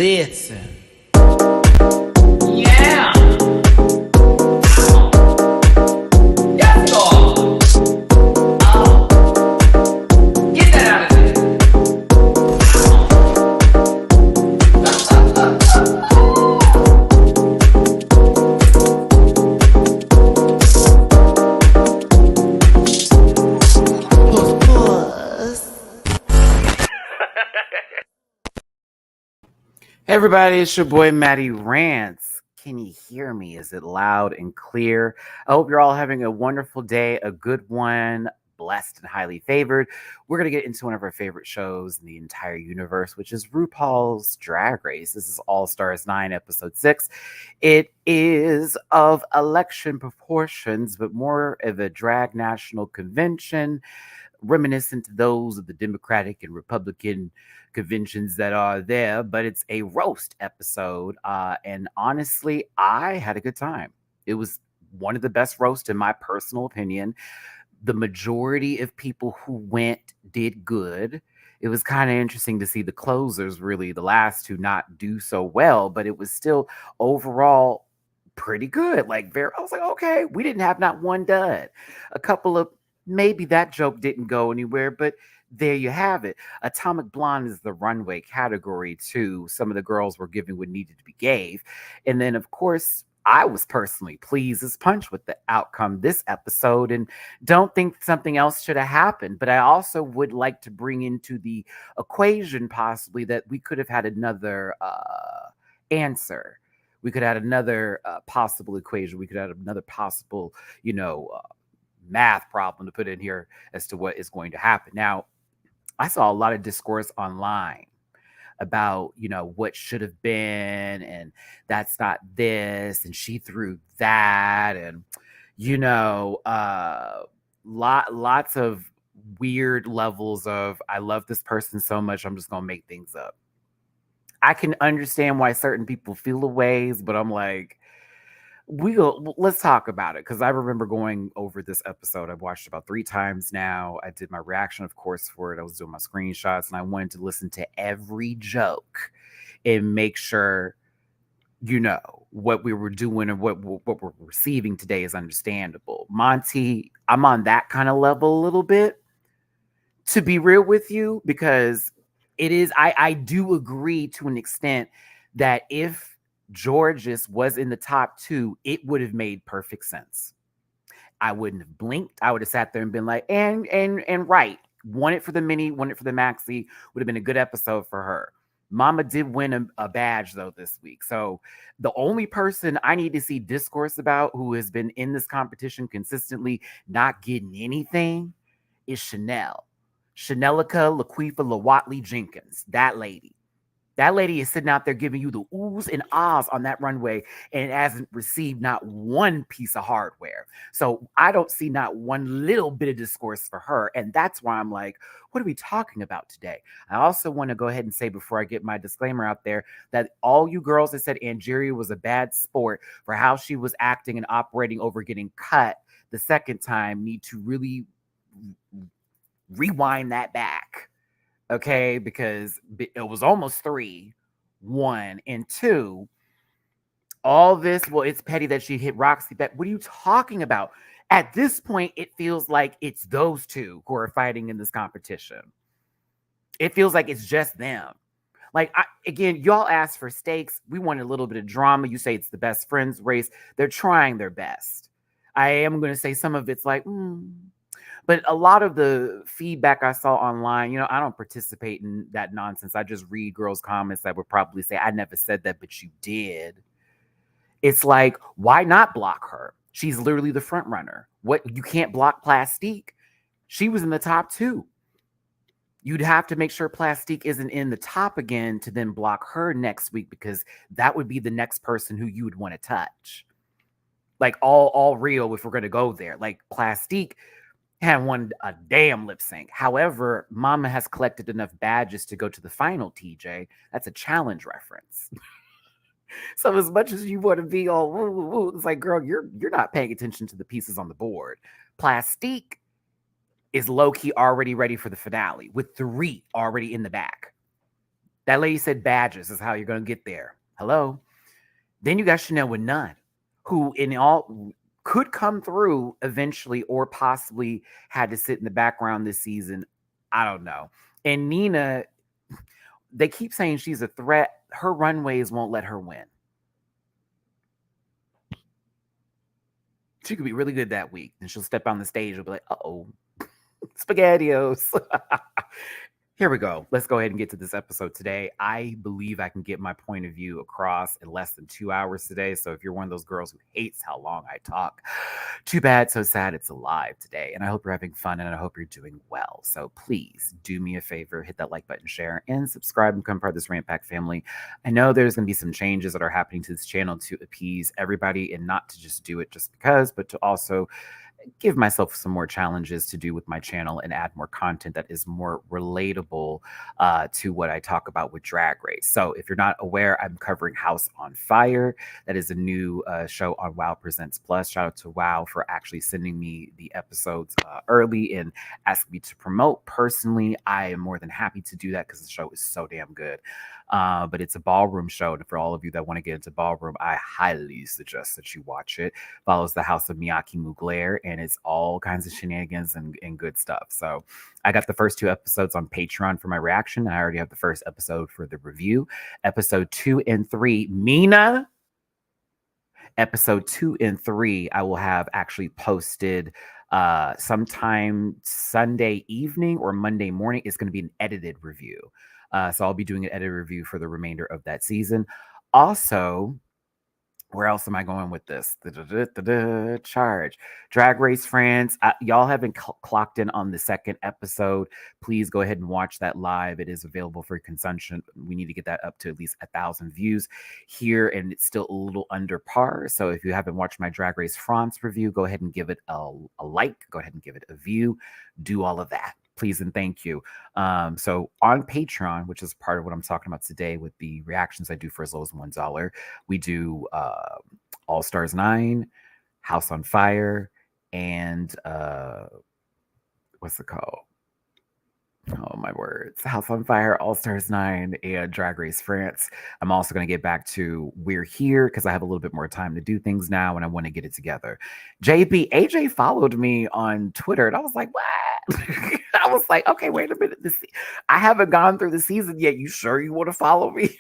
Listen. Yeah. Yes, Lord. Get that out of there. Hey everybody, it's your boy Matty-Rants. Can you hear me? Is it loud and clear? I hope you're all having a wonderful day, a good one, blessed and highly favored. We're going to get into one of our favorite shows in the entire universe, which is RuPaul's Drag Race. This is All Stars 9, Episode 6. It is of election proportions, but more of a drag national convention, reminiscent to those of the Democratic and Republican conventions that are there, but it's a roast episode. And honestly, I had a good time. It was one of the best roasts, in my personal opinion. The majority of people who went did good. It was kind of interesting to see the closers, really, the last two, not do so well, but it was still overall pretty good. I was like, okay, we didn't have not one dud. A couple of maybe that joke didn't go anywhere, but there you have it. Atomic Blonde is the runway category too. Some of the girls were giving what needed to be gave. And then, of course, I was personally pleased as punch with the outcome this episode and don't think something else should have happened. But I also would like to bring into the equation possibly that we could have had another answer. We could have had another possible equation. We could have another possible, math problem to put in here as to what is going to happen. Now, I saw a lot of discourse online about, what should have been, and that's not this, and she threw that, and, lots of weird levels of, I love this person so much, I'm just going to make things up. I can understand why certain people feel the ways, but I'm like, let's talk about it, because I remember going over this episode. I've watched it about 3 times now. I did my reaction, of course, for it. I was doing my screenshots, and I wanted to listen to every joke and make sure, what we were doing and what we're receiving today is understandable. Monty, I'm on that kind of level a little bit, to be real with you, because it is, I do agree to an extent that if Georges was in the top 2, it would have made perfect sense. I wouldn't have blinked. I would have sat there and been like, and right. Won it for the mini, won it for the maxi. Would have been a good episode for her. Mama did win a badge, though, this week. So the only person I need to see discourse about who has been in this competition consistently not getting anything is Chanel. Chanelica Laquifa LaWatley Jenkins. That lady. That lady is sitting out there giving you the oohs and ahs on that runway and hasn't received not one piece of hardware. So I don't see not one little bit of discourse for her. And that's why I'm like, what are we talking about today? I also want to go ahead and say, before I get my disclaimer out there, that all you girls that said Angeria was a bad sport for how she was acting and operating over getting cut the second time need to really rewind that back. Okay, because it was almost 3, 1, and 2. All this, well, it's petty that she hit Roxy. What are you talking about? At this point, it feels like it's those two who are fighting in this competition. It feels like it's just them. Again, y'all asked for stakes. We wanted a little bit of drama. You say it's the best friends race. They're trying their best. I am going to say some of it's like, But a lot of the feedback I saw online, I don't participate in that nonsense. I just read girls' comments that would probably say, I never said that, but you did. It's like, why not block her? She's literally the front runner. What, you can't block Plastique? She was in the top 2. You'd have to make sure Plastique isn't in the top again to then block her next week, because that would be the next person who you would want to touch. All real, if we're going to go there. Plastique hadn't won a damn lip sync. However, Mama has collected enough badges to go to the final, TJ. That's a challenge reference. So as much as you want to be all woo, woo, woo, it's like, girl, you're not paying attention to the pieces on the board. Plastique is low-key already ready for the finale with 3 already in the back. That lady said badges is how you're going to get there. Hello. Then you got Chanel with none, who in all could come through eventually or possibly had to sit in the background this season. I don't know. And Nina, they keep saying she's a threat. Her runways won't let her win. She could be really good that week. And she'll step on the stage and be like, uh-oh, SpaghettiOs. Here we go. Let's go ahead and get to this episode today. I believe I can get my point of view across in less than 2 hours today. So if you're one of those girls who hates how long I talk, too bad, so sad it's alive today. And I hope you're having fun and I hope you're doing well. So please do me a favor, hit that like button, share, and subscribe and become part of this Rant Pack family. I know there's going to be some changes that are happening to this channel to appease everybody and not to just do it just because, but to also give myself some more challenges to do with my channel and add more content that is more relatable to what I talk about with Drag Race. So if you're not aware, I'm covering House on Fire. That is a new show on Wow Presents Plus. Shout out to Wow for actually sending me the episodes early and asking me to promote. Personally, I am more than happy to do that because the show is so damn good. But it's a ballroom show. And for all of you that want to get into ballroom, I highly suggest that you watch it. Follows the house of Miyake Mugler, and it's all kinds of shenanigans and good stuff. So I got the first 2 episodes on Patreon for my reaction. I already have the first episode for the review. Episode 2 and 3, Mina. Episode 2 and 3, I will have actually posted sometime Sunday evening or Monday morning. It's going to be an edited review. So I'll be doing an edited review for the remainder of that season. Also, where else am I going with this? Charge. Drag Race France. Y'all haven't clocked in on the second episode. Please go ahead and watch that live. It is available for consumption. We need to get that up to at least 1,000 views here, and it's still a little under par. So if you haven't watched my Drag Race France review, go ahead and give it a like. Go ahead and give it a view. Do all of that. Please and thank you. So on Patreon, which is part of what I'm talking about today with the reactions I do for as low as $1, we do All Stars 9, House on Fire, and what's it called? Oh, my words. House on Fire, All Stars 9, and Drag Race France. I'm also going to get back to We're Here because I have a little bit more time to do things now and I want to get it together. AJ followed me on Twitter and I was like, what? I was like, okay, wait a minute. I haven't gone through the season yet. You sure you want to follow me?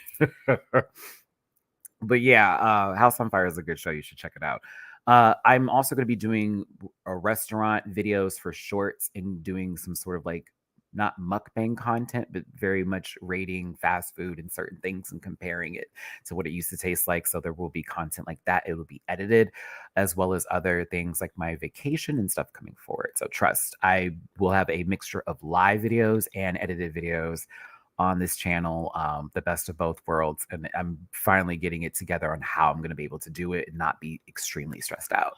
But yeah, House on Fire is a good show. You should check it out. I'm also going to be doing restaurant videos for shorts and doing some sort of like not mukbang content, but very much rating fast food and certain things and comparing it to what it used to taste like. So there will be content like that. It will be edited, as well as other things like my vacation and stuff coming forward. So trust, I will have a mixture of live videos and edited videos on this channel, the best of both worlds. And I'm finally getting it together on how I'm going to be able to do it and not be extremely stressed out.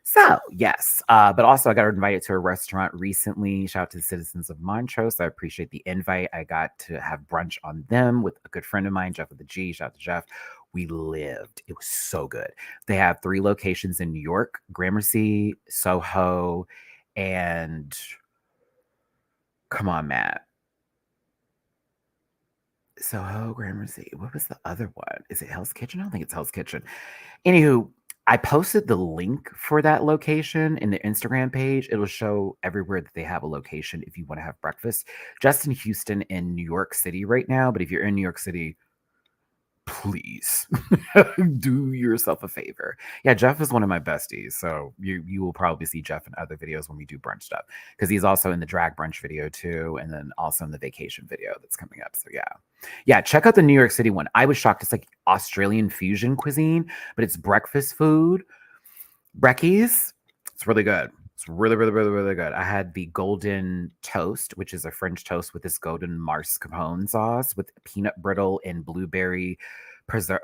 So, yes, but also I got invited to a restaurant recently. Shout out to the citizens of Montrose. I appreciate the invite. I got to have brunch on them with a good friend of mine, Jeff with the G. Shout out to Jeff. We lived. It was so good. They have 3 locations in New York, Gramercy, Soho, and come on, Matt. Soho, Gramercy. What was the other one? Is it Hell's Kitchen? I don't think it's Hell's Kitchen. Anywho, I posted the link for that location in the Instagram page. It'll show everywhere that they have a location if you want to have breakfast. Just in Houston and New York City right now. But if you're in New York City, please do yourself a favor. Yeah, Jeff is one of my besties. So you will probably see Jeff in other videos when we do brunch stuff. Because he's also in the drag brunch video too. And then also in the vacation video that's coming up. So yeah. Yeah, check out the New York City one. I was shocked. It's like Australian fusion cuisine, but it's breakfast food. Brekkies. It's really good. It's really, really, really, really good. I had the golden toast, which is a French toast with this golden mascarpone sauce with peanut brittle and blueberry preserve.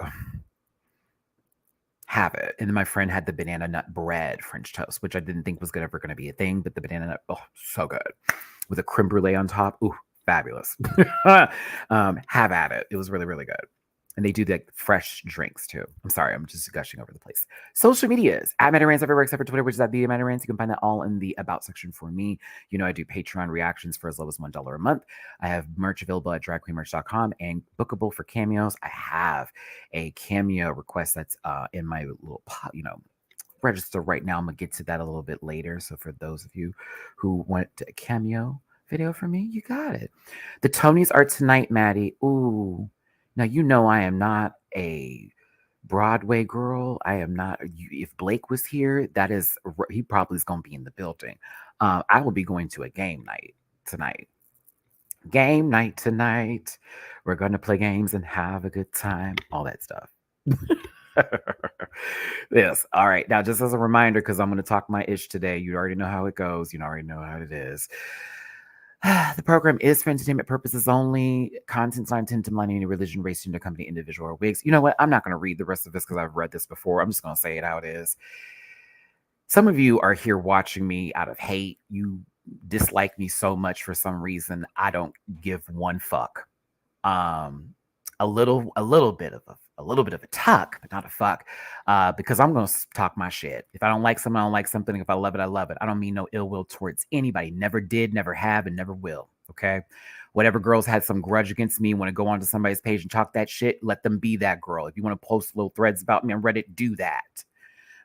Have it. And then my friend had the banana nut bread French toast, which I didn't think was ever going to be a thing, but the banana nut, oh, so good. With a creme brulee on top. Ooh, fabulous. Have at it. It was really, really good. And they do the fresh drinks too. I'm sorry, I'm just gushing over the place. Social medias at MattyRants everywhere except for Twitter, which is at the MattyRants. You can find that all in the About section for me. You know, I do Patreon reactions for as low as $1 a month. I have merch available at dragqueenmerch.com and bookable for cameos. I have a cameo request that's in my little, register right now. I'm gonna get to that a little bit later. So for those of you who want a cameo video from me, you got it. The Tonys are tonight, Maddie. Ooh. Now, you know, I am not a Broadway girl. I am not. If Blake was here, he probably is going to be in the building. I will be going to a game night tonight. Game night tonight. We're going to play games and have a good time. All that stuff. Yes. All right. Now, just as a reminder, because I'm going to talk my ish today, you already know how it goes. You already know how it is. The program is for entertainment purposes only. Content's not intended to malign any religion, race, gender, company, individual, or wigs. You know what? I'm not going to read the rest of this because I've read this before. I'm just going to say it how it is. Some of you are here watching me out of hate. You dislike me so much for some reason. I don't give one fuck. A little bit of a tuck, but not a fuck, because I'm gonna talk my shit. If I don't like something, I don't like something. If I love it, I love it. I don't mean no ill will towards anybody. Never did, never have, and never will. Okay, whatever girls had some grudge against me, want to go onto somebody's page and talk that shit, let them be that girl. If you want to post little threads about me on Reddit, do that.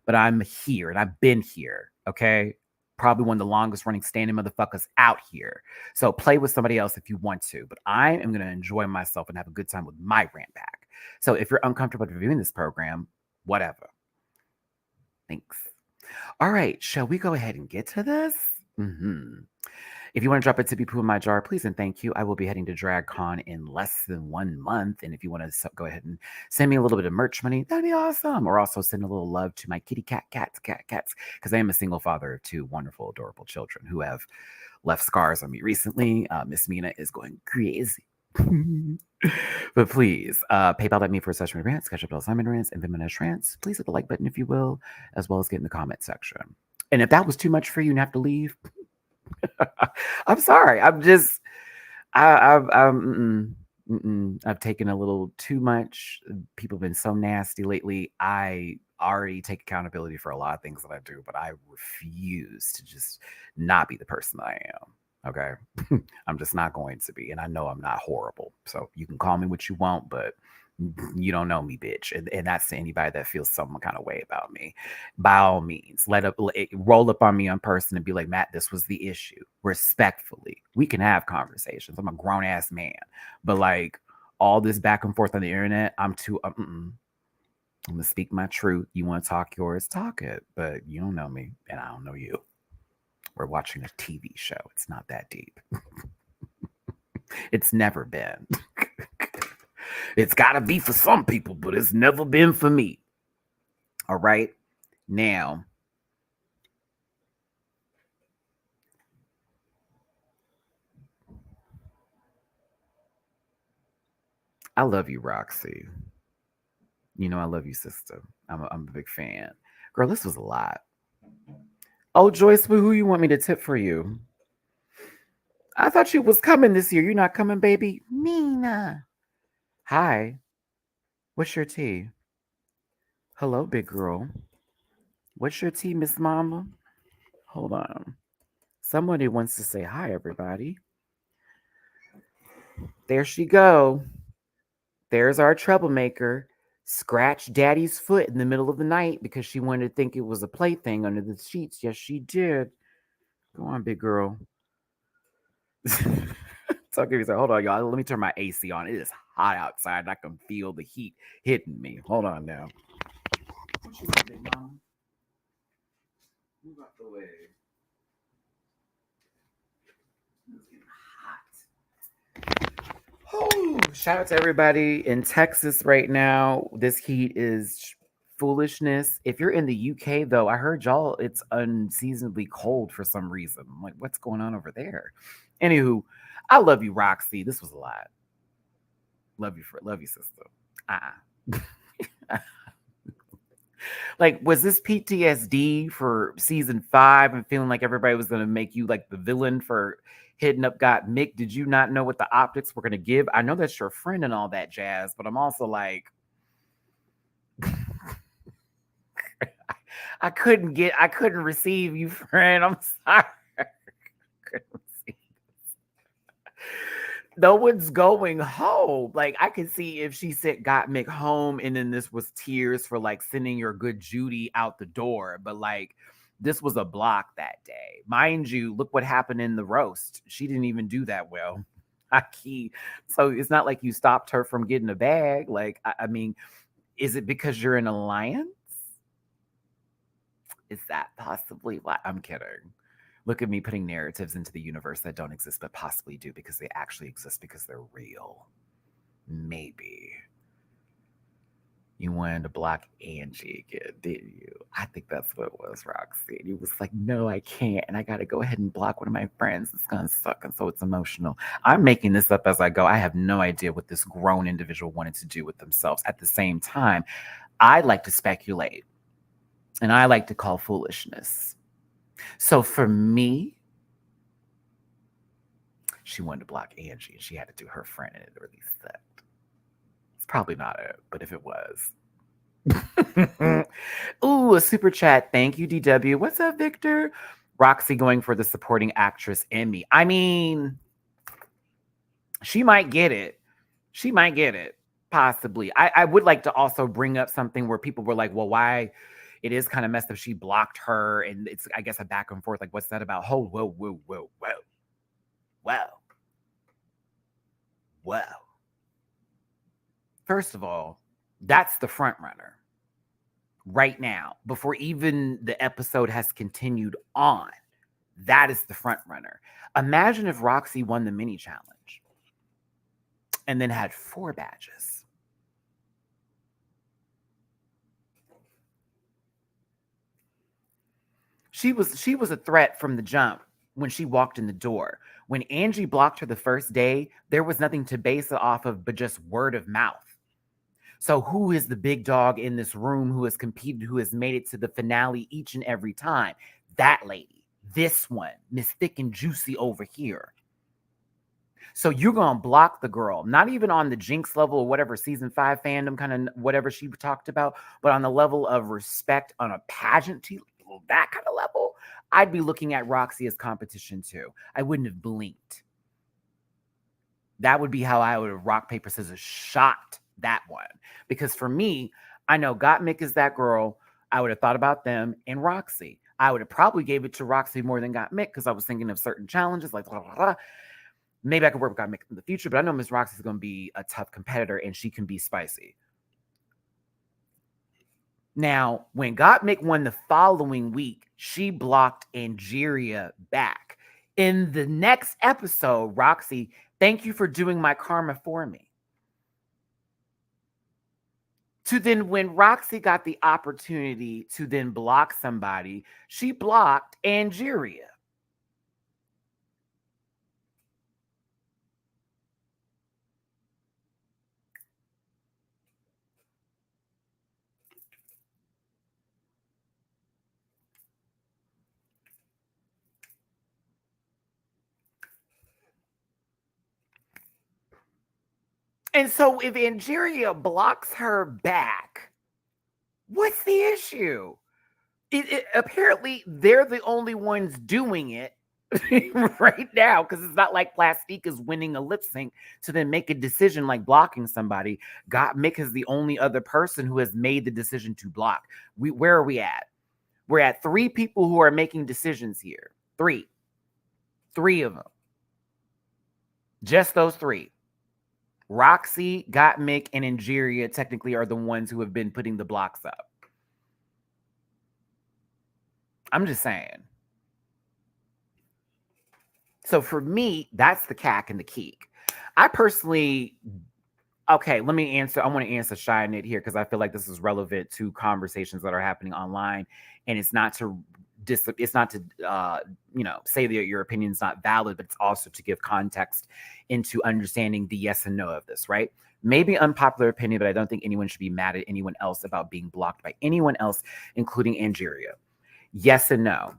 But I'm here and I've been here. Okay, probably one of the longest running standing motherfuckers out here. So play with somebody else if you want to, but I am going to enjoy myself and have a good time with my rant pack. So if you're uncomfortable reviewing this program, whatever. Thanks. All right, shall we go ahead and get to this? If you want to drop a tippy poo in my jar, please and thank you. I will be heading to DragCon in less than 1 month. And if you want to go ahead and send me a little bit of merch money, that'd be awesome. Or also send a little love to my kitty cats, because I am a single father of 2 wonderful, adorable children who have left scars on me recently. Miss Mina is going crazy. But please, PayPal.me/MattyRants, catch up to MattyRants, and MattyRants. Please hit the like button if you will, as well as get in the comment section. And if that was too much for you and have to leave, I'm sorry. I've taken a little too much. People have been so nasty lately. I already take accountability for a lot of things that I do, but I refuse to just not be the person I am. Okay. I'm just not going to be. And I know I'm not horrible. So you can call me what you want, but you don't know me, bitch. And that's to anybody that feels some kind of way about me. By all means, roll up on me in person and be like, Matt, this was the issue. Respectfully, we can have conversations. I'm a grown ass man, but like all this back and forth on the internet, I'm gonna speak my truth. You want to talk yours, talk it, but you don't know me, and I don't know you. We're watching a TV show. It's not that deep. It's never been. It's got to be for some people, but it's never been for me. All right. Now, I love you, Roxy. You know I love you, sister. I'm a big fan. Girl, this was a lot. Oh, Joyce, who you want me to tip for you? I thought you was coming this year. You're not coming, baby? Mina. Hi. What's your tea? Hello, big girl. What's your tea, Miss Mama? Hold on. Somebody wants to say hi, everybody. There she go. There's our troublemaker. Scratched Daddy's foot in the middle of the night because she wanted to think it was a plaything under the sheets. Yes, she did. Go on, big girl. Talking to hold on, y'all. Let me turn my AC on. It is hot outside. I can feel the heat hitting me. Hold on now. What you want, big mama? Move out the way. It's getting hot. Oh, shout out to everybody in Texas right now. This heat is foolishness. If you're in the UK, though, I heard y'all it's unseasonably cold for some reason. I'm like, what's going on over there? Anywho, I love you, Roxy. This was a lot. Love you, sister. Like, was this PTSD for season 5 and feeling like everybody was going to make you like the villain for hitting up Got Mick? Did you not know what the optics were going to give? I know that's your friend and all that jazz, but I'm also like, I couldn't receive you, friend. I'm sorry. I couldn't receive. No one's going home. Like, I could see if she said got Mick home and then this was tears for like sending your good Judy out the door. But like, this was a block that day. Mind you, look what happened in the roast. She didn't even do that well. So it's not like you stopped her from getting a bag. Like, I mean, is it because you're in alliance? Is that possibly why? I'm kidding. Look at me putting narratives into the universe that don't exist, but possibly do because they actually exist because they're real. Maybe. You wanted to block Angie again, didn't you? I think that's what it was, Roxy. And you was like, no, I can't. And I got to go ahead and block one of my friends. It's going to suck. And so it's emotional. I'm making this up as I go. I have no idea what this grown individual wanted to do with themselves. At the same time, I like to speculate and I like to call foolishness. So for me, she wanted to block Angie and she had to do her friend and it really sucked. It's probably not it, but if it was. Ooh, a super chat. Thank you, DW. What's up, Victor? Roxy going for the supporting actress Emmy. I mean, she might get it. She might get it. Possibly. I would like to also bring up something where people were like, well, why? It is kind of messed up. She blocked her, and it's, I guess, a back and forth. Like, what's that about? Oh, whoa. First of all, that's the front runner right now. Before even the episode has continued on, that is the front runner. Imagine if Roxy won the mini challenge and then had 4 badges. She was a threat from the jump when she walked in the door. When Angie blocked her the first day, there was nothing to base it off of but just word of mouth. So who is the big dog in this room who has competed, who has made it to the finale each and every time? That lady. This one. Miss Thick and Juicy over here. So you're going to block the girl, not even on the Jinx level or whatever season 5 fandom, kind of whatever she talked about, but on the level of respect on a pageant, that kind of level, I'd be looking at Roxy as competition too. I wouldn't have blinked. That would be how I would have rock, paper, scissors shot that one. Because for me, I know Gottmik is that girl. I would have thought about them and Roxy. I would have probably gave it to Roxy more than Gottmik because I was thinking of certain challenges like blah, blah, blah. Maybe I could work with Gottmik in the future, but I know Miss Roxy is going to be a tough competitor and she can be spicy. Now, when Gottmik won the following week, she blocked Angeria back. In the next episode, Roxy, thank you for doing my karma for me. To then, when Roxy got the opportunity to then block somebody, she blocked Angeria. And so if Angeria blocks her back, what's the issue? Apparently, they're the only ones doing it right now because it's not like Plastique is winning a lip sync to then make a decision like blocking somebody. Mick is the only other person who has made the decision to block. Where are we at? We're at 3 people who are making decisions here. 3 of them. Just those 3. Roxy, Gottmik, and Angeria technically are the ones who have been putting the blocks up. I'm just saying. So for me, that's the cack and the keek. I personally, okay, let me answer. I want to answer Shy Knit here because I feel like this is relevant to conversations that are happening online, and it's not to say that your opinion is not valid, but it's also to give context into understanding the yes and no of this, right? Maybe unpopular opinion, but I don't think anyone should be mad at anyone else about being blocked by anyone else, including Angeria. Yes and no.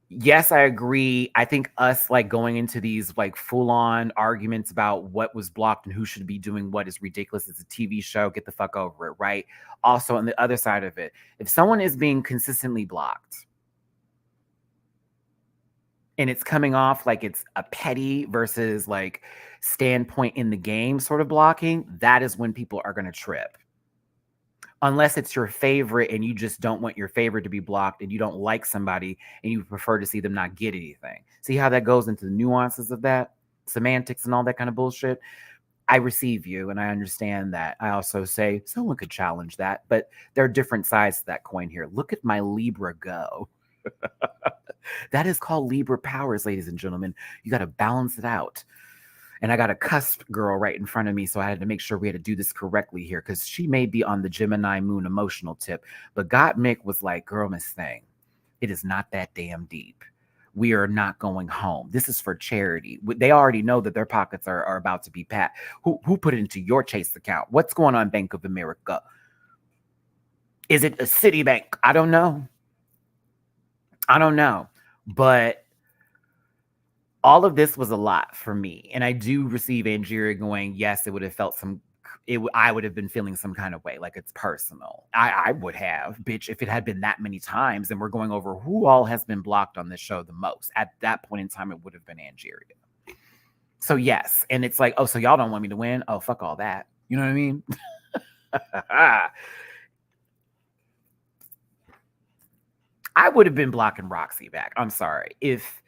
Yes, I agree. I think us like going into these like full-on arguments about what was blocked and who should be doing what is ridiculous. It's a TV show. Get the fuck over it, right? Also, on the other side of it, if someone is being consistently blocked and it's coming off like it's a petty versus like standpoint in the game sort of blocking, that is when people are going to trip. Unless it's your favorite and you just don't want your favorite to be blocked and you don't like somebody and you prefer to see them not get anything. See how that goes into the nuances of that? Semantics and all that kind of bullshit. I receive you and I understand that. I also say someone could challenge that, but there are different sides to that coin here. Look at my Libra go. That is called Libra powers, ladies and gentlemen. You got to balance it out. And I got a cusp girl right in front of me, so I had to make sure we had to do this correctly here because she may be on the Gemini moon emotional tip. But God Mick was like, girl, Miss Thing, it is not that damn deep. We are not going home. This is for charity. They already know that their pockets are about to be pat. Who put it into your Chase account? What's going on, Bank of America? Is it a Citibank? I don't know. But all of this was a lot for me. And I do receive Angeria going, yes, it would have felt I would have been feeling some kind of way, like it's personal. I would have, bitch, if it had been that many times and we're going over who all has been blocked on this show the most. At that point in time, it would have been Angeria. So yes. And it's like, oh, so y'all don't want me to win? Oh, fuck all that. You know what I mean? I would have been blocking Roxy back. I'm sorry. If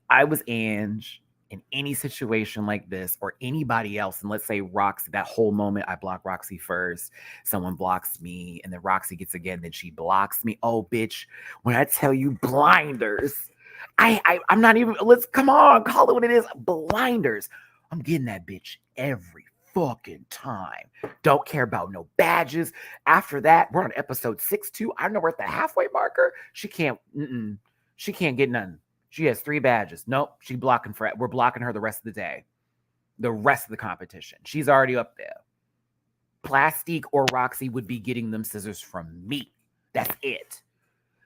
I was Ange in any situation like this or anybody else, and let's say Roxy, that whole moment I block Roxy first, someone blocks me, and then Roxy gets again, then she blocks me. Oh, bitch, when I tell you blinders, I'm not even, come on, call it what it is, blinders. I'm getting that bitch every fucking time. Don't care about no badges. After that, we're on episode 6 too. I know we're at the halfway marker. She can't get none. She has 3 badges. Nope, we're blocking her the rest of the day. The rest of the competition. She's already up there. Plastique or Roxy would be getting them scissors from me. That's it.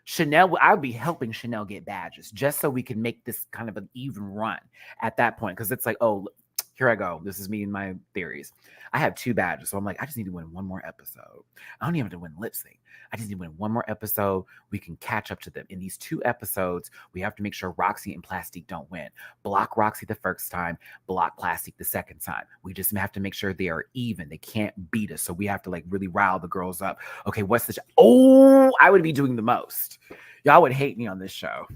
Chanel, I would be helping Chanel get badges just so we can make this kind of an even run at that point. Because it's like, oh, here I go. This is me and my theories. I have 2 badges. So I'm like, I just need to win one more episode. I don't even have to win lip sync. I just need to win one more episode. We can catch up to them. In these 2 episodes, we have to make sure Roxy and Plastique don't win. Block Roxy the first time, block Plastique the second time. We just have to make sure they are even. They can't beat us. So we have to like really rile the girls up. Okay, what's the I would be doing the most. Y'all would hate me on this show.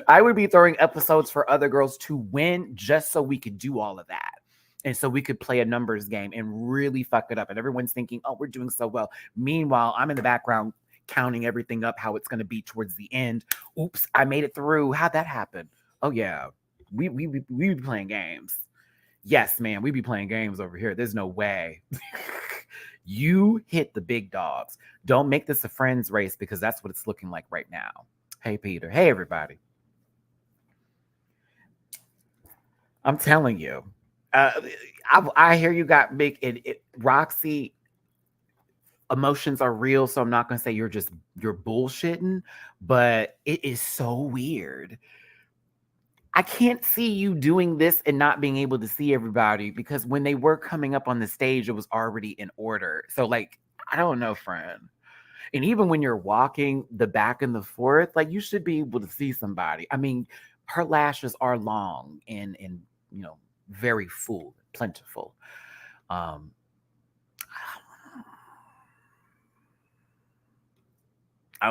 I would be throwing episodes for other girls to win just so we could do all of that. And so we could play a numbers game and really fuck it up. And everyone's thinking, oh, we're doing so well. Meanwhile, I'm in the background counting everything up, how it's going to be towards the end. Oops, I made it through. How'd that happen? Oh, yeah. We be playing games. Yes, man, we be playing games over here. There's no way. You hit the big dogs. Don't make this a friends race because that's what it's looking like right now. Hey, Peter. Hey, everybody. I'm telling you. I hear you got big. Roxy, emotions are real, so I'm not going to say you're bullshitting, but it is so weird. I can't see you doing this and not being able to see everybody because when they were coming up on the stage, it was already in order. So, like, I don't know, friend. And even when you're walking the back and the forth, like you should be able to see somebody. I mean, her lashes are long and very full, plentiful. I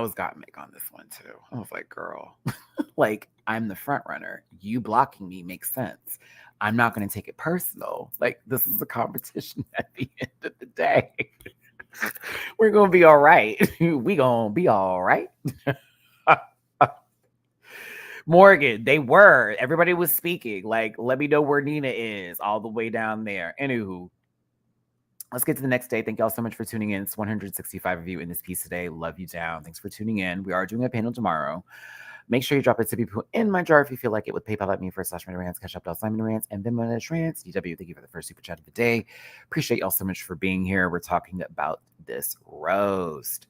was got Mick on this one too. I was like, girl, like I'm the front runner. You blocking me makes sense. I'm not going to take it personal. Like this is a competition at the end of the day. We're going to be all right. We going to be all right. Morgan, everybody was speaking. Like, let me know where Nina is all the way down there. Anywho, let's get to the next day. Thank y'all so much for tuning in. It's 165 of you in this piece today. Love you down. Thanks for tuning in. We are doing a panel tomorrow. Make sure you drop a tippy poo in my jar if you feel like it with PayPal at me/MattyRants, Cash App /MattyRants, and Venmo /Rants. DW, thank you for the first super chat of the day. Appreciate y'all so much for being here. We're talking about this roast.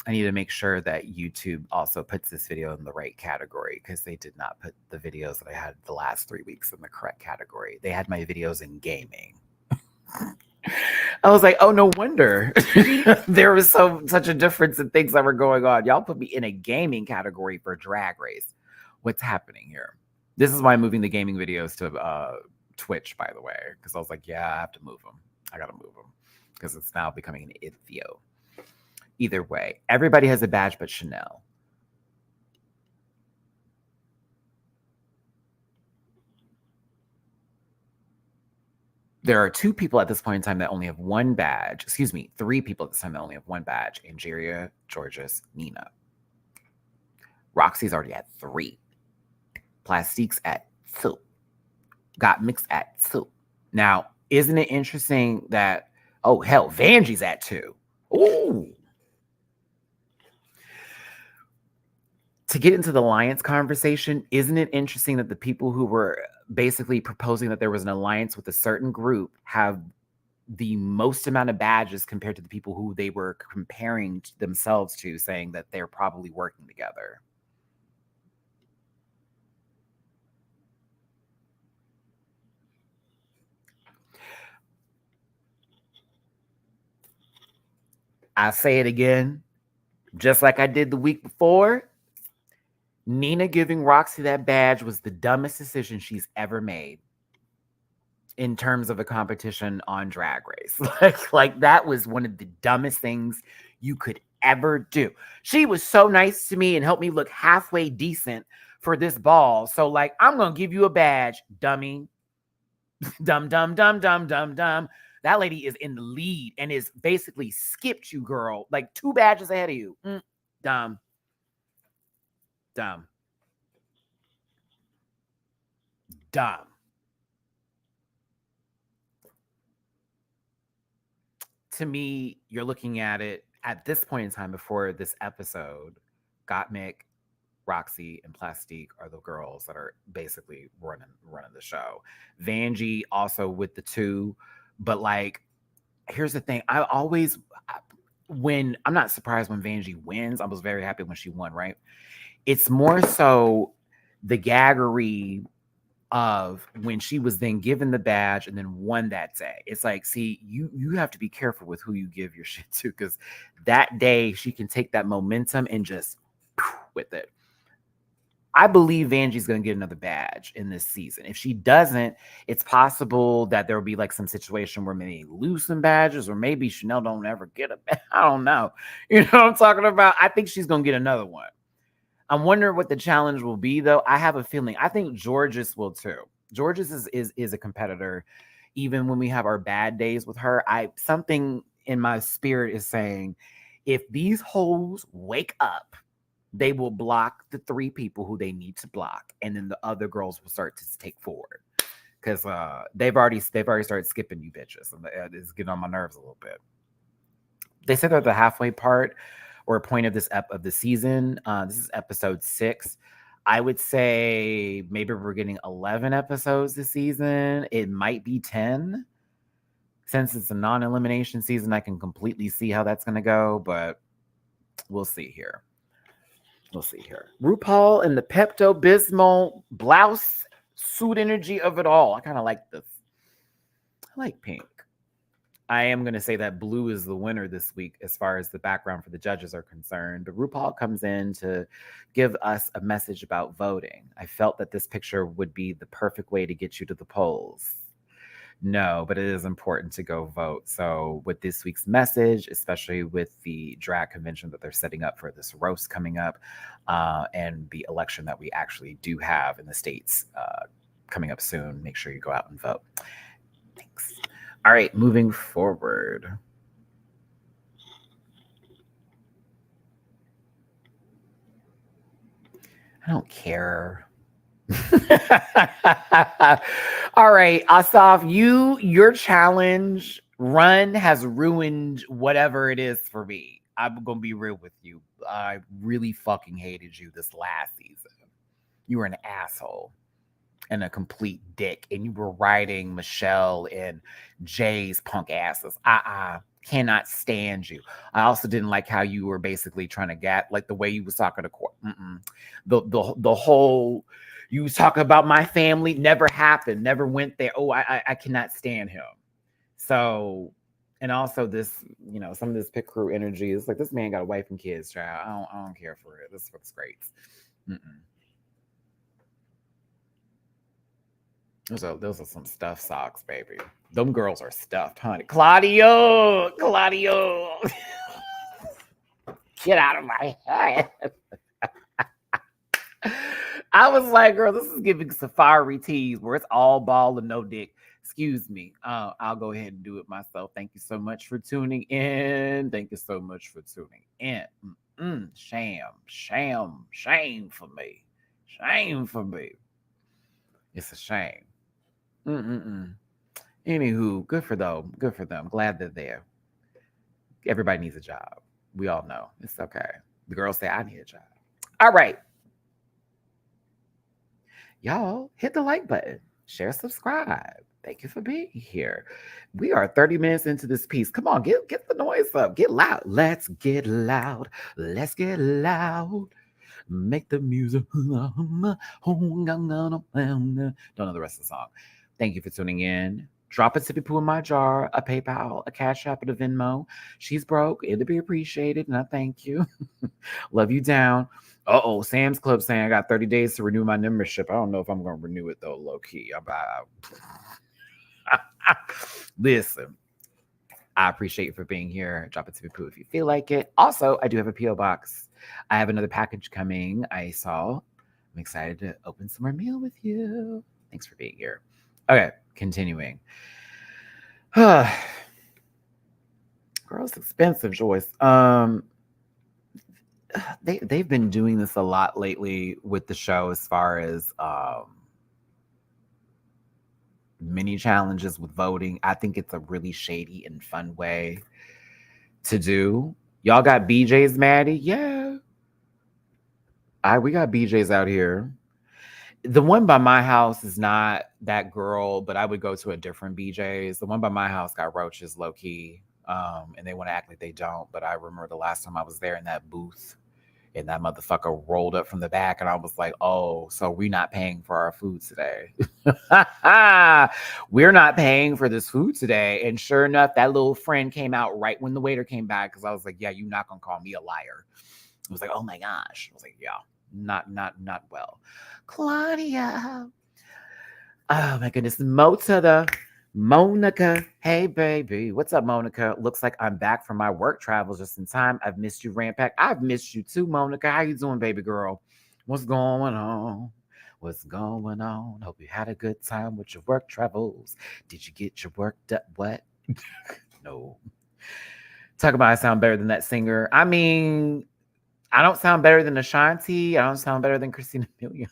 I need to make sure that YouTube also puts this video in the right category because they did not put the videos that I had the last 3 weeks in the correct category. They had my videos in gaming. I was like, oh, no wonder there was such a difference in things that were going on. Y'all put me in a gaming category for Drag Race. What's happening here? This is why I'm moving the gaming videos to Twitch, by the way, because I was like, yeah, I have to move them. I got to move them because it's now becoming an ithio. Either way, everybody has a badge but Chanel. There are 2 people at this point in time that only have 1 badge. Excuse me, 3 people at this time that only have 1 badge. Angeria, Georges, Nina. Roxy's already at 3. Plastique's at 2. Got Mixed at 2. Now, isn't it interesting that, oh, hell, Vanjie's at 2. Ooh. To get into the alliance conversation, isn't it interesting that the people who were basically proposing that there was an alliance with a certain group have the most amount of badges compared to the people who they were comparing themselves to, saying that they're probably working together? I say it again, just like I did the week before. Nina giving Roxy that badge was the dumbest decision she's ever made in terms of a competition on Drag Race. Like that was one of the dumbest things you could ever do. She was so nice to me and helped me look halfway decent for this ball. So like, I'm going to give you a badge, dummy. Dumb. That lady is in the lead and is basically skipped you, girl. Like 2 badges ahead of you. Dumb. To me, you're looking at it at this point in time before this episode. Gottmik, Roxy, and Plastique are the girls that are basically running the show. Vanjie also with the 2, but like, here's the thing. When I'm not surprised when Vanjie wins. I was very happy when she won, right? It's more so the gaggery of when she was then given the badge and then won that day. It's like, see, you have to be careful with who you give your shit to, because that day she can take that momentum and just with it. I believe Vanjie's going to get another badge in this season. If she doesn't, it's possible that there will be like some situation where maybe lose some badges, or maybe Chanel don't ever get a badge. I don't know. You know what I'm talking about? I think she's going to get another one. I'm wondering what the challenge will be, though. I have a feeling. I think Georges will too. Georges is a competitor. Even when we have our bad days with her, something in my spirit is saying, if these hoes wake up, they will block the 3 people who they need to block, and then the other girls will start to take forward, because they've already started skipping you bitches, and it's getting on my nerves a little bit. They said they're at the halfway part or point of the season. This is episode 6. I would say maybe we're getting 11 episodes this season. It might be 10. Since it's a non-elimination season, I can completely see how that's going to go, but we'll see here. RuPaul and the Pepto-Bismol blouse suit energy of it all. I kind of like this. I like pink. I am going to say that blue is the winner this week as far as the background for the judges are concerned. But RuPaul comes in to give us a message about voting. I felt that this picture would be the perfect way to get you to the polls. No, but it is important to go vote. So with this week's message, especially with the drag convention that they're setting up for this roast coming up, and the election that we actually do have in the States coming up soon, make sure you go out and vote. Thanks. All right, moving forward. I don't care. All right, Asaf, your challenge run has ruined whatever it is for me. I'm gonna be real with you. I really fucking hated you this last season. You were an asshole and a complete dick, and you were riding Michelle and Jay's punk asses. Cannot stand you. I also didn't like how you were basically trying to get like the way you was talking to court. The whole you was talking about my family never happened, never went there. Oh, I cannot stand him. So, and also this, some of this pit crew energy is like this man got a wife and kids, child. I don't care for it. This is for the scrapes. Those are some stuffed socks, baby. Them girls are stuffed, honey. Claudio. Get out of my head. I was like, girl, this is giving safari teas where it's all ball and no dick. Excuse me. I'll go ahead and do it myself. Thank you so much for tuning in. Shame for me. Shame for me. It's a shame. Anywho, good for them. Glad they're there. Everybody needs a job. We all know. It's okay. The girls say, I need a job. All right. Y'all, hit the like button. Share, subscribe. Thank you for being here. We are 30 minutes into this piece. Come on, get the noise up. Get loud. Let's get loud. Make the music. Don't know the rest of the song. Thank you for tuning in. Drop a tippy poo in my jar, a PayPal, a Cash App, and a Venmo. She's broke. It'll be appreciated, and I thank you. Love you down. Sam's Club saying I got 30 days to renew my membership. I don't know if I'm going to renew it, though, low-key. Listen, I appreciate you for being here. Drop a tippy poo if you feel like it. Also, I do have a P.O. box. I have another package coming. I'm excited to open some more meal with you. Thanks for being here. Okay, continuing. Girl, it's expensive, Joyce. They've been doing this a lot lately with the show as far as mini challenges with voting. I think it's a really shady and fun way to do. Y'all got BJ's, Maddie? Yeah. We got BJ's out here. The one by my house is not that girl, but I would go to a different BJ's. The one by my house got roaches, low key, and they want to act like they don't. But I remember the last time I was there in that booth, and that motherfucker rolled up from the back, and I was like, "Oh, so we're not paying for our food today? We're not paying for this food today." And sure enough, that little friend came out right when the waiter came back because I was like, "Yeah, you're not gonna call me a liar." I was like, "Oh my gosh!" I was like, "Yeah." Not well. Claudia. Oh my goodness. Monica. Hey baby. What's up, Monica? Looks like I'm back from my work travels just in time. I've missed you, Rampack. I've missed you too, Monica. How you doing, baby girl? What's going on? Hope you had a good time with your work travels. Did you get your work done? What? No. Talk about I sound better than that singer. I mean, I don't sound better than Ashanti. I don't sound better than Christina Milian.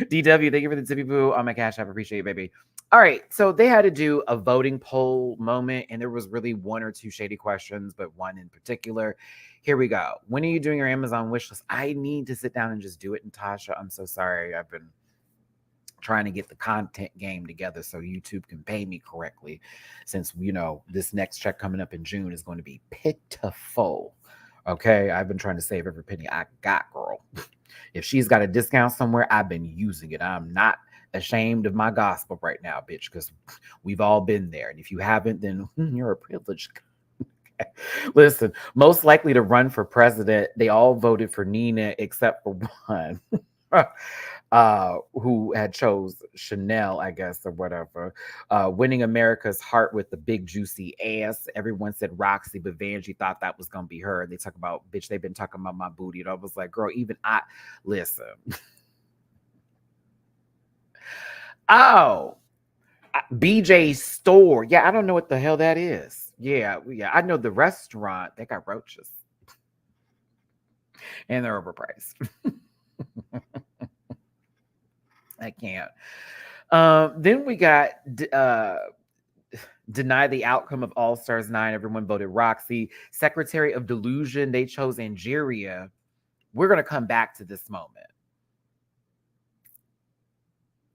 DW, thank you for the tippy boo on my Cash App. Appreciate it, baby. All right, so they had to do a voting poll moment, and there was really one or two shady questions, but one in particular. Here we go. When are you doing your Amazon wish list? I need to sit down and just do it, Natasha. I'm so sorry. I've been trying to get the content game together so YouTube can pay me correctly, since, this next check coming up in June is going to be pitiful. Okay, I've been trying to save every penny I got, girl. If she's got a discount somewhere, I've been using it. I'm not ashamed of my gospel right now, bitch, because we've all been there. And if you haven't, then you're a privileged. Listen, most likely to run for president, they all voted for Nina except for one. Who had chose Chanel, I guess, or whatever. Winning America's heart with the big juicy ass. Everyone said Roxy, but Vanjie thought that was gonna be her. They talk about, bitch, they've been talking about my booty. And I was like, girl, even I listen. BJ's store. Yeah, I don't know what the hell that is. Yeah, I know the restaurant. They got roaches. And they're overpriced. I can't. Then we got Deny the outcome of All Stars 9. Everyone voted Roxy. Secretary of Delusion, they chose Angeria. We're going to come back to this moment.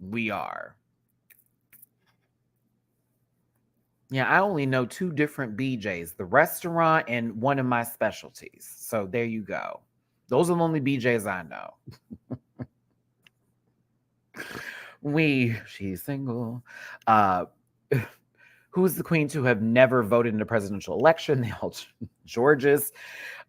We are. Yeah, I only know 2 different BJs, the restaurant and one of my specialties. So there you go. Those are the only BJs I know. She's single. Who's the queen to have never voted in a presidential election? They all Georges.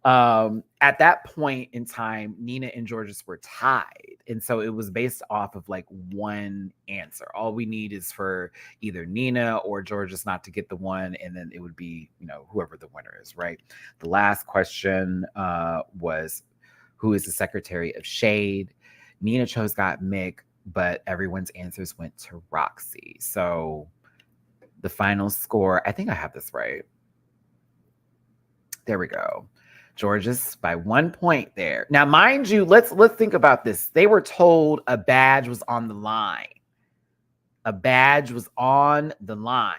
At that point in time, Nina and Georges were tied. And so it was based off of like one answer. All we need is for either Nina or Georges not to get the one, and then it would be, whoever the winner is, right? The last question was, who is the Secretary of Shade? Nina chose Gottmik, but everyone's answers went to Roxy. So the final score, I think I have this right. There we go. Georges by 1 point there. Now, mind you, let's think about this. They were told a badge was on the line. A badge was on the line.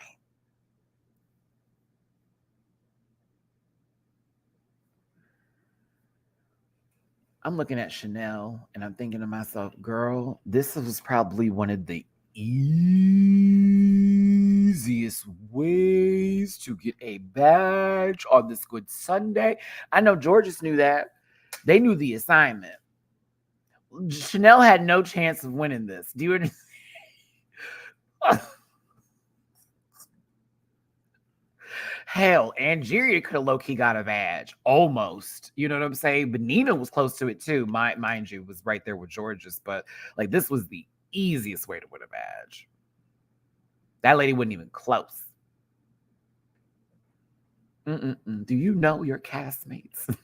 I'm looking at Chanel and I'm thinking to myself, girl, this was probably one of the easiest ways to get a badge on this good Sunday. I know Georges knew that. They knew the assignment. Chanel had no chance of winning this. Do you understand? Hell, Angeria could have low-key got a badge. Almost. You know what I'm saying? But Nina was close to it too. Mind you, was right there with Georges. But like this was the easiest way to win a badge. That lady wasn't even close. Do you know your castmates?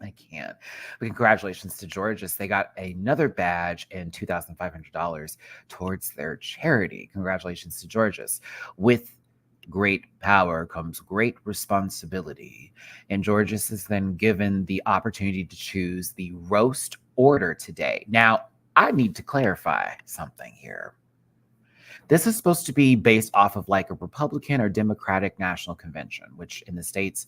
I can't. But congratulations to Georges. They got another badge and $2,500 towards their charity. Congratulations to Georges. With great power comes great responsibility. And Georges is then given the opportunity to choose the roast order today. Now, I need to clarify something here. This is supposed to be based off of like a Republican or Democratic national convention, which in the States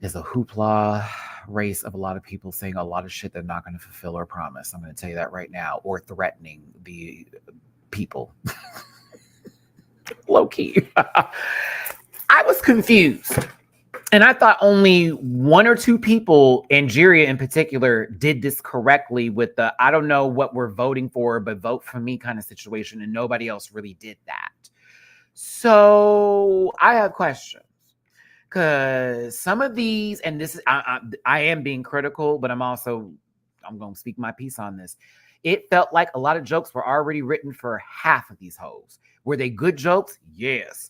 is a hoopla race of a lot of people saying a lot of shit they're not going to fulfill or promise. I'm going to tell you that right now, or threatening the people. Low key. I was confused. And I thought only 1 or 2 people, Angeria in particular, did this correctly with the I don't know what we're voting for, but vote for me kind of situation. And nobody else really did that. So I have questions. Because some of these, and this is, I am being critical, but I'm going to speak my piece on this. It felt like a lot of jokes were already written for half of these hoes. Were they good jokes? Yes.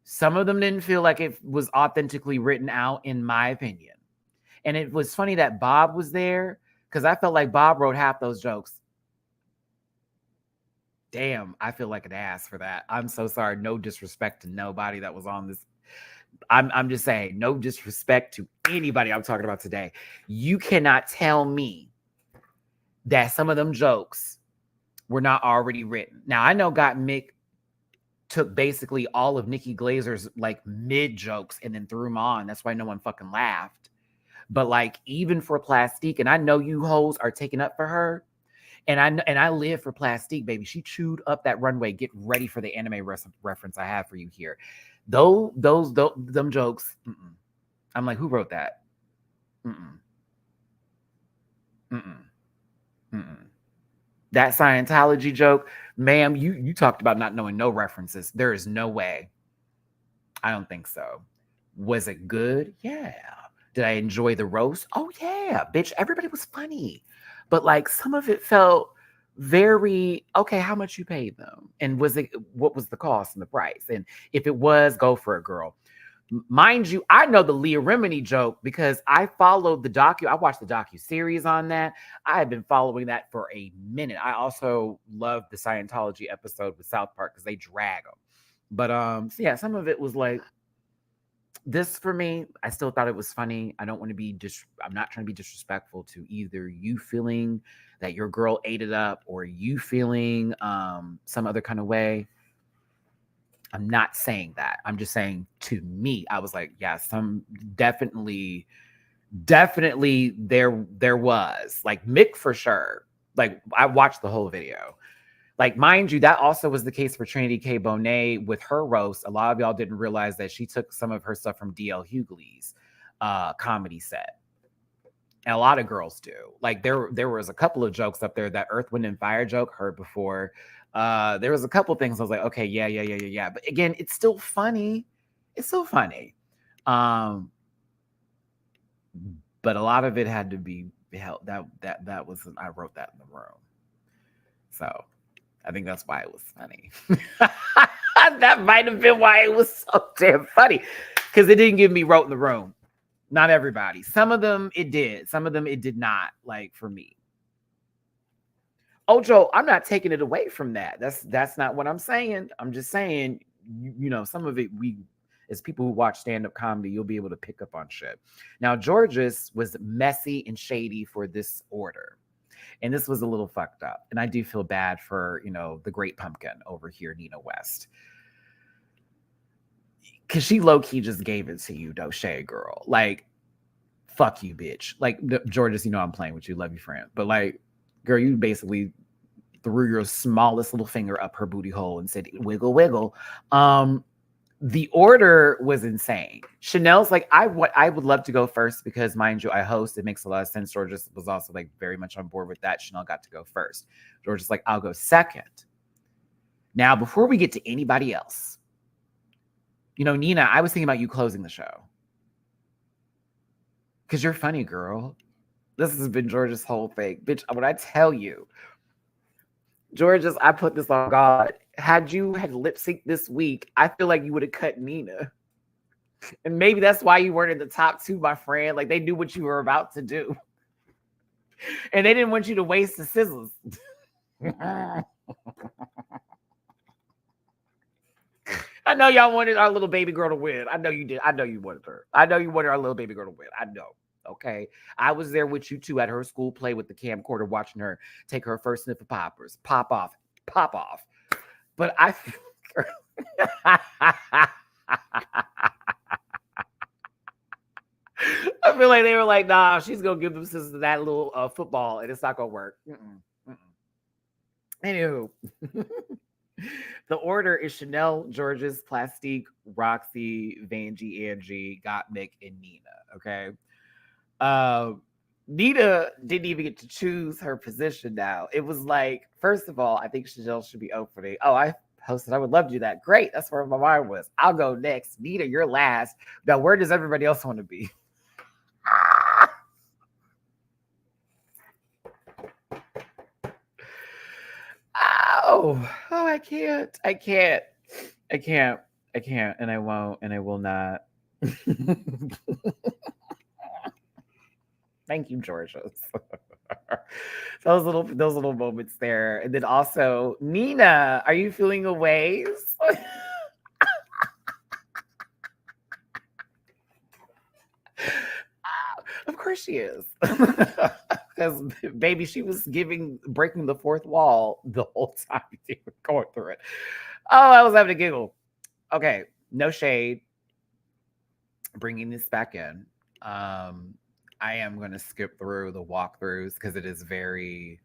Some of them didn't feel like it was authentically written out, in my opinion. And it was funny that Bob was there, because I felt like Bob wrote half those jokes. Damn, I feel like an ass for that. I'm so sorry. No disrespect to nobody that was on this. I'm just saying, no disrespect to anybody I'm talking about today. You cannot tell me that some of them jokes were not already written. Now, I know Gottmik took basically all of Nikki Glazer's like mid jokes and then threw them on. That's why no one fucking laughed. But like even for Plastique, and I know you hoes are taking up for her, and I live for Plastique, baby. She chewed up that Runway. Get ready for the anime reference I have for you here. Them jokes. I'm like, who wrote that? That Scientology joke, ma'am, you talked about not knowing no references. There is no way. I don't think so. Was it good? Yeah. Did I enjoy the roast? Oh yeah, bitch. Everybody was funny. But like some of it felt very okay. How much you paid them? And what was the cost and the price? And if it was, go for it, girl. Mind you, I know the Leah Remini joke because I followed the I watched the docu-series on that. I have been following that for a minute. I also love the Scientology episode with South Park because they drag them. But so yeah, some of it was like this for me. I still thought it was funny. I don't want to be I'm not trying to be disrespectful to either you feeling that your girl ate it up or you feeling some other kind of way. I'm not saying that. I'm just saying to me, I was like, yeah, some definitely there was like Mick for sure. Like I watched the whole video. Like, mind you, that also was the case for Trinity K. Bonet with her roast. A lot of y'all didn't realize that she took some of her stuff from DL Hughley's comedy set. And a lot of girls do. Like there was a couple of jokes up there. That Earth, Wind, and Fire joke heard before. There was a couple things I was like, okay, yeah. But again, it's still funny. It's still funny. But a lot of it had to be held. That was I wrote that in the room. So I think that's why it was funny. That might have been why it was so damn funny. Because it didn't give me wrote in the room. Not everybody. Some of them it did. Some of them it did not, like for me. Ojo, I'm not taking it away from that. That's not what I'm saying. I'm just saying, you know, some of it we as people who watch stand-up comedy, you'll be able to pick up on shit. Now, George's was messy and shady for this order. And this was a little fucked up. And I do feel bad for, you know, the great pumpkin over here, Nina West. Because she low-key just gave it to you, though, Shay girl. Like, fuck you, bitch. Like, Georges, you know I'm playing with you. Love you, friend. But, like, girl, you basically threw your smallest little finger up her booty hole and said, wiggle, wiggle. The order was insane. Chanel's like, I would love to go first because, mind you, I host. It makes a lot of sense. Georges was also, like, very much on board with that. Chanel got to go first. Georges like, I'll go second. Now, before we get to anybody else, you know, Nina, I was thinking about you closing the show. Because you're funny, girl. This has been George's whole thing. Bitch, when I tell you, George's, I put this on God. Had you had lip sync this week, I feel like you would have cut Nina. And maybe that's why you weren't in the top two, my friend. Like, they knew what you were about to do. And they didn't want you to waste the scissors. I know y'all wanted our little baby girl to win. I know you did. I know you wanted her. I know you wanted our little baby girl to win. I know. Okay. I was there with you too at her school play with the camcorder, watching her take her first sniff of poppers. Pop off. But I feel like they were like, nah, she's going to give them scissors to that little football and it's not going to work. Anywho. The order is Chanel, Georges, Plastique, Roxy, Vanjie, Angie, Gottmik, and Nina. Okay. Nina didn't even get to choose her position now. It was like, first of all, I think Chanel should be opening. Oh, I posted, I would love to do that. Great. That's where my mind was. I'll go next. Nina, you're last. Now, where does everybody else want to be? Oh, I can't, and I won't, and I will not. Thank you, Georgia. Those little moments there, and then also Nina, are you feeling a ways? Of course she is. Because baby, she was breaking the fourth wall the whole time you were going through it. Oh, I was having a giggle. Okay, no shade. Bringing this back in. I am going to skip through the walkthroughs because it is very.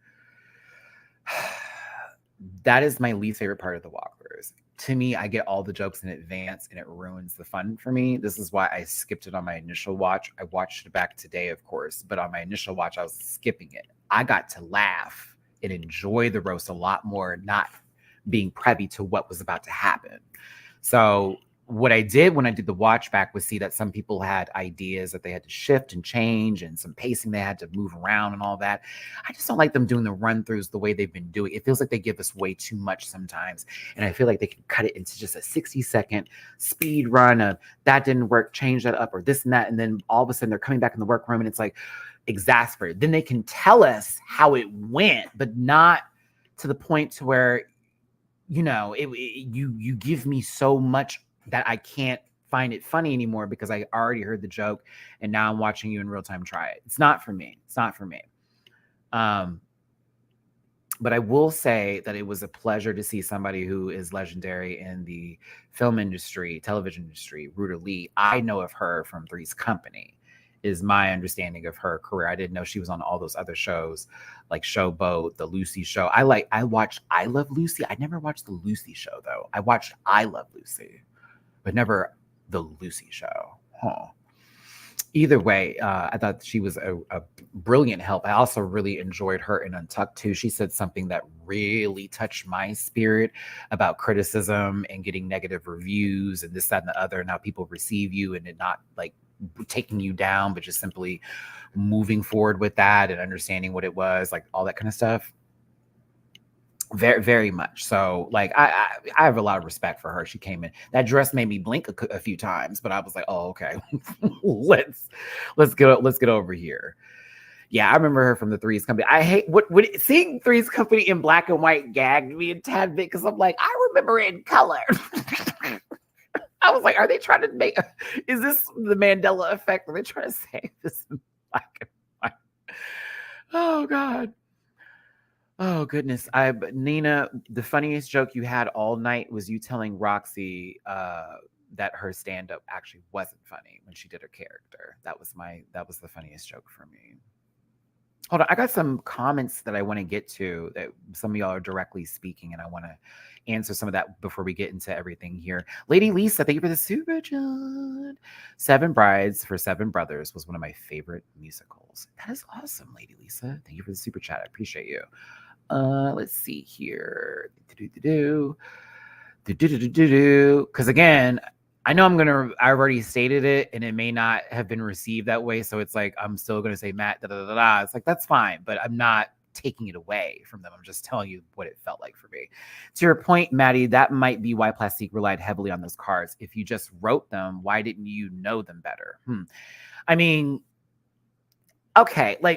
That is my least favorite part of the walkthroughs. To me, I get all the jokes in advance and it ruins the fun for me. This is why I skipped it on my initial watch. I watched it back today, of course, but on my initial watch, I was skipping it. I got to laugh and enjoy the roast a lot more, not being privy to what was about to happen. So what I did when I did the watch back was see that some people had ideas that they had to shift and change and some pacing they had to move around and all that. I just don't like them doing the run-throughs the way they've been doing. It feels like they give us way too much sometimes. And I feel like they can cut it into just a 60-second speed run of that didn't work, change that up or this and that. And then all of a sudden they're coming back in the workroom and it's like exasperated. Then they can tell us how it went, but not to the point to where, you know, you give me so much that I can't find it funny anymore because I already heard the joke and now I'm watching you in real time try it. It's not for me. It's not for me. But I will say that it was a pleasure to see somebody who is legendary in the film industry, television industry, Ruta Lee. I know of her from Three's Company, is my understanding of her career. I didn't know she was on all those other shows like Showboat, The Lucy Show. I watched I Love Lucy. I never watched The Lucy Show though. I watched I Love Lucy, but never The Lucy Show. Huh. Either way, I thought she was a brilliant help. I also really enjoyed her in Untucked too. She said something that really touched my spirit about criticism and getting negative reviews and this, that, and the other, and how people receive you and it not like taking you down, but just simply moving forward with that and understanding what it was, like all that kind of stuff. Very, very much. So, like, I have a lot of respect for her. She came in. That dress made me blink a few times, but I was like, oh, okay, let's get over here. Yeah, I remember her from the Three's Company. I hate what seeing Three's Company in black and white gagged me a tad bit because I'm like, I remember it in color. I was like, are they trying to make? Is this the Mandela effect? Are they trying to say this in black and white? Oh God. Oh goodness. Nina, the funniest joke you had all night was you telling Roxy that her stand-up actually wasn't funny when she did her character. That was the funniest joke for me. Hold on, I got some comments that I want to get to that some of y'all are directly speaking, and I want to answer some of that before we get into everything here. Lady Lisa, thank you for the super chat. Seven Brides for Seven Brothers was one of my favorite musicals. That is awesome, Lady Lisa. Thank you for the super chat. I appreciate you. Let's see here. Because again, I know I already stated it and it may not have been received that way. So it's like, I'm still going to say Matt, da, da, da, da. It's like, that's fine, but I'm not taking it away from them. I'm just telling you what it felt like for me. To your point, Maddie, that might be why Plastique relied heavily on those cards. If you just wrote them, why didn't you know them better? I mean, okay. I'm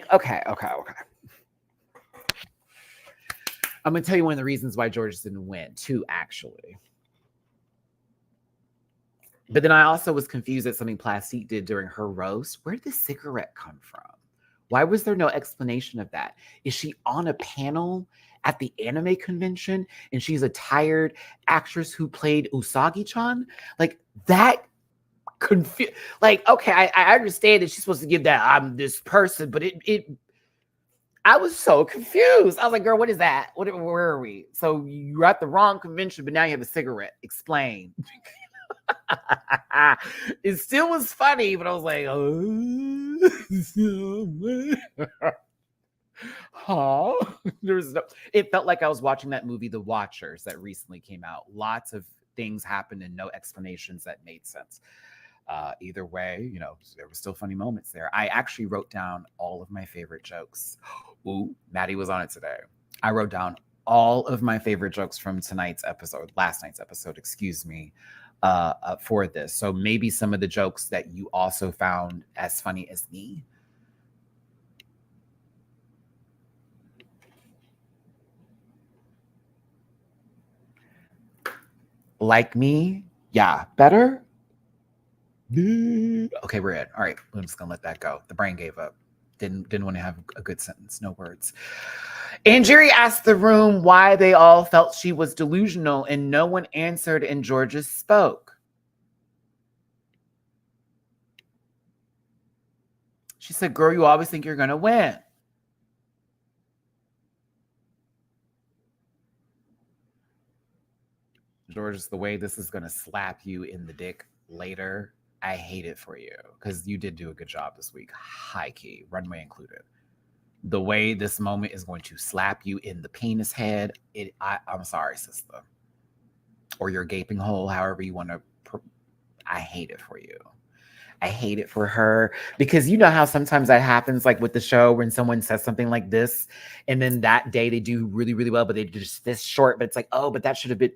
going to tell you one of the reasons why George didn't win, too, actually. But then I also was confused at something Plastique did during her roast. Where did the cigarette come from? Why was there no explanation of that? Is she on a panel at the anime convention and she's a tired actress who played Usagi-chan? Like that like, okay, I understand that she's supposed to give that I'm this person, but I was so confused. I was like, girl, what is that? Where are we? So you're at the wrong convention, but now you have a cigarette. Explain. It still was funny, but I was like, it felt like I was watching that movie, The Watchers, that recently came out. Lots of things happened and no explanations that made sense. Either way, there were still funny moments there. I actually wrote down all of my favorite jokes. Ooh, Maddie was on it today. I wrote down all of my favorite jokes from last night's episode, excuse me, for this. So maybe some of the jokes that you also found as funny as me. Like me? Yeah. Better? Okay, we're in. All right, I'm just gonna let that go. The brain gave up. Didn't want to have a good sentence. No words. And Jerry asked the room why they all felt she was delusional, and no one answered, and Georgia spoke. She said, girl, you always think you're gonna win. Georgia, the way this is gonna slap you in the dick later, I hate it for you because you did do a good job this week. High key, Runway included. The way this moment is going to slap you in the penis head, I'm sorry, sister. Or your gaping hole, however you want to. I hate it for you. I hate it for her because you know how sometimes that happens, like with the show when someone says something like this and then that day they do really, really well, but they just this short, but it's like, oh, but that should have been.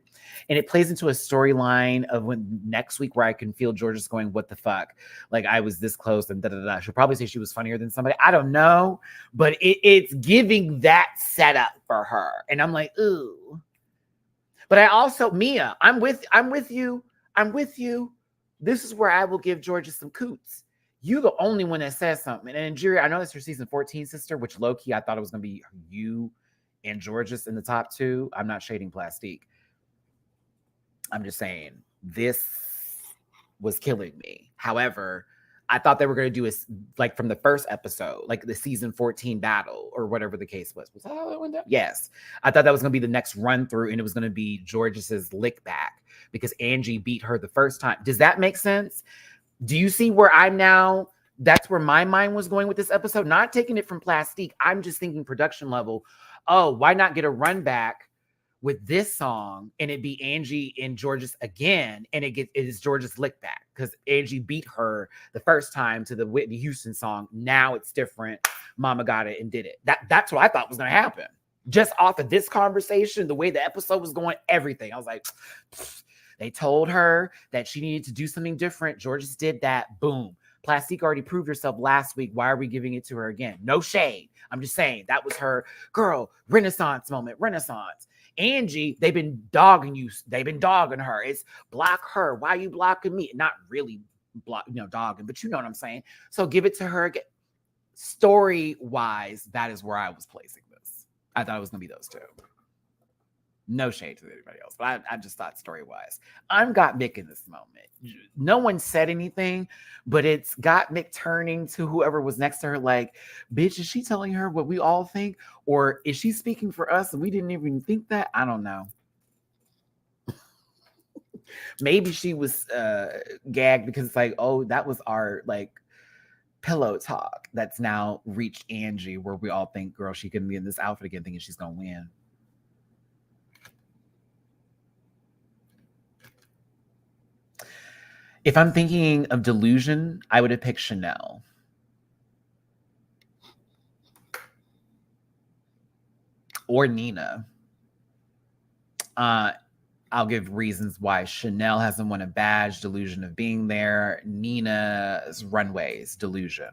And it plays into a storyline of when next week where I can feel Georgia's going, what the fuck? Like I was this close and da-da-da. She'll probably say she was funnier than somebody. I don't know, but it's giving that setup for her. And I'm like, ooh. But I also, Mia, I'm with you. This is where I will give Georgia some coots. You the only one that says something. And Jerry, I know that's your season 14 sister, which low-key I thought it was going to be you and Georges in the top two, I'm not shading Plastique. I'm just saying this was killing me. However, I thought they were going to do like from the first episode, like the season 14 battle or whatever the case was. Was that how it went down? Yes. I thought that was going to be the next run through and it was going to be Georges's lick back because Angie beat her the first time. Does that make sense? Do you see where I'm now? That's where my mind was going with this episode. Not taking it from Plastique. I'm just thinking production level. Oh, why not get a run back with this song and it be Angie and Georges again, and it is Georges lick back because Angie beat her the first time to the Whitney Houston song. Now it's different. Mama got it and did it. That's what I thought was going to happen. Just off of this conversation, the way the episode was going, everything. I was like, they told her that she needed to do something different. Georges did that. Boom. Plastique already proved herself last week. Why are we giving it to her again? No shade. I'm just saying that was her girl Renaissance moment. Renaissance. Angie, they've been dogging you. They've been dogging her. It's block her. Why are you blocking me? Not really dogging, but you know what I'm saying. So give it to her again. Story-wise, that is where I was placing this. I thought it was going to be those two. No shade to anybody else, but I just thought story-wise. I'm got Mick in this moment. No one said anything, but it's got Mick turning to whoever was next to her like, bitch, is she telling her what we all think? Or is she speaking for us and we didn't even think that? I don't know. Maybe she was gagged because it's like, oh, that was our like pillow talk that's now reached Angie where we all think, girl, she can be in this outfit again thinking she's going to win. If I'm thinking of delusion, I would have picked Chanel. Or Nina. I'll give reasons why Chanel hasn't won a badge, delusion of being there. Nina's Runway's delusion.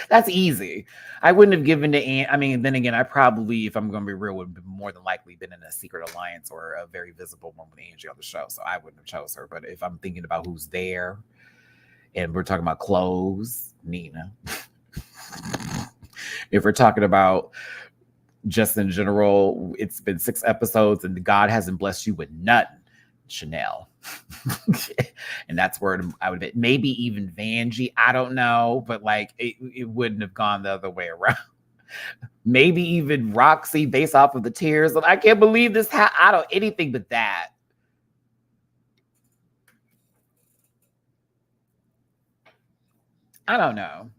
That's easy. I wouldn't have given to Anne. I mean, then again, I probably, if I'm going to be real, would have more than likely been in a secret alliance or a very visible one with Angie on the show. So I wouldn't have chose her. But if I'm thinking about who's there and we're talking about clothes, Nina. If we're talking about just in general, it's been 6 episodes and God hasn't blessed you with nothing, Chanel. And that's where I would have been. Maybe even Vanjie. I don't know, but like it wouldn't have gone the other way around. Maybe even Roxy based off of the tears. I can't believe this. I don't anything but that. I don't know.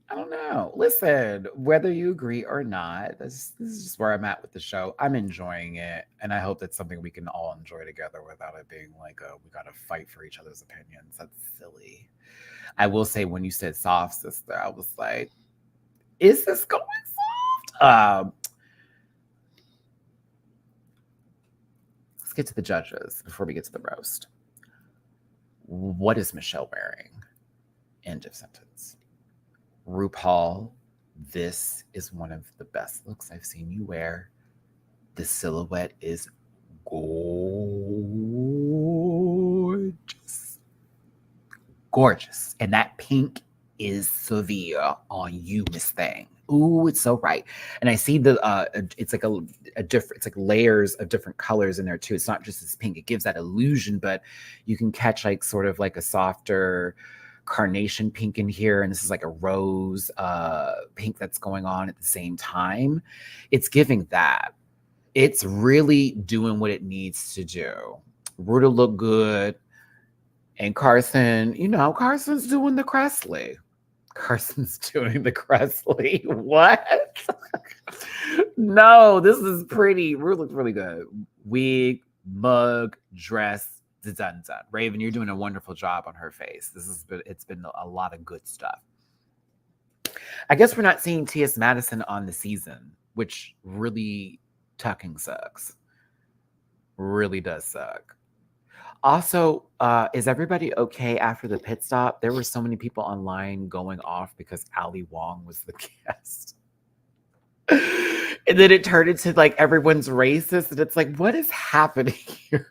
I don't know. Listen, whether you agree or not, this is just where I'm at with the show. I'm enjoying it, and I hope that's something we can all enjoy together without it being like, we got to fight for each other's opinions. That's silly. I will say, when you said soft sister, I was like, is this going soft? Let's get to the judges before we get to the roast. What is Michelle wearing? End of sentence. RuPaul, this is one of the best looks I've seen you wear. The silhouette is gorgeous. Gorgeous. And that pink is severe on you, Miss Thing. Ooh, it's so right. And I see the it's like a different, it's like layers of different colors in there too. It's not just this pink. It gives that illusion, but you can catch like sort of like a softer carnation pink in here, and this is like a rose pink that's going on at the same time. It's giving that. It's really doing what it needs to do. Ruta look good, and Carson, Carson's doing the Cressley. Carson's doing the Cressley. What? No, this is pretty. Ruta looks really good. Wig, mug, dress. Done. Raven, you're doing a wonderful job on her face. It's been a lot of good stuff. I guess we're not seeing T.S. Madison on the season, which really tucking sucks. Really does suck. Also, is everybody okay after the pit stop? There were so many people online going off because Ali Wong was the guest. And then it turned into like everyone's racist, and it's like, what is happening here?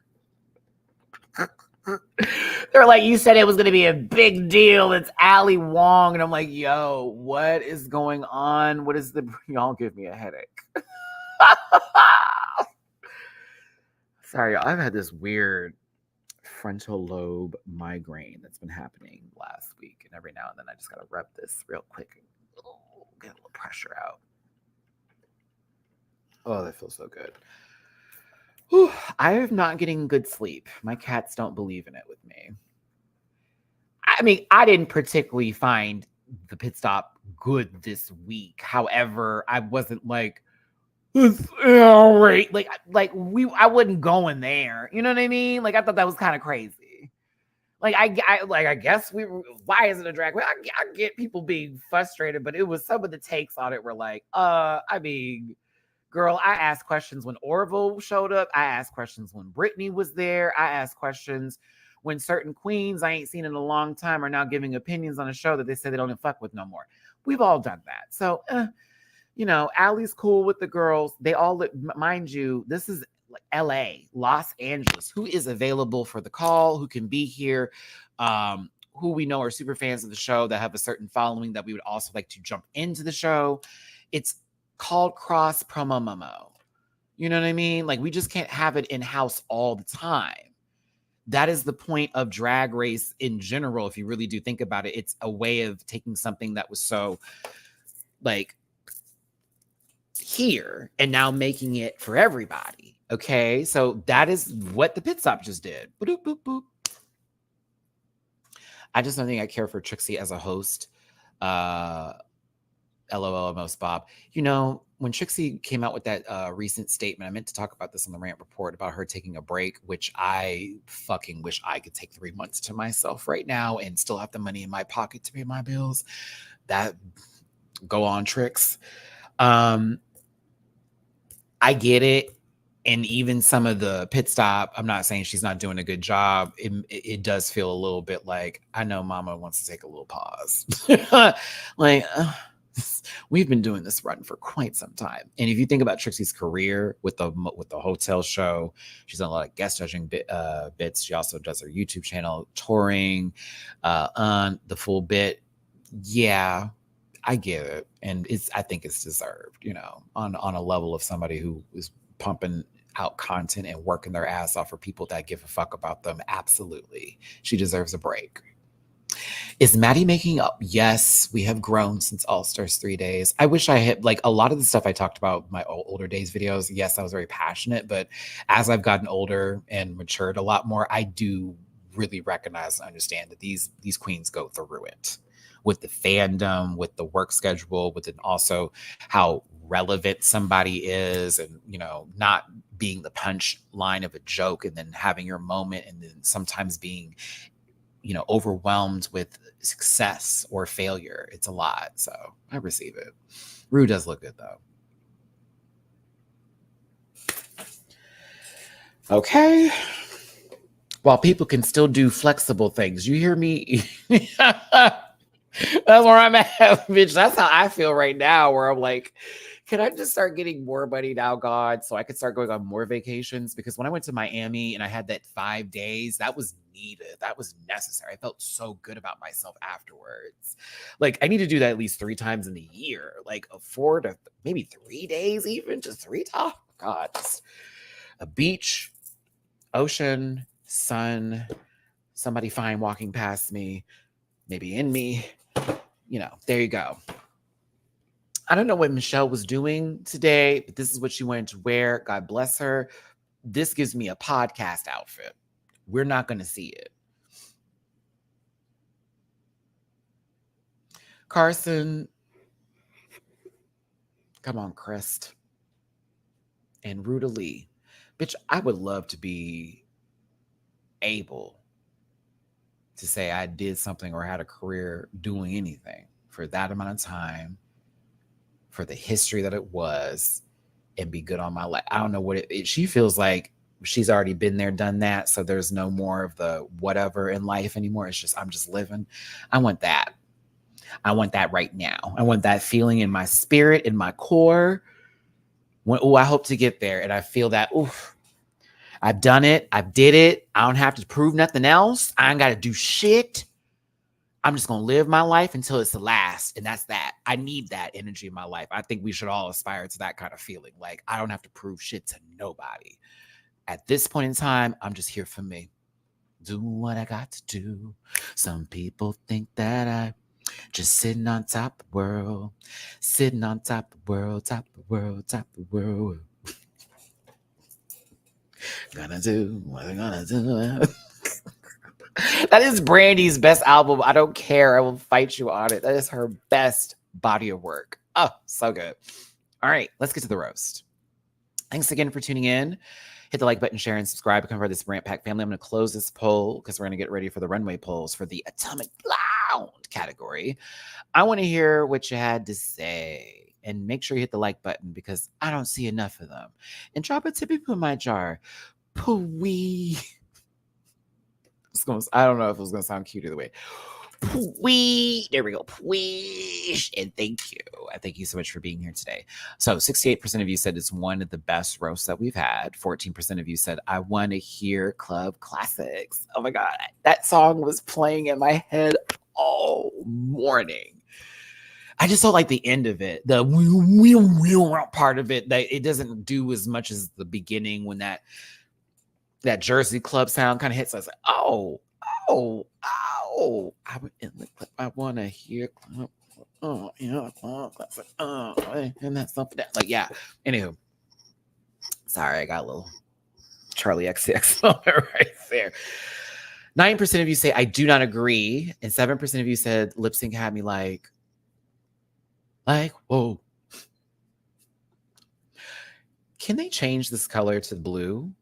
They're like, you said it was going to be a big deal. It's Ali Wong. And I'm like, yo, what is going on? What is the... Y'all give me a headache. Sorry, I've had this weird frontal lobe migraine that's been happening last week. And every now and then I just got to rub this real quick and get a little pressure out. Oh, that feels so good. Whew, I am not getting good sleep. My cats don't believe in it with me. I mean, I didn't particularly find the pit stop good this week. However, I wasn't like, all right, I wasn't going there. You know what I mean? Like, I thought that was kind of crazy. Like, I guess why is it a drag? I get people being frustrated, but it was some of the takes on it were like, I mean, girl, I asked questions when Orville showed up. I asked questions when Brittany was there. I asked questions when certain queens I ain't seen in a long time are now giving opinions on a show that they say they don't even fuck with no more. We've all done that. So, you know, Allie's cool with the girls. They all, mind you, this is LA, Los Angeles. Who is available for the call? Who can be here? Who we know are super fans of the show that have a certain following that we would also like to jump into the show. It's called cross promo memo. You know what I mean? Like, we just can't have it in-house all the time. That is the point of Drag Race in general. If you really do think about it, it's a way of taking something that was so like here and now making it for everybody. Okay, so that is what the pit stop just did. Boop, boop, boop. I just don't think I care for Trixie as a host. LOL, most Bob. You know, when Trixie came out with that recent statement, I meant to talk about this on the rant report about her taking a break, which I fucking wish I could take 3 months to myself right now and still have the money in my pocket to pay my bills. That go on, Trix. I get it. And even some of the pit stop, I'm not saying she's not doing a good job. It does feel a little bit like, I know mama wants to take a little pause. Like, we've been doing this run for quite some time. And if you think about Trixie's career with the hotel show, she's done a lot of guest judging bits. She also does her YouTube channel, touring, on the full bit. Yeah, I get it. And I think it's deserved, you know, on a level of somebody who is pumping out content and working their ass off for people that give a fuck about them. Absolutely. She deserves a break. Is Matty making up? Yes, we have grown since All Stars 3 days. I wish I had, like, a lot of the stuff I talked about my older days videos. Yes, I was very passionate, but as I've gotten older and matured a lot more, I do really recognize and understand that these queens go through it with the fandom, with the work schedule, with it also how relevant somebody is, and, you know, not being the punch line of a joke and then having your moment and then sometimes being, you know, overwhelmed with success or failure. It's a lot. So I receive it. Rue does look good though. Okay. While people can still do flexible things, you hear me? That's where I'm at, bitch. That's how I feel right now, where I'm like, can I just start getting more money now, God, so I could start going on more vacations? Because when I went to Miami and I had that 5 days, that was needed. That was necessary. I felt so good about myself afterwards. Like, I need to do that at least 3 times in the year, like 4 to maybe 3 days, even just 3 times. Oh, God, just a beach, ocean, sun, somebody fine walking past me, maybe in me. You know, there you go. I don't know what Michelle was doing today, but this is what she wanted to wear. God bless her. This gives me a podcast outfit. We're not going to see it. Carson. Come on, Crest. And Ruta Lee. Bitch, I would love to be able to say I did something or had a career doing anything for that amount of time, for the history that it was, and be good on my life. I don't know what she feels like. She's already been there, done that. So there's no more of the whatever in life anymore. It's just, I'm just living. I want that. I want that right now. I want that feeling in my spirit, in my core. I hope to get there. And I feel that, oof. I've done it. I did it. I don't have to prove nothing else. I ain't got to do shit. I'm just going to live my life until it's the last. And that's that. I need that energy in my life. I think we should all aspire to that kind of feeling. Like, I don't have to prove shit to nobody. At this point in time, I'm just here for me. Do what I got to do. Some people think that I just sitting on top of the world. Sitting on top of the world, top of the world, top of the world. Gonna do what I'm gonna do. That is Brandy's best album. I don't care. I will fight you on it. That is her best body of work. Oh, so good. All right, let's get to the roast. Thanks again for tuning in. Hit the like button, share, and subscribe. Become part of this Rant Pack family. I'm going to close this poll because we're going to get ready for the runway polls for the Atomic Blonde category. I want to hear what you had to say. And make sure you hit the like button because I don't see enough of them. And drop a tippy poo in my jar. Pooey. I don't know if it was going to sound cute either way. Pwee. There we go. Pwee. And thank you. I thank you so much for being here today. So 68% of you said it's one of the best roasts that we've had. 14% of you said, I want to hear club classics. Oh my God. That song was playing in my head all morning. I just don't like the end of it. The part of it, that it doesn't do as much as the beginning when that Jersey club sound kind of hits. I was like, oh. I want to hear club. And that's something that, like, yeah. Anywho, sorry, I got a little Charlie XCX moment right there. 9% of you say I do not agree, and 7% of you said lip sync had me like, whoa. Can they change this color to blue?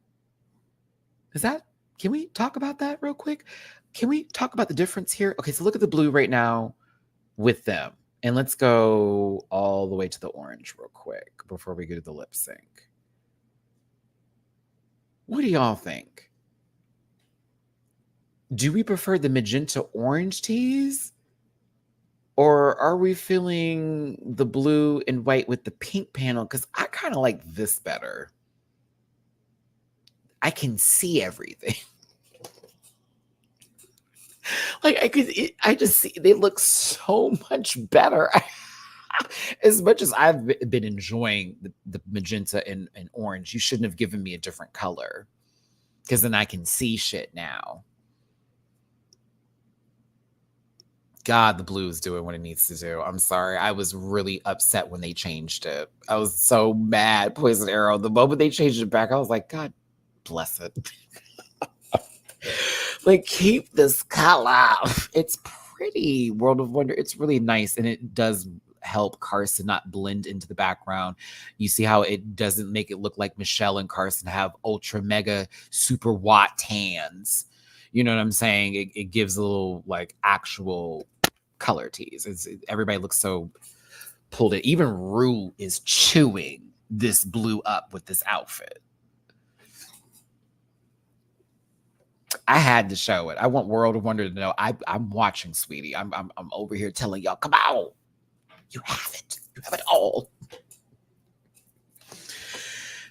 Can we talk about that real quick? Can we talk about the difference here? Okay, so look at the blue right now with them. And let's go all the way to the orange real quick before we go to the lip sync. What do y'all think? Do we prefer the magenta orange tees? Or are we feeling the blue and white with the pink panel? Because I kind of like this better. I can see everything. Like I just see they look so much better. As much as I've been enjoying the magenta and orange, you shouldn't have given me a different color because then I can see shit now. God, the blue is doing what it needs to do. I'm sorry. I was really upset when they changed it. I was so mad. Poison Arrow. The moment they changed it back, I was like, God bless it. Like, keep this color. It's pretty. World of Wonder. It's really nice. And it does help Carson not blend into the background. You see how it doesn't make it look like Michelle and Carson have ultra mega super watt tans. You know what I'm saying? It gives a little like actual color tease. Everybody looks so pulled in. Even Rue is chewing this blue up with this outfit. I had to show it. I want World of Wonder to know I'm watching, sweetie. I'm over here telling y'all, come on. You have it. You have it all.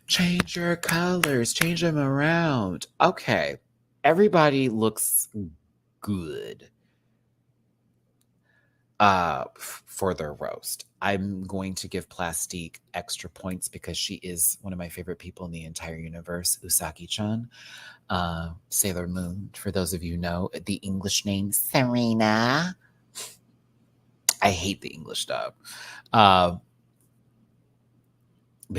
Change your colors. Change them around. Okay. Everybody looks good for their roast. I'm going to give Plastique extra points because she is one of my favorite people in the entire universe, Usagi-chan. Sailor Moon, for those of you who know, the English name, Serena. I hate the English dub. But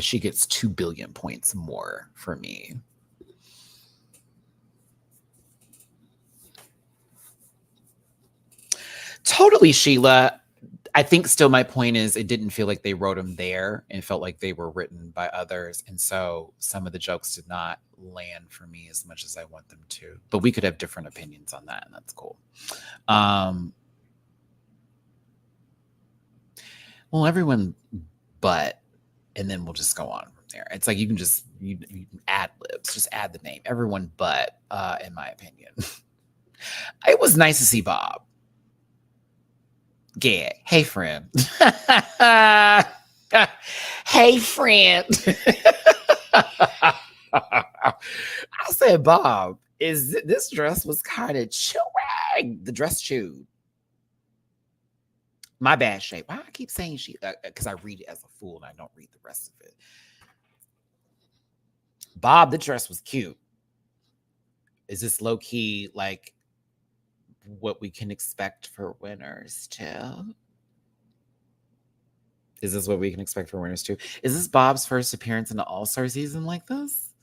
she gets 2 billion points more for me. Totally, Sheila. I think still my point is it didn't feel like they wrote them there and it felt like they were written by others. And so some of the jokes did not land for me as much as I want them to. But we could have different opinions on that, and that's cool. Well, everyone but, and then we'll just go on from there. It's like you can just you can add libs, just add the name. Everyone but, in my opinion. It was nice to see Bob. Yeah. Hey, friend. Hey, friend. I said, Bob, this dress was kind of chewing. The dress chewed. My bad, shape. Why I keep saying she? Because I read it as a fool and I don't read the rest of it. Bob, the dress was cute. Is this low key like what we can expect for winners too? Is this what we can expect for winners too? Is this Bob's first appearance in the All-Star season like this?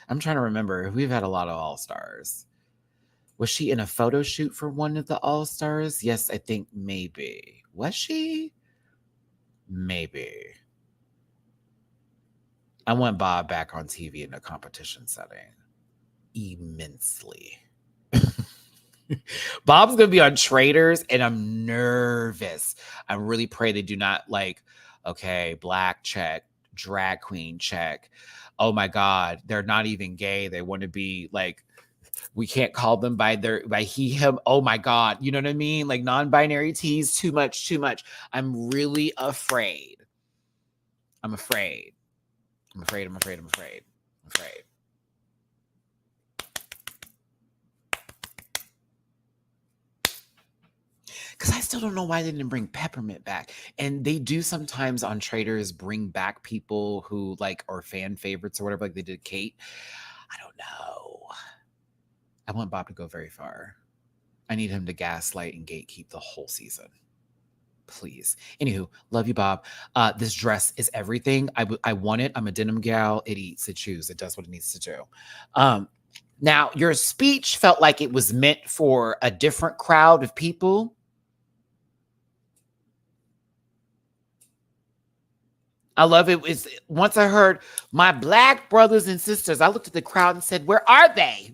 I'm trying to remember. We've had a lot of All-Stars. Was she in a photo shoot for one of the All-Stars? Yes, I think maybe. Was she? Maybe. I want Bob back on TV in a competition setting. Immensely. Bob's gonna be on Traders, and I'm nervous. I really pray they do not okay, black check, drag queen check. Oh my God, they're not even gay. They want to be we can't call them by he, him. Oh my God. You know what I mean? Like non-binary teas, too much. I'm really afraid. I'm afraid. Because I still don't know why they didn't bring Peppermint back. And they do sometimes on Traders bring back people who are fan favorites or whatever, like they did Kate. I don't know. I want Bob to go very far. I need him to gaslight and gatekeep the whole season. Please. Anywho, love you, Bob. This dress is everything. I want it. I'm a denim gal. It eats, it chews. It does what it needs to do. Now, your speech felt like it was meant for a different crowd of people. I love it. Once I heard my Black brothers and sisters, I looked at the crowd and said, where are they?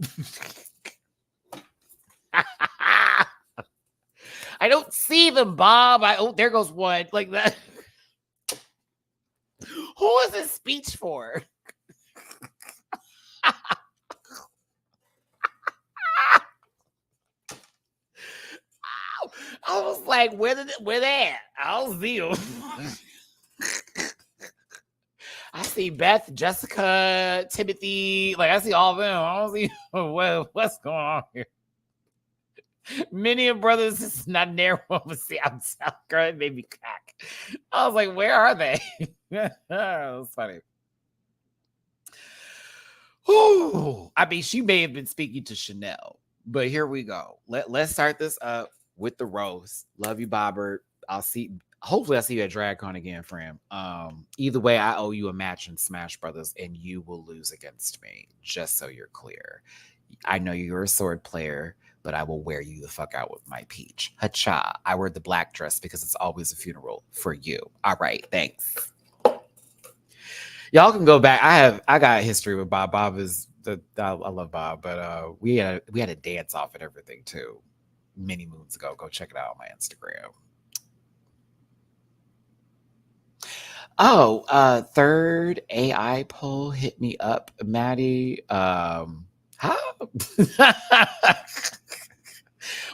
I don't see them, Bob. Oh, there goes one. Like that. Who is this speech for? I was like, where they at? I don't see them. I see Beth, Jessica, Timothy. I see all of them. I don't see what's going on here. Many of brothers is not near one. See, I'm South girl. It made me crack. I was like, where are they? That was funny. Ooh, I mean, she may have been speaking to Chanel, but here we go. Let's start this up with the roast. Love you, Bobbert. Hopefully I'll see you at DragCon again, friend. Either way, I owe you a match in Smash Brothers, and you will lose against me, just so you're clear. I know you're a sword player, but I will wear you the fuck out with my peach. Hacha. I wear the black dress because it's always a funeral for you. All right, thanks. Y'all can go back. I got a history with Bob. Bob is I love Bob, but we had a dance off and everything too many moons ago. Go check it out on my Instagram. Oh, third AI poll hit me up, Maddie. How?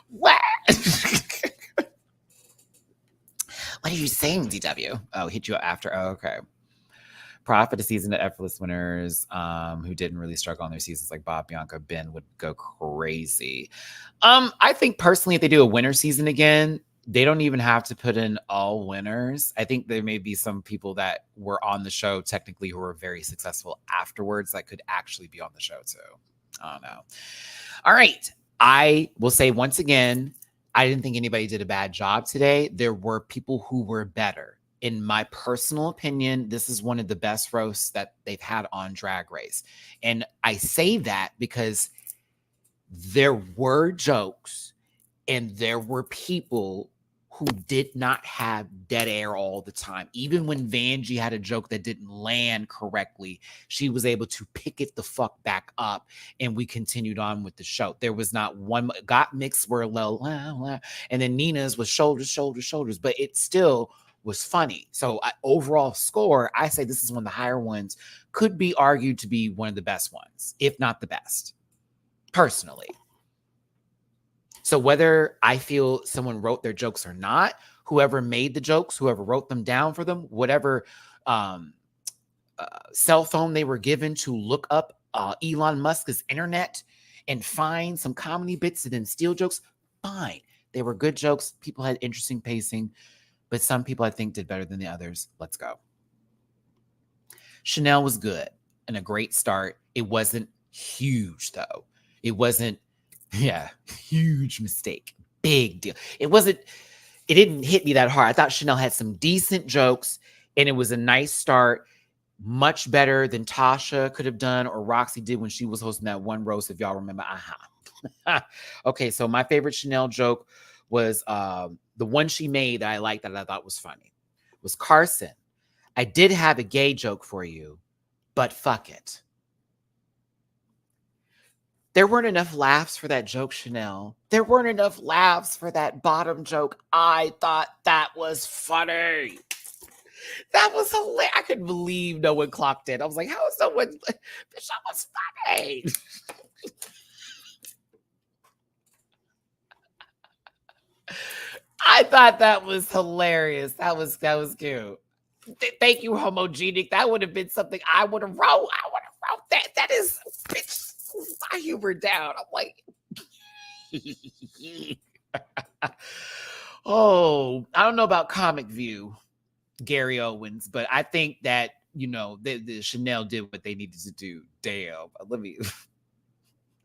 What? What are you saying, DW? Oh, hit you up after. Oh, okay. Profit a season of effortless winners who didn't really struggle on their seasons like Bob, Bianca, Ben would go crazy. I think personally, if they do a winter season again, they don't even have to put in all winners. I think there may be some people that were on the show technically who were very successful afterwards that could actually be on the show too. I don't know. All right. I will say once again, I didn't think anybody did a bad job today. There were people who were better. In my personal opinion, this is one of the best roasts that they've had on Drag Race. And I say that because there were jokes and there were people who did not have dead air all the time. Even when Vanjie had a joke that didn't land correctly, she was able to pick it the fuck back up, and we continued on with the show. There was not one. Got mixed were low, and then Nina's was shoulders, but it still was funny. So overall score, I say this is one of the higher ones. Could be argued to be one of the best ones, if not the best, personally. So whether I feel someone wrote their jokes or not, whoever made the jokes, whoever wrote them down for them, whatever cell phone they were given to look up Elon Musk's internet and find some comedy bits and then steal jokes, fine. They were good jokes. People had interesting pacing, but some people I think did better than the others. Let's go. Chanel was good and a great start. It wasn't huge though. It wasn't, huge mistake. Big deal. It didn't hit me that hard. I thought Chanel had some decent jokes and it was a nice start. Much better than Tasha could have done or Roxy did when she was hosting that one roast, if y'all remember. Okay, so my favorite Chanel joke was the one she made that I liked that I thought was funny. Was Carson, I did have a gay joke for you, but fuck it. There weren't enough laughs for that joke, Chanel. There weren't enough laughs for that bottom joke. I thought that was funny. That was hilarious. I couldn't believe no one clocked it. I was like, how is someone? Bitch, that was funny. I thought that was hilarious. That was cute. Thank you, homogenic. That would have been something I would have wrote. That. That is, bitch, my humor down. I'm like, oh, I don't know about Comic View, Gary Owens, but I think that, the Chanel did what they needed to do. Damn.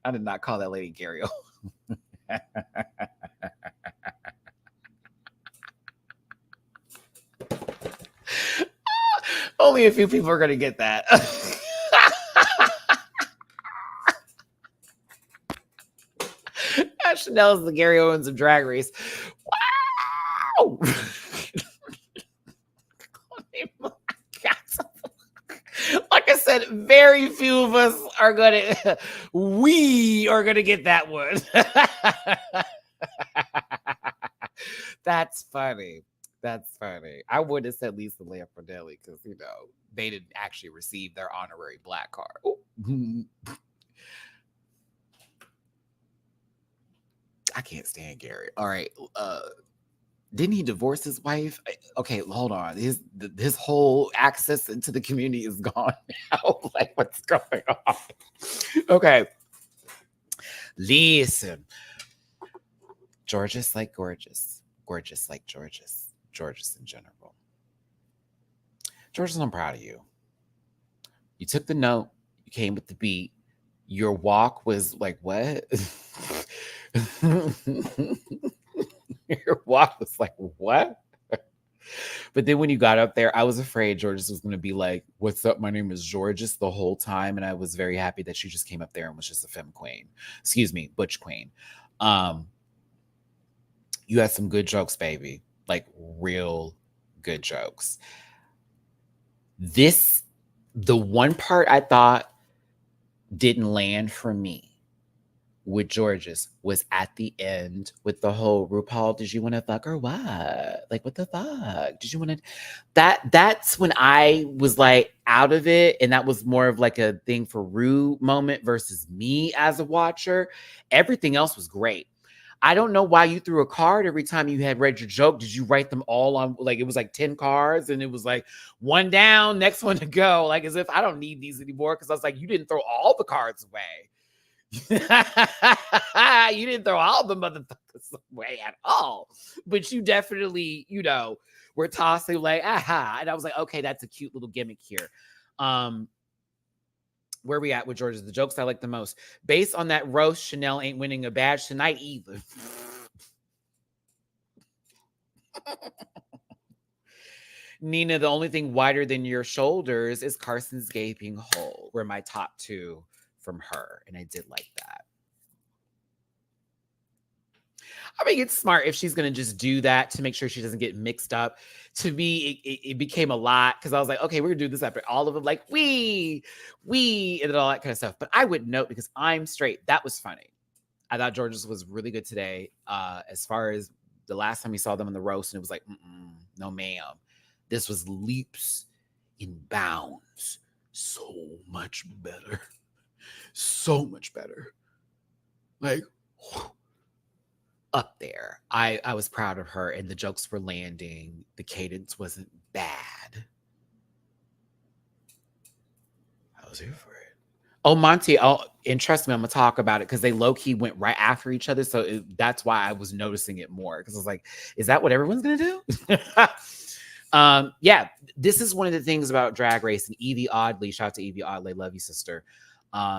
I did not call that lady Gary Owens. Only a few people are going to get that. Chanel's the Gary Owens of Drag Race. Wow! Like I said, very few of us are going to, we are going to get that one. That's funny. That's funny. I would have said Lisa Lampanelli because, they didn't actually receive their honorary black card. I can't stand Gary. All right. Didn't he divorce his wife? Okay, hold on. His whole access into the community is gone now. Like, what's going on? Okay. Listen. Gorgeous like gorgeous. Gorgeous like Georges. Georges in general. Georges, I'm proud of you. You took the note. You came with the beat. Your walk was like, what? Your walk was like, what? But then when you got up there, I was afraid Georges was going to be like, what's up? My name is Georges the whole time. And I was very happy that she just came up there and was just a femme queen. Excuse me, butch queen. You had some good jokes, baby. Like real good jokes. The one part I thought didn't land for me with Georges was at the end with the whole RuPaul, did you want to fuck or what? Like, what the fuck? Did you want to? That's when I was like out of it. And that was more of like a thing for Ru moment versus me as a watcher. Everything else was great. I don't know why you threw a card every time you had read your joke. Did you write them all on, like, it was like 10 cards and it was like one down, next one to go. Like, as if I don't need these anymore. Cause I was like, you didn't throw all the cards away. You didn't throw all the motherfuckers away at all. But you definitely, were tossing like, aha. And I was like, okay, that's a cute little gimmick here. Where we at with Georges? The jokes I like the most. Based on that roast, Chanel ain't winning a badge tonight either. Nina, the only thing wider than your shoulders is Carson's gaping hole. Were my top two from her. And I did like that. I mean, it's smart if she's going to just do that to make sure she doesn't get mixed up. To me, it became a lot because I was like, okay, we're going to do this after all of them. Like, we, and all that kind of stuff. But I would note because I'm straight. That was funny. I thought Georges was really good today. As far as the last time we saw them in the roast, and it was like, no, ma'am. This was leaps and bounds. So much better. So much better. Like, up there. I was proud of her and the jokes were landing. The cadence wasn't bad. I was here for it. Oh, Monty. Oh, and trust me, I'm gonna talk about it because they low key went right after each other. So that's why I was noticing it more because I was like, is that what everyone's gonna do? Yeah, this is one of the things about Drag Race. And Evie Oddly, shout out to Evie Oddly, love you, sister.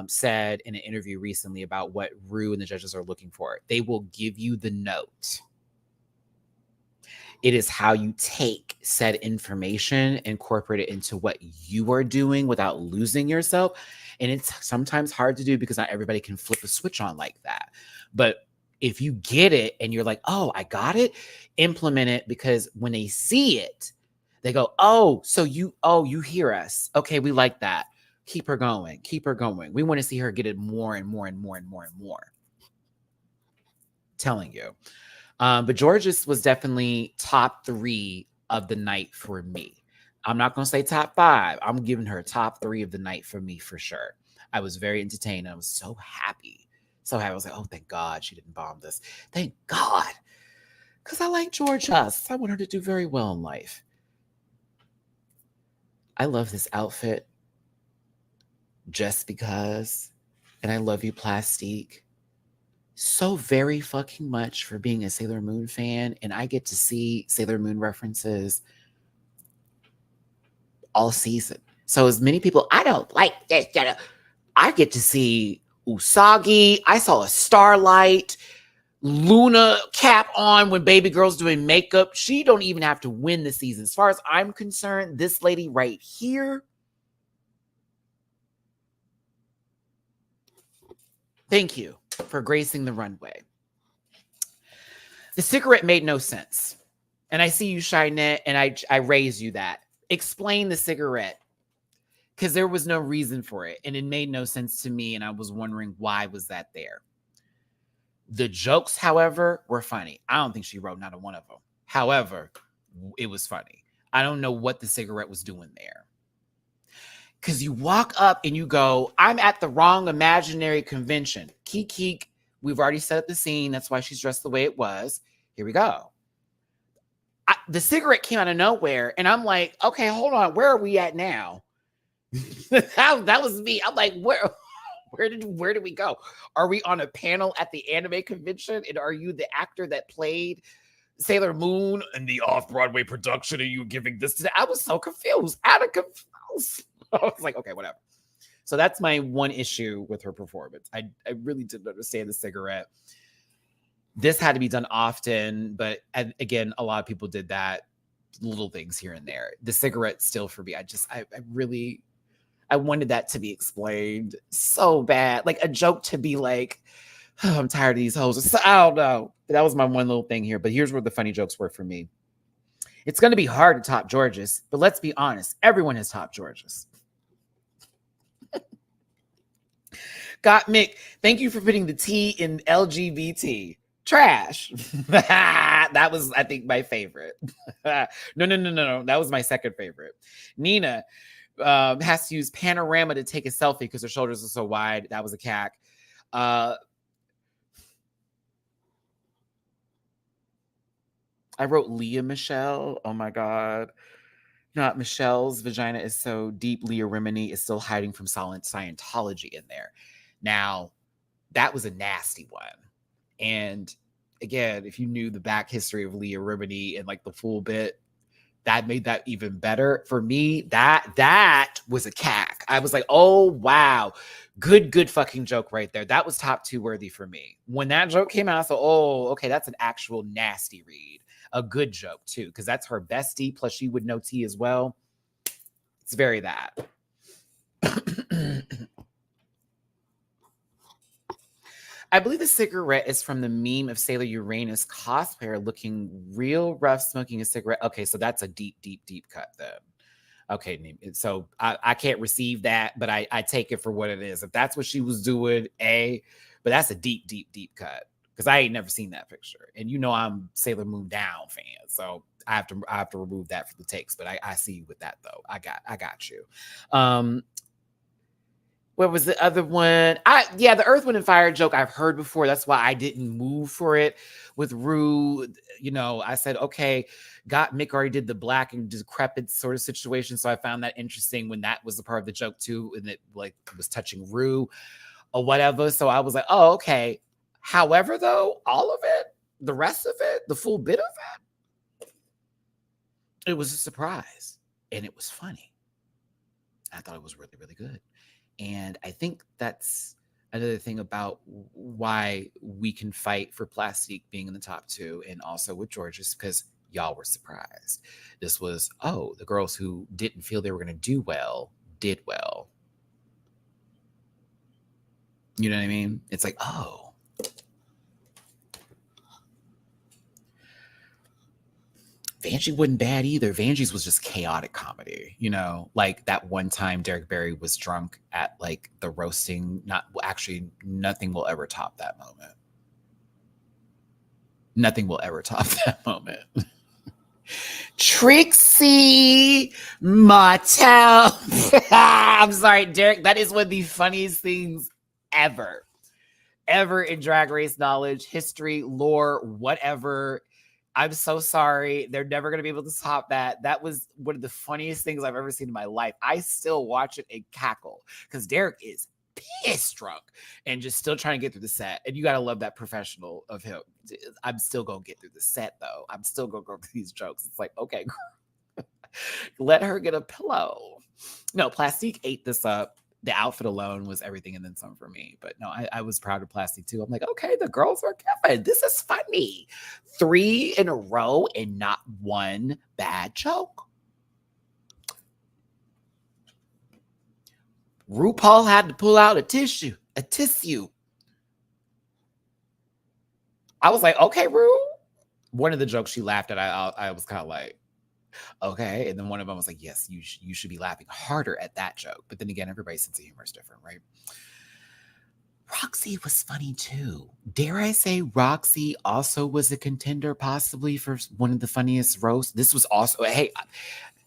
Said in an interview recently about what Rue and the judges are looking for. They will give you the note. It is how you take said information, incorporate it into what you are doing without losing yourself. And it's sometimes hard to do because not everybody can flip a switch on like that. But if you get it and you're like, oh, I got it, implement it, because when they see it, they go, oh, you hear us. Okay, we like that. Keep her going. Keep her going. We want to see her get it more and more and more and more and more. Telling you. But Georges was definitely top 3 of the night for me. I'm not going to say top 5. I'm giving her top 3 of the night for me for sure. I was very entertained. I was so happy. So happy. I was like, oh, thank God she didn't bomb this. Thank God. Because I like Georges. I want her to do very well in life. I love this outfit just because. And I love you, Plastique, so very fucking much for being a Sailor Moon fan. And I get to see Sailor Moon references all season. So as many people, I don't like this. I get to see Usagi. I saw a Starlight. Luna cap on when baby girl's doing makeup. She don't even have to win the season. As far as I'm concerned, this lady right here, thank you for gracing the runway. The cigarette made no sense. And I see you, Shinette, and I raise you that. Explain the cigarette. Because there was no reason for it. And it made no sense to me. And I was wondering, why was that there? The jokes, however, were funny. I don't think she wrote not a one of them. However, it was funny. I don't know what the cigarette was doing there. Because you walk up and you go, I'm at the wrong imaginary convention. Keek, we've already set up the scene. That's why she's dressed the way it was. Here we go. The cigarette came out of nowhere. And I'm like, okay, hold on. Where are we at now? That was me. I'm like, where did we go? Are we on a panel at the anime convention? And are you the actor that played Sailor Moon in the off-Broadway production? Are you giving this to I was so confused. Out of confused. I was like, okay, whatever. So that's my one issue with her performance. I really didn't understand the cigarette. This had to be done often, but again, a lot of people did that. Little things here and there. The cigarette still for me. I wanted that to be explained so bad. Like a joke to be like, oh, I'm tired of these hoes. I don't know. That was my one little thing here. But here's where the funny jokes were for me. It's going to be hard to top Georges, but let's be honest. Everyone has topped Georges. Got Mick, thank you for putting the T in LGBT. Trash. That was, I think, my favorite. No. That was my second favorite. Nina has to use panorama to take a selfie because her shoulders are so wide. That was a cack. I wrote Leah Michelle. Oh my God. Not Michelle's vagina is so deep. Leah Remini is still hiding from Scientology in there. Now, that was a nasty one. And again, if you knew the back history of Leah Remini and like the full bit, that made that even better. For me, that was a cack. I was like, oh, wow. Good fucking joke right there. That was top 2 worthy for me. When that joke came out, I thought, oh, okay, that's an actual nasty read. A good joke, too, because that's her bestie, plus she would know T as well. It's very that. I believe the cigarette is from the meme of Sailor Uranus cosplayer looking real rough smoking a cigarette. Okay, so that's a deep cut then. Okay, so I can't receive that, but I take it for what it is. If that's what she was doing, but that's a deep cut because I ain't never seen that picture. And you know I'm Sailor Moon Down fan, so I have to remove that from the takes. But I see you with that though. I got you. What was the other one? The Earth, Wind, and Fire joke I've heard before. That's why I didn't move for it with Rue. I said, okay, Mick already did the black and decrepit sort of situation. So I found that interesting when that was a part of the joke too. And it like was touching Rue or whatever. So I was like, oh, okay. However, though, all of it, the rest of it, the full bit of it was a surprise and it was funny. I thought it was really, really good. And I think that's another thing about why we can fight for Plastique being in the top 2 and also with George's, because y'all were surprised. This was, the girls who didn't feel they were going to do well did well. You know what I mean? It's like, Vanjie wasn't bad either. Vanjie's was just chaotic comedy, like that one time Derek Barry was drunk at like the roasting. Nothing will ever top that moment. Nothing will ever top that moment. Trixie Mattel. I'm sorry, Derek. That is one of the funniest things ever in Drag Race knowledge, history, lore, whatever. I'm so sorry. They're never going to be able to top that. That was one of the funniest things I've ever seen in my life. I still watch it and cackle because Derek is pissed drunk and just still trying to get through the set. And you got to love that professional of him. I'm still going to get through the set, though. I'm still going to go through these jokes. It's like, okay, let her get a pillow. No, Plastique ate this up. The outfit alone was everything and then some for me. But no, I was proud of Plastique too. I'm like, okay, the girls are good. This is funny. 3 in a row and not one bad joke. RuPaul had to pull out a tissue. I was like, okay, Ru. One of the jokes she laughed at, I was kind of like, okay. And then one of them was like, yes, you should be laughing harder at that joke. But then again, everybody's sense of humor is different, right? Roxy was funny too. Dare I say Roxy also was a contender possibly for one of the funniest roasts? This was also, hey,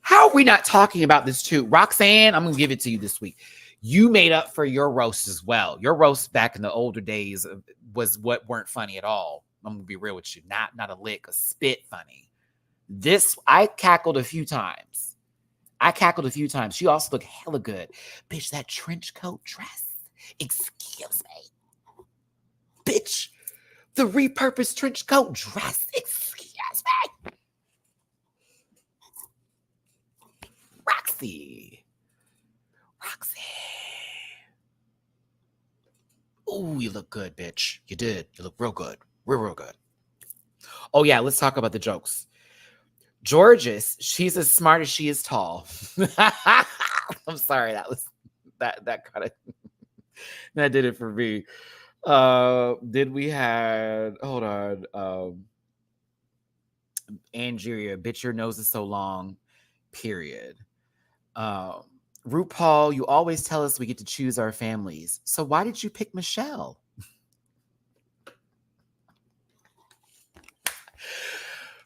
how are we not talking about this too? Roxanne, I'm going to give it to you this week. You made up for your roast as well. Your roast back in the older days was what weren't funny at all. I'm going to be real with you. Not a lick, a spit funny. This, I cackled a few times. She also looked hella good. Bitch, that trench coat dress. Excuse me. Bitch, the repurposed trench coat dress. Excuse me. Roxy. Oh, you look good, bitch. You did. You look real good. Real good. Oh, yeah, let's talk about the jokes. Georges, she's as smart as she is tall. I'm sorry, that kind of that did it for me. Did we had hold on, Angeria, bitch, your nose is so long, period. RuPaul, you always tell us we get to choose our families. So why did you pick Michelle?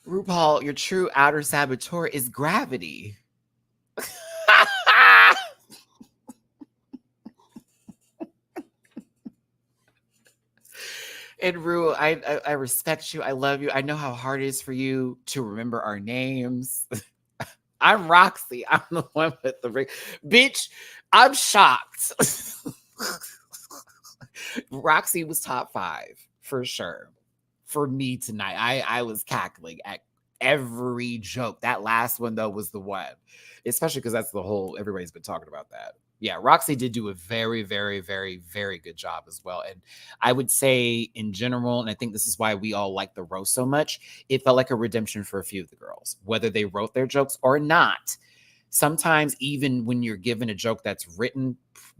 RuPaul, your true outer saboteur is gravity. And Ru, I respect you. I love you. I know how hard it is for you to remember our names. I'm Roxy. I'm the one with the ring. Bitch, I'm shocked. Roxy was top 5 for sure. For me tonight, I was cackling at every joke. That last one, though, was the one. Especially because that's the whole, everybody's been talking about that. Yeah, Roxy did do a very, very, very, very good job as well. And I would say in general, and I think this is why we all like the roast so much, it felt like a redemption for a few of the girls, whether they wrote their jokes or not. Sometimes even when you're given a joke that's written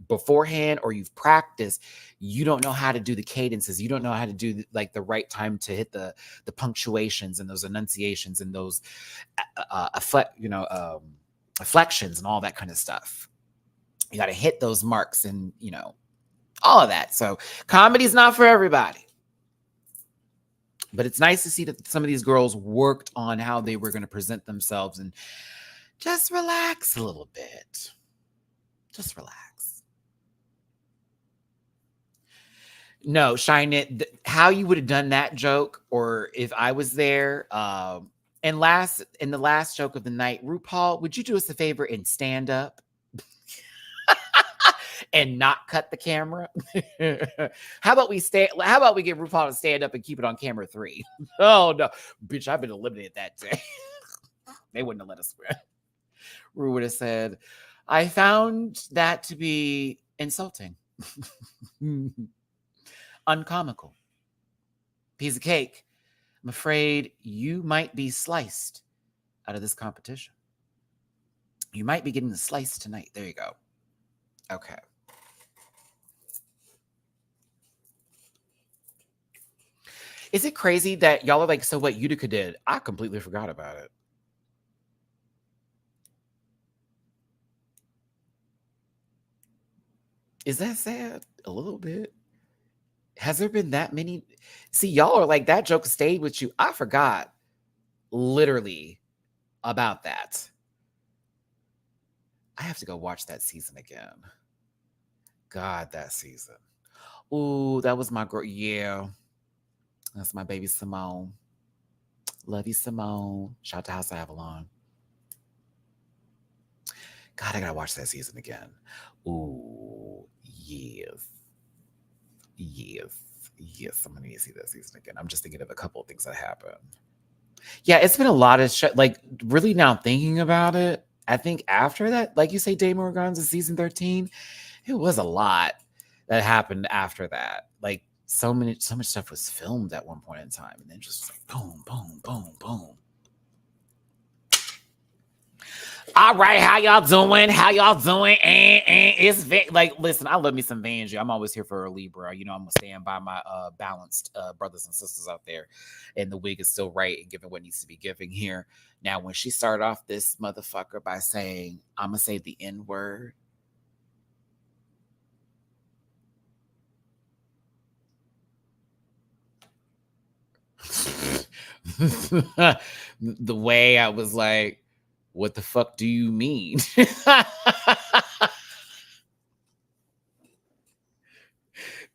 beforehand or you've practiced, you don't know how to do the cadences. You don't know how to do the right time to hit the punctuations and those enunciations and those afflections and all that kind of stuff. You got to hit those marks and, all of that. So comedy's not for everybody. But it's nice to see that some of these girls worked on how they were going to present themselves and just relax a little bit. Just relax. No, Shine It. How you would have done that joke, or if I was there. And in the last joke of the night, RuPaul, would you do us a favor and stand up and not cut the camera? How about we get RuPaul to stand up and keep it on camera 3? Oh no, bitch, I've been eliminated that day. They wouldn't have let us win. Ru would have said, I found that to be insulting. Uncomical. Piece of cake. I'm afraid you might be sliced out of this competition. You might be getting the slice tonight. There you go. Okay. Is it crazy that y'all are like, so what Utica did? I completely forgot about it. Is that sad? A little bit. Has there been that many? See, y'all are like, that joke stayed with you. I forgot literally about that. I have to go watch that season again. God, that season. Ooh, that was my girl. Yeah. That's my baby Simone. Love you, Simone. Shout out to House of Avalon. God, I gotta watch that season again. Ooh, yes. Yes, I'm gonna need to see that season again. I'm just thinking of a couple of things that happened. Yeah, it's been a lot of like really now thinking about it. I think after that, like you say, Damon Organza season 13, it was a lot that happened after that. Like so much stuff was filmed at one point in time, and then just like boom, boom, boom, boom. All right, how y'all doing? It's like, listen, I love me some Vanjie. I'm always here for a Libra. You know, I'm gonna stand by my balanced brothers and sisters out there, and the wig is still right and giving what needs to be given here. Now, when she started off this motherfucker by saying, "I'm gonna say the N word," the way I was like, what the fuck do you mean?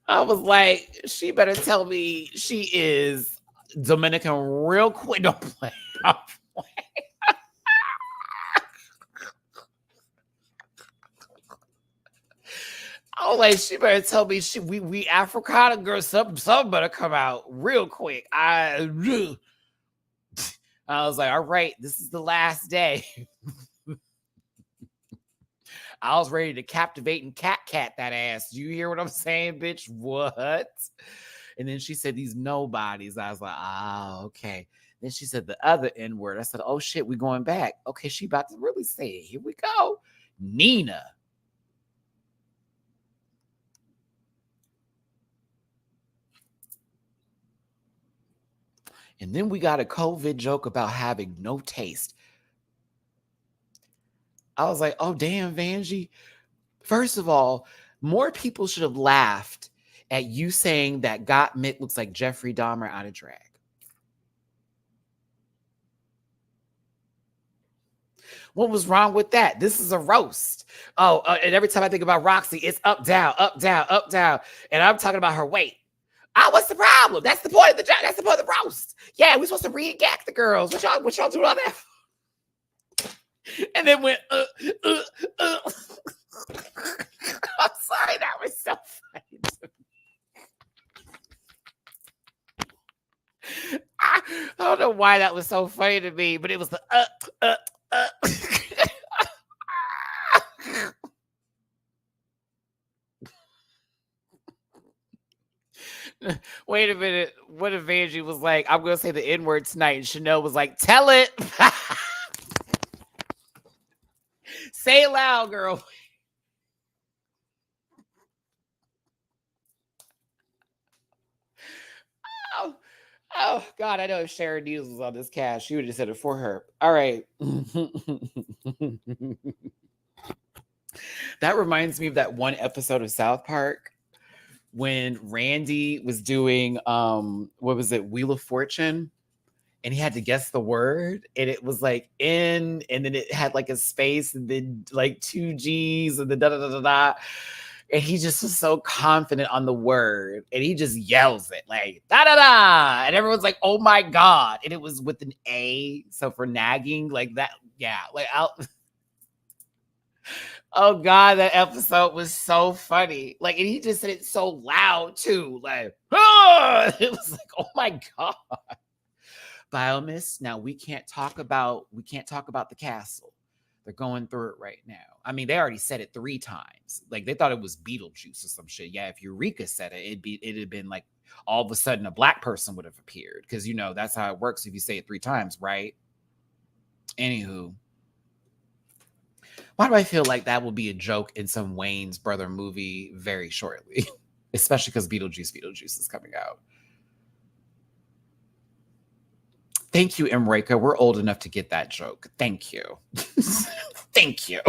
I was like, she better tell me she is Dominican real quick. Don't play. Don't play. I was like, she better tell me we Africana girls, something better come out real quick. I was like, all right, this is the last day. I was ready to captivate and cat that ass. Do you hear what I'm saying, bitch? What? And then she said these nobodies. I was like, okay. Then she said the other N word. I said, oh shit, we going back. Okay, she about to really say it. Here we go. Nina. And then we got a COVID joke about having no taste. I was like, oh, damn, Vanjie. First of all, more people should have laughed at you saying that Got Mick looks like Jeffrey Dahmer out of drag. What was wrong with that? This is a roast. Oh, and every time I think about Roxy, it's up, down, up, down, up, down. And I'm talking about her weight. What's the problem? That's the point of the job. That's the point of the roast. Yeah, we're supposed to re-gack the girls. What y'all doing all that? And then went, I'm sorry, that was so funny to me. I don't know why that was so funny to me, but it was the Wait a minute. What if Vanjie was like, I'm going to say the N-word tonight, and Chanel was like, tell it. Say it loud, girl. Oh, God, I know if Sharon News was on this cast, she would have said it for her. All right. That reminds me of that one episode of South Park when Randy was doing, what was it, Wheel of Fortune? And he had to guess the word, and it was like and then it had like a space, and then like 2 G's, and then da da da da da. And he just was so confident on the word. And he just yells it like, da da da. And everyone's like, oh my God. And it was with an A. So for nagging, like that. Yeah. Like, oh God, that episode was so funny. Like, and he just said it so loud too. Like, ah! It was like, oh my God. Biomiss, now we can't talk about the castle. They're going through it right now. I mean, they already said it 3 times. Like they thought it was Beetlejuice or some shit. Yeah, if Eureka said it, it'd have been like all of a sudden a black person would have appeared. Because that's how it works if you say it 3 times, right? Anywho. Why do I feel like that will be a joke in some Wayne's brother movie very shortly? Especially because Beetlejuice is coming out. Thank you, Emreka. We're old enough to get that joke. Thank you. Thank you.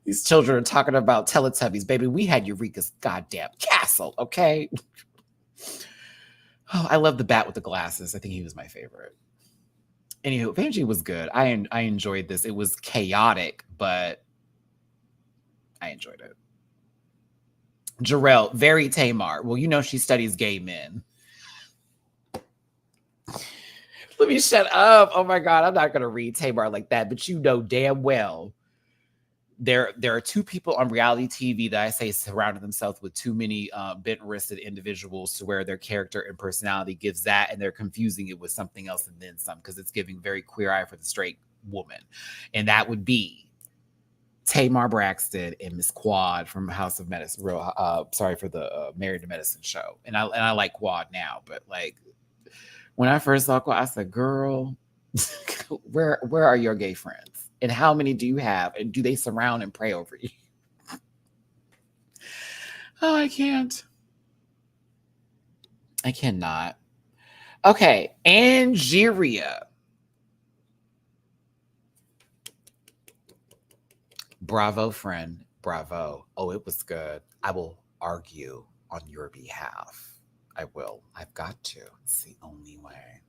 These children are talking about Teletubbies, baby. We had Eureka's goddamn castle, okay? Oh, I love the bat with the glasses. I think he was my favorite. Anywho, Vanjie was good. I enjoyed this. It was chaotic, but I enjoyed it. Jarrell, very Tamar. Well, she studies gay men. Let me shut up. Oh my God, I'm not going to read Tamar like that, but damn well there are 2 people on reality TV that I say surrounded themselves with too many bent-wristed individuals to where their character and personality gives that, and they're confusing it with something else and then some because it's giving very Queer Eye for the Straight Woman. And that would be Tamar Braxton and Miss Quad from House of Medicine. Sorry for the Married to Medicine show. And I like Quad now, but like when I first saw Quad, I said, girl, where are your gay friends? And how many do you have? And do they surround and pray over you? Oh, I can't. I cannot. Okay, Angeria. Bravo, friend. Bravo. Oh, it was good. I will argue on your behalf. I will. I've got to. It's the only way.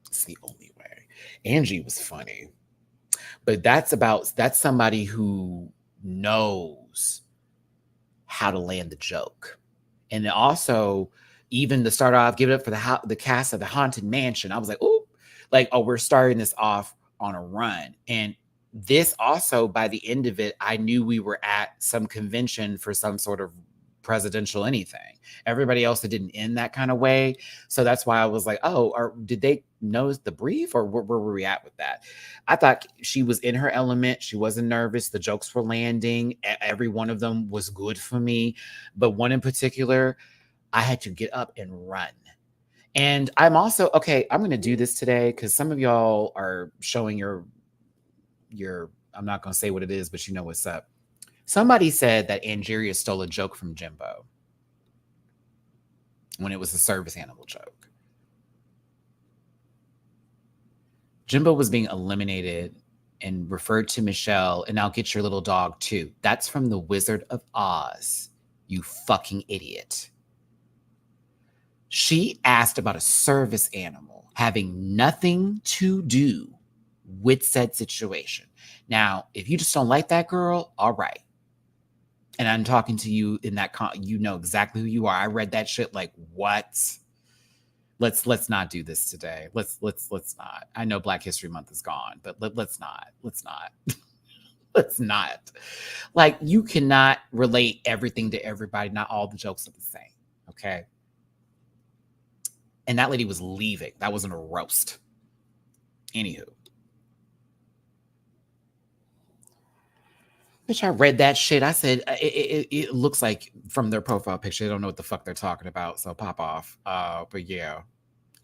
It's the only way. Angie was funny. But that's somebody who knows how to land the joke. And also, even to start off, give it up for the cast of the Haunted Mansion. I was like, oh, we're starting this off on a run. And this also, by the end of it, I knew we were at some convention for some sort of presidential anything. Everybody else, it didn't end that kind of way. So that's why I was like, oh, did they know the brief, or where were we at with that? I thought she was in her element. She wasn't nervous. The jokes were landing. Every one of them was good for me. But one in particular, I had to get up and run. And I'm also, okay, I'm going to do this today because some of y'all are showing your, I'm not going to say what it is, but you know what's up. Somebody said that Angeria stole a joke from Jimbo when it was a service animal joke. Jimbo was being eliminated and referred to Michelle, and I'll get your little dog too. That's from The Wizard of Oz, you fucking idiot. She asked about a service animal having nothing to do with said situation. Now, if you just don't like that girl, all right. And I'm talking to you in that you know exactly who you are. I read that shit like, what? Let's not do this today. Let's not. I know Black History Month is gone, but let's not. Let's not. Like, you cannot relate everything to everybody. Not all the jokes are the same. Okay. And that lady was leaving. That wasn't a roast. Anywho. Bitch, I read that shit. I said, it looks like from their profile picture, they don't know what the fuck they're talking about. So pop off. But yeah,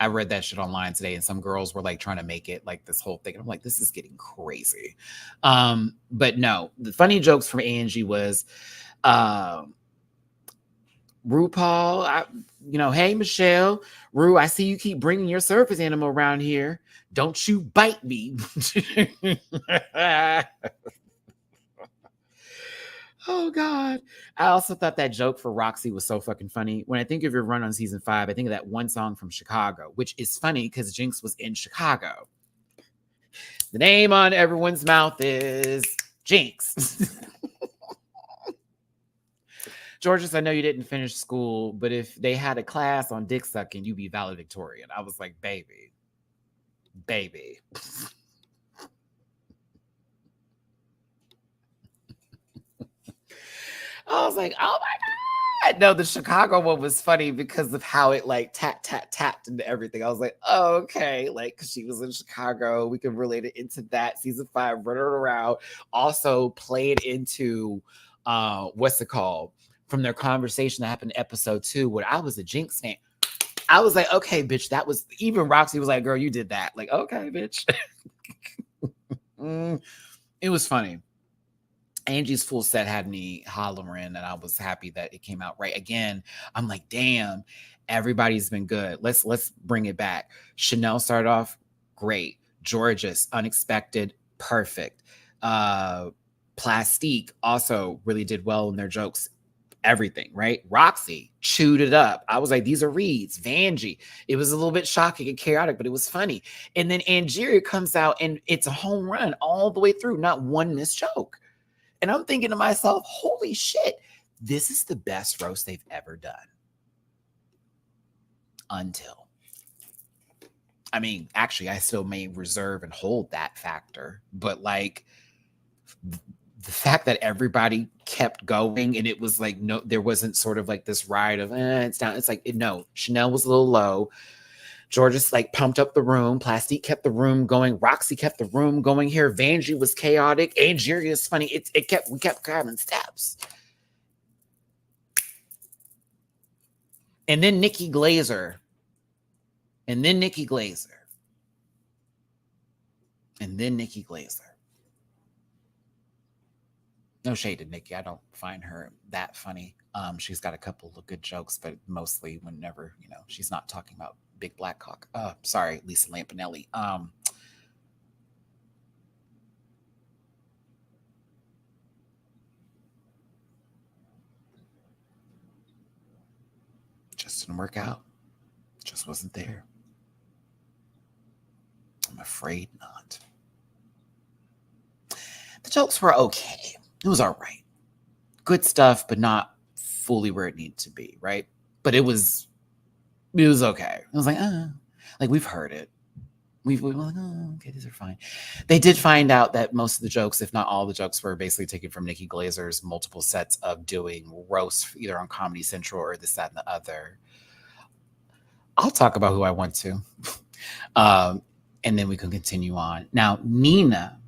I read that shit online today, and some girls were like trying to make it like this whole thing. And I'm like, this is getting crazy. But no, the funny jokes from Angie was, RuPaul, hey, Michelle, Ru, I see you keep bringing your service animal around here. Don't you bite me. Oh, God. I also thought that joke for Roxy was so fucking funny. When I think of your run on season 5, I think of that one song from Chicago, which is funny because Jinx was in Chicago. The name on everyone's mouth is Jinx. Georges, I know you didn't finish school, but if they had a class on dick sucking, you'd be valedictorian. I was like, baby. I was like, oh my God. No, the Chicago one was funny because of how it like tapped into everything. I was like, oh, okay. Like, because she was in Chicago. We can relate it into that. Season 5, running around. Also played into what's it called? From their conversation that happened in episode 2, where I was a Jinx fan. I was like, okay, bitch, that was, even Roxy was like, girl, you did that. Like, okay, bitch. It was funny. Angie's full set had me hollering, and I was happy that it came out right. Again, I'm like, damn, everybody's been good. Let's bring it back. Chanel started off great. Georges, unexpected, perfect. Plastique also really did well in their jokes. Everything, right? Roxy chewed it up. I was like, these are reads. Vanjie, it was a little bit shocking and chaotic, but it was funny. And then Angeria comes out and it's a home run all the way through, not one missed joke. And I'm thinking to myself, holy shit, this is the best roast they've ever done. Until, I mean, actually, I still may reserve and hold that factor, but like the fact that everybody kept going and it was like, no, there wasn't sort of like this ride of, it's down. It's like, no, Chanel was a little low. Georges like pumped up the room. Plastique kept the room going. Roxy kept the room going here. Vanjie was chaotic. Angeria is funny. We kept grabbing steps. And then Nikki Glazer. No shade to Nikki. I don't find her that funny. She's got a couple of good jokes, but mostly whenever, she's not talking about Big Black Cock. Sorry, Lisa Lampanelli. Just didn't work out. Just wasn't there. I'm afraid not. The jokes were okay. It was all right. Good stuff, but not fully where it needed to be, right? But it was okay. It was like, like we've heard it. We were like, oh, okay, these are fine. They did find out that most of the jokes, if not all the jokes, were basically taken from Nikki Glazer's multiple sets of doing roasts either on Comedy Central or this, that, and the other. I'll talk about who I want to. And then we can continue on. Now, Nina,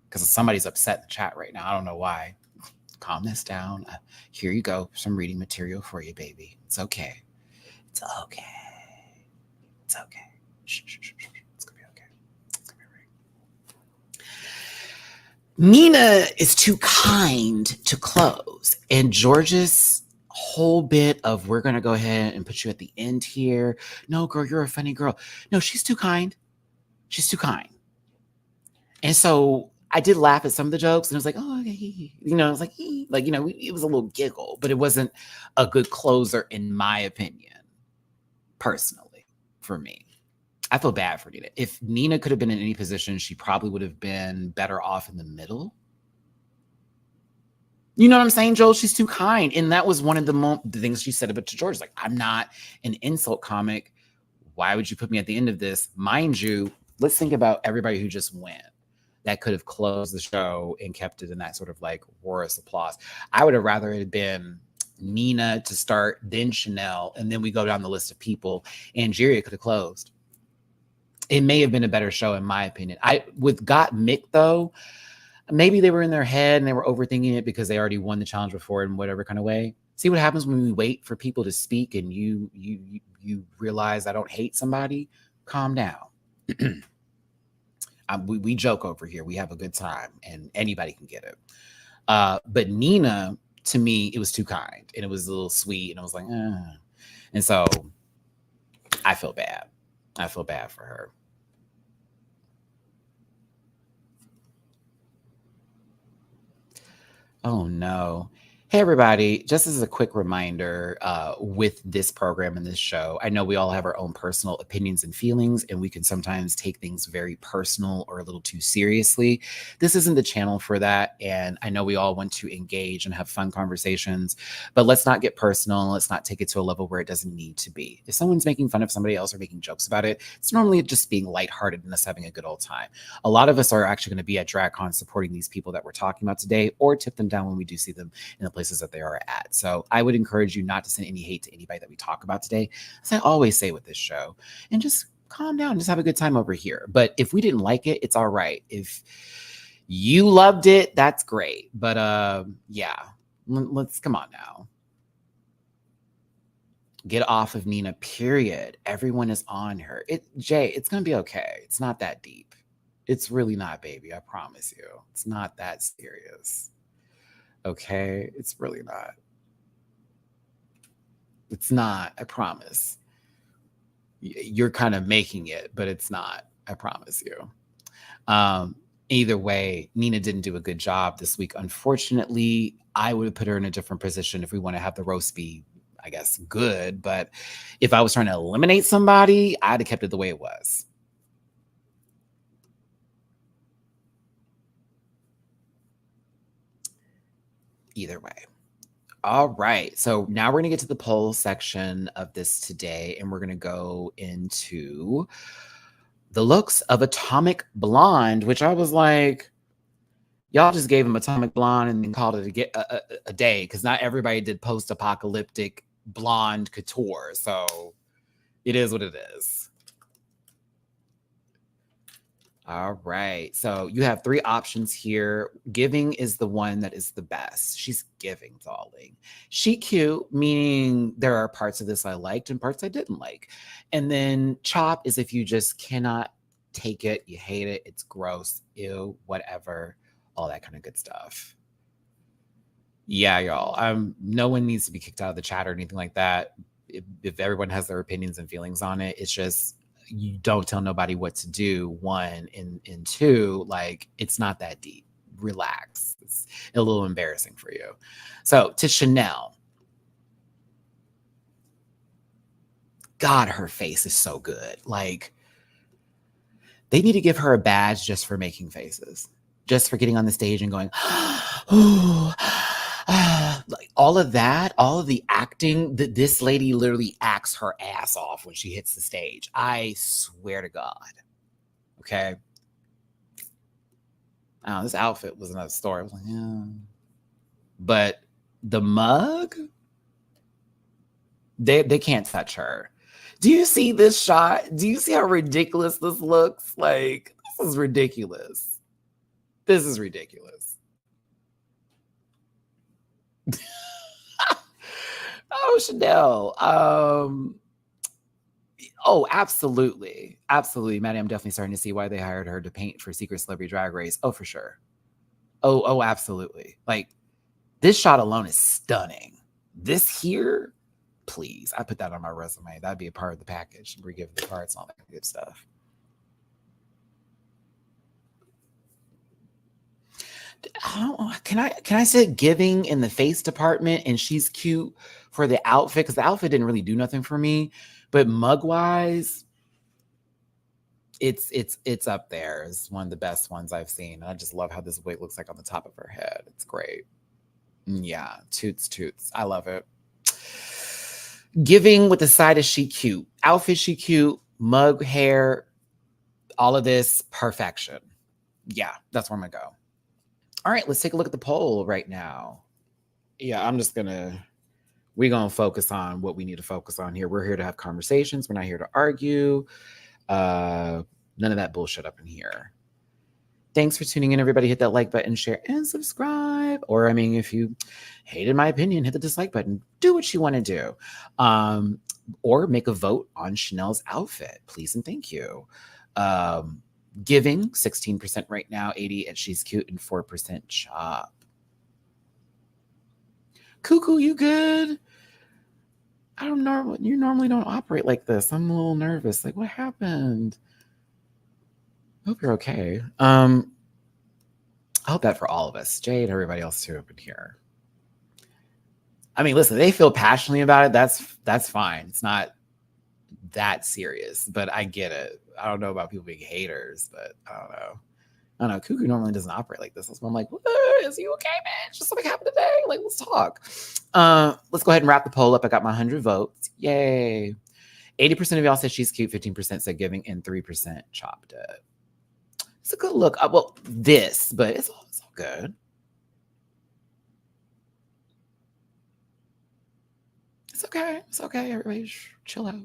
because somebody's upset in the chat right now. I don't know why. Calm this down. Here you go. Some reading material for you, baby. It's okay. It's okay. It's okay. Shh, shh, shh, shh. It's going to be okay. It's going to be right. Nina is too kind to close. And Georges' whole bit of, we're going to go ahead and put you at the end here. No, girl, you're a funny girl. No, she's too kind. She's too kind. And so I did laugh at some of the jokes and it was like, oh, okay. It was like, it was a little giggle, but it wasn't a good closer in my opinion, personally, for me. I feel bad for Nina. If Nina could have been in any position, she probably would have been better off in the middle. You know what I'm saying, Joel? She's too kind. And that was one of the things she said about to George. Like, I'm not an insult comic. Why would you put me at the end of this? Mind you, let's think about everybody who just went. That could have closed the show and kept it in that sort of like chorus applause. I would have rather it had been Nina to start, then Chanel, and then we go down the list of people. Angeria could have closed. It may have been a better show, in my opinion. With Got Mick, though, maybe they were in their head and they were overthinking it because they already won the challenge before in whatever kind of way. See what happens when we wait for people to speak and you realize I don't hate somebody? Calm down. We joke over here. We have a good time and anybody can get it. But Nina, to me, it was too kind and it was a little sweet. And I was like, And so I feel bad. I feel bad for her. Oh, no. Hey, everybody. Just as a quick reminder, with this program and this show, I know we all have our own personal opinions and feelings, and we can sometimes take things very personal or a little too seriously. This isn't the channel for that. And I know we all want to engage and have fun conversations, but let's not get personal. Let's not take it to a level where it doesn't need to be. If someone's making fun of somebody else or making jokes about it, it's normally just being lighthearted and us having a good old time. A lot of us are actually going to be at DragCon supporting these people that we're talking about today, or tip them down when we do see them in the places that they are at. So I would encourage you not to send any hate to anybody that we talk about today, as I always say with this show, and just calm down, just have a good time over here. But if we didn't like it, it's all right. If you loved it, that's great. But yeah, let's come on now. Get off of Nina, period. Everyone is on her. Jay, it's gonna be okay. It's not that deep. It's really not, baby. I promise you. It's not that serious. Okay? It's really not. It's not. I promise. You're kind of making it, but it's not. I promise you. Either way, Nina didn't do a good job this week. Unfortunately, I would have put her in a different position if we want to have the roast be, I guess, good. But if I was trying to eliminate somebody, I'd have kept it the way it was. Either way. All right. So now we're going to get to the poll section of this today, and we're going to go into the looks of Atomic Blonde, which I was like, y'all just gave him Atomic Blonde and then called it a day, because not everybody did post-apocalyptic blonde couture. So it is what it is. All right. So you have three options here. Giving is the one that is the best. She's giving, darling. She cute, meaning there are parts of this I liked and parts I didn't like. And then chop is if you just cannot take it, you hate it, it's gross, ew, whatever, all that kind of good stuff. Yeah, y'all. No one needs to be kicked out of the chat or anything like that. If everyone has their opinions and feelings on it, it's just you don't tell nobody what to do, one, and two, like, it's not that deep. Relax. It's a little embarrassing for you. So to Chanel. God, her face is so good. Like, they need to give her a badge just for making faces, just for getting on the stage and going, ooh, like all of that, all of the acting, that this lady literally acts her ass off when she hits the stage. I swear to God. Okay. Oh, this outfit was another story. I was like, yeah. But the mug, they can't touch her. Do you see this shot? Do you see how ridiculous this looks? Like, this is ridiculous. This is ridiculous. Oh, Chanel. Oh, absolutely. Absolutely. Maddie, I'm definitely starting to see why they hired her to paint for Secret Celebrity Drag Race. Oh, for sure. Oh, absolutely. Like, this shot alone is stunning. This here, please. I put that on my resume. That'd be a part of the package. We give the parts and all that good stuff. Can I say giving in the face department, and she's cute for the outfit, because the outfit didn't really do nothing for me, but mug wise, it's up there. It's one of the best ones I've seen. I just love how this wig looks like on the top of her head. It's great. Yeah, toots. I love it. Giving with the side of she cute. Outfit she cute. Mug hair. All of this perfection. Yeah, that's where I'm gonna go. All right, let's take a look at the poll right now. Yeah, we're gonna focus on what we need to focus on here. We're here to have conversations. We're not here to argue. None of that bullshit up in here. Thanks for tuning in, everybody. Hit that like button, share, and subscribe. Or, I mean, if you hated my opinion, hit the dislike button. Do what you want to do. Or make a vote on Chanel's outfit, please and thank you. Giving, 16% right now, 80% at She's Cute, and 4% Chop. Cuckoo, you good? You normally don't operate like this. I'm a little nervous. Like, what happened? Hope you're okay. I hope that for all of us, Jade, everybody else too up in here. I mean, listen, they feel passionately about it. That's fine. It's not that serious, but I get it. I don't know about people being haters, but I don't know. I don't know. Cuckoo normally doesn't operate like this. That's why I'm like, is you okay, man? Just something happened today. Like, let's talk. Let's go ahead and wrap the poll up. I got my 100 votes. Yay. 80% of y'all said she's cute, 15% said giving, and 3% chopped it. It's a good look. Well, this, but it's all good. It's okay. It's okay. Everybody chill out.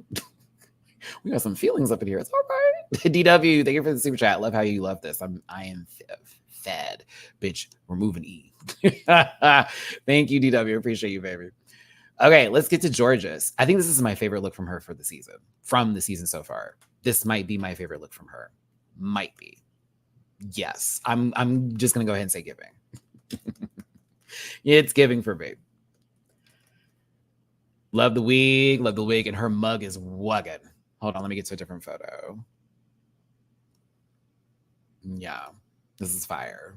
We got some feelings up in here. It's all right. DW, thank you for the super chat. Love how you love this. I am fed. Bitch, we're moving E. Thank you, DW. Appreciate you, baby. Okay, let's get to Georgia's. I think this is my favorite look from her for the season. From the season so far. This might be my favorite look from her. Might be. Yes. I'm just gonna go ahead and say giving. It's giving for me. Love the wig, and her mug is wugging. Hold on, let me get to a different photo. Yeah, this is fire.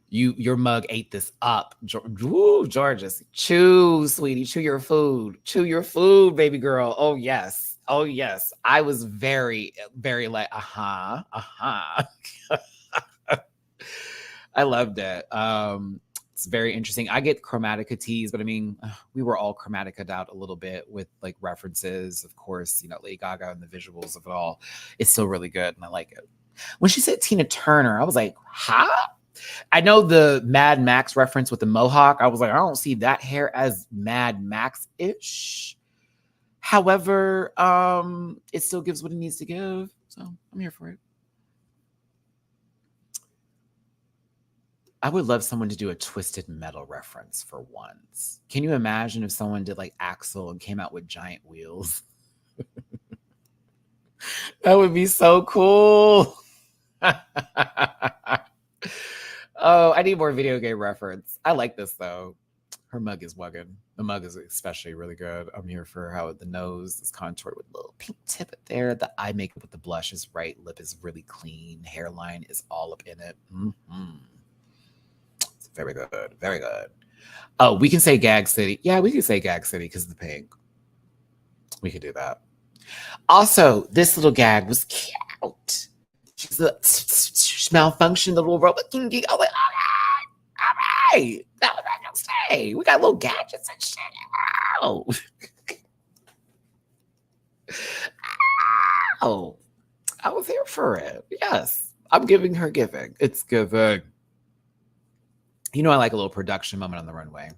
Your mug ate this up. Woo, Georges. Chew, sweetie. Chew your food. Chew your food, baby girl. Oh, yes. Oh, yes. I was very, very like, I loved it. It's very interesting. I get Chromatica teas, but I mean, we were all Chromatica'd out a little bit with like references, of course, Lady Gaga and the visuals of it all. It's still really good, and I like it. When she said Tina Turner, I was like, huh? I know the Mad Max reference with the mohawk. I was like, I don't see that hair as Mad Max-ish. However, it still gives what it needs to give. So I'm here for it. I would love someone to do a Twisted Metal reference for once. Can you imagine if someone did like Axel and came out with giant wheels? That would be so cool. Oh, I need more video game reference. I like this though. Her mug is wugging. The mug is especially really good. I'm here for how the nose is contoured with a little pink tip there. The eye makeup with the blush is right. Lip is really clean. Hairline is all up in it. Mm-hmm. It's very good. Very good. Oh, we can say Gag City. Yeah, we can say Gag City because of the pink. We could do that. Also, this little gag was cute. She's a malfunction, the little robot. I was like, all right. That was right. Say. We got little gadgets and shit. Oh. Oh. I was here for it. Yes. I'm giving her giving. It's giving. I like a little production moment on the runway.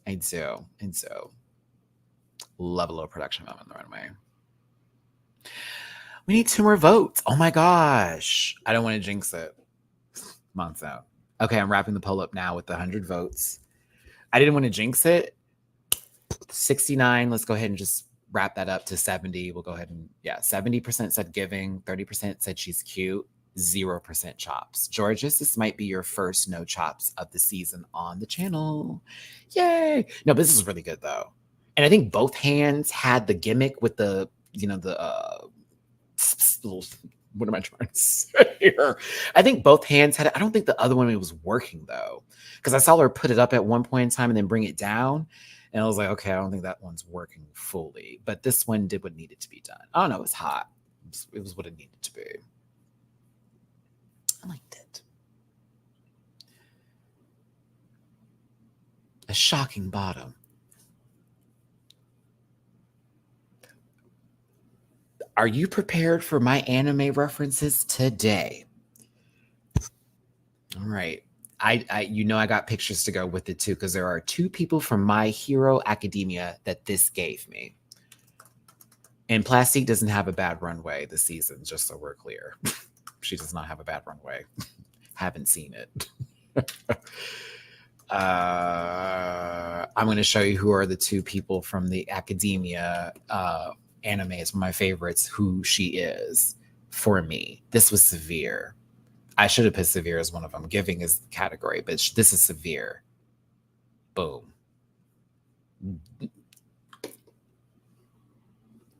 I do. Love a little production moment on the runway. We need 2 more votes. Oh my gosh. I don't want to jinx it. Months out. Okay, I'm wrapping the poll up now with the 100 votes. I didn't want to jinx it. 69. Let's go ahead and just wrap that up to 70. We'll go ahead and, 70% said giving. 30% said she's cute. 0% chops. Georges, this might be your first no chops of the season on the channel. Yay. No, but this is really good though. And I think both hands had the gimmick with the, what am I trying to say here? I think both hands had it. I don't think the other one was working though. Because I saw her put it up at one point in time and then bring it down. And I was like, okay, I don't think that one's working fully. But this one did what needed to be done. I don't know, it was hot. It was what it needed to be. I liked it. A shocking bottom. Are you prepared for my anime references today? All right. I got pictures to go with it too, because there are 2 people from My Hero Academia that this gave me. And Plastique doesn't have a bad runway this season, just so we're clear. She does not have a bad runway. Haven't seen it. I'm going to show you who are the 2 people from the Academia anime. It's one of my favorites, who she is for me. This was Severe. I should have put Severe as one of them. Giving is the category, but this is Severe. Boom.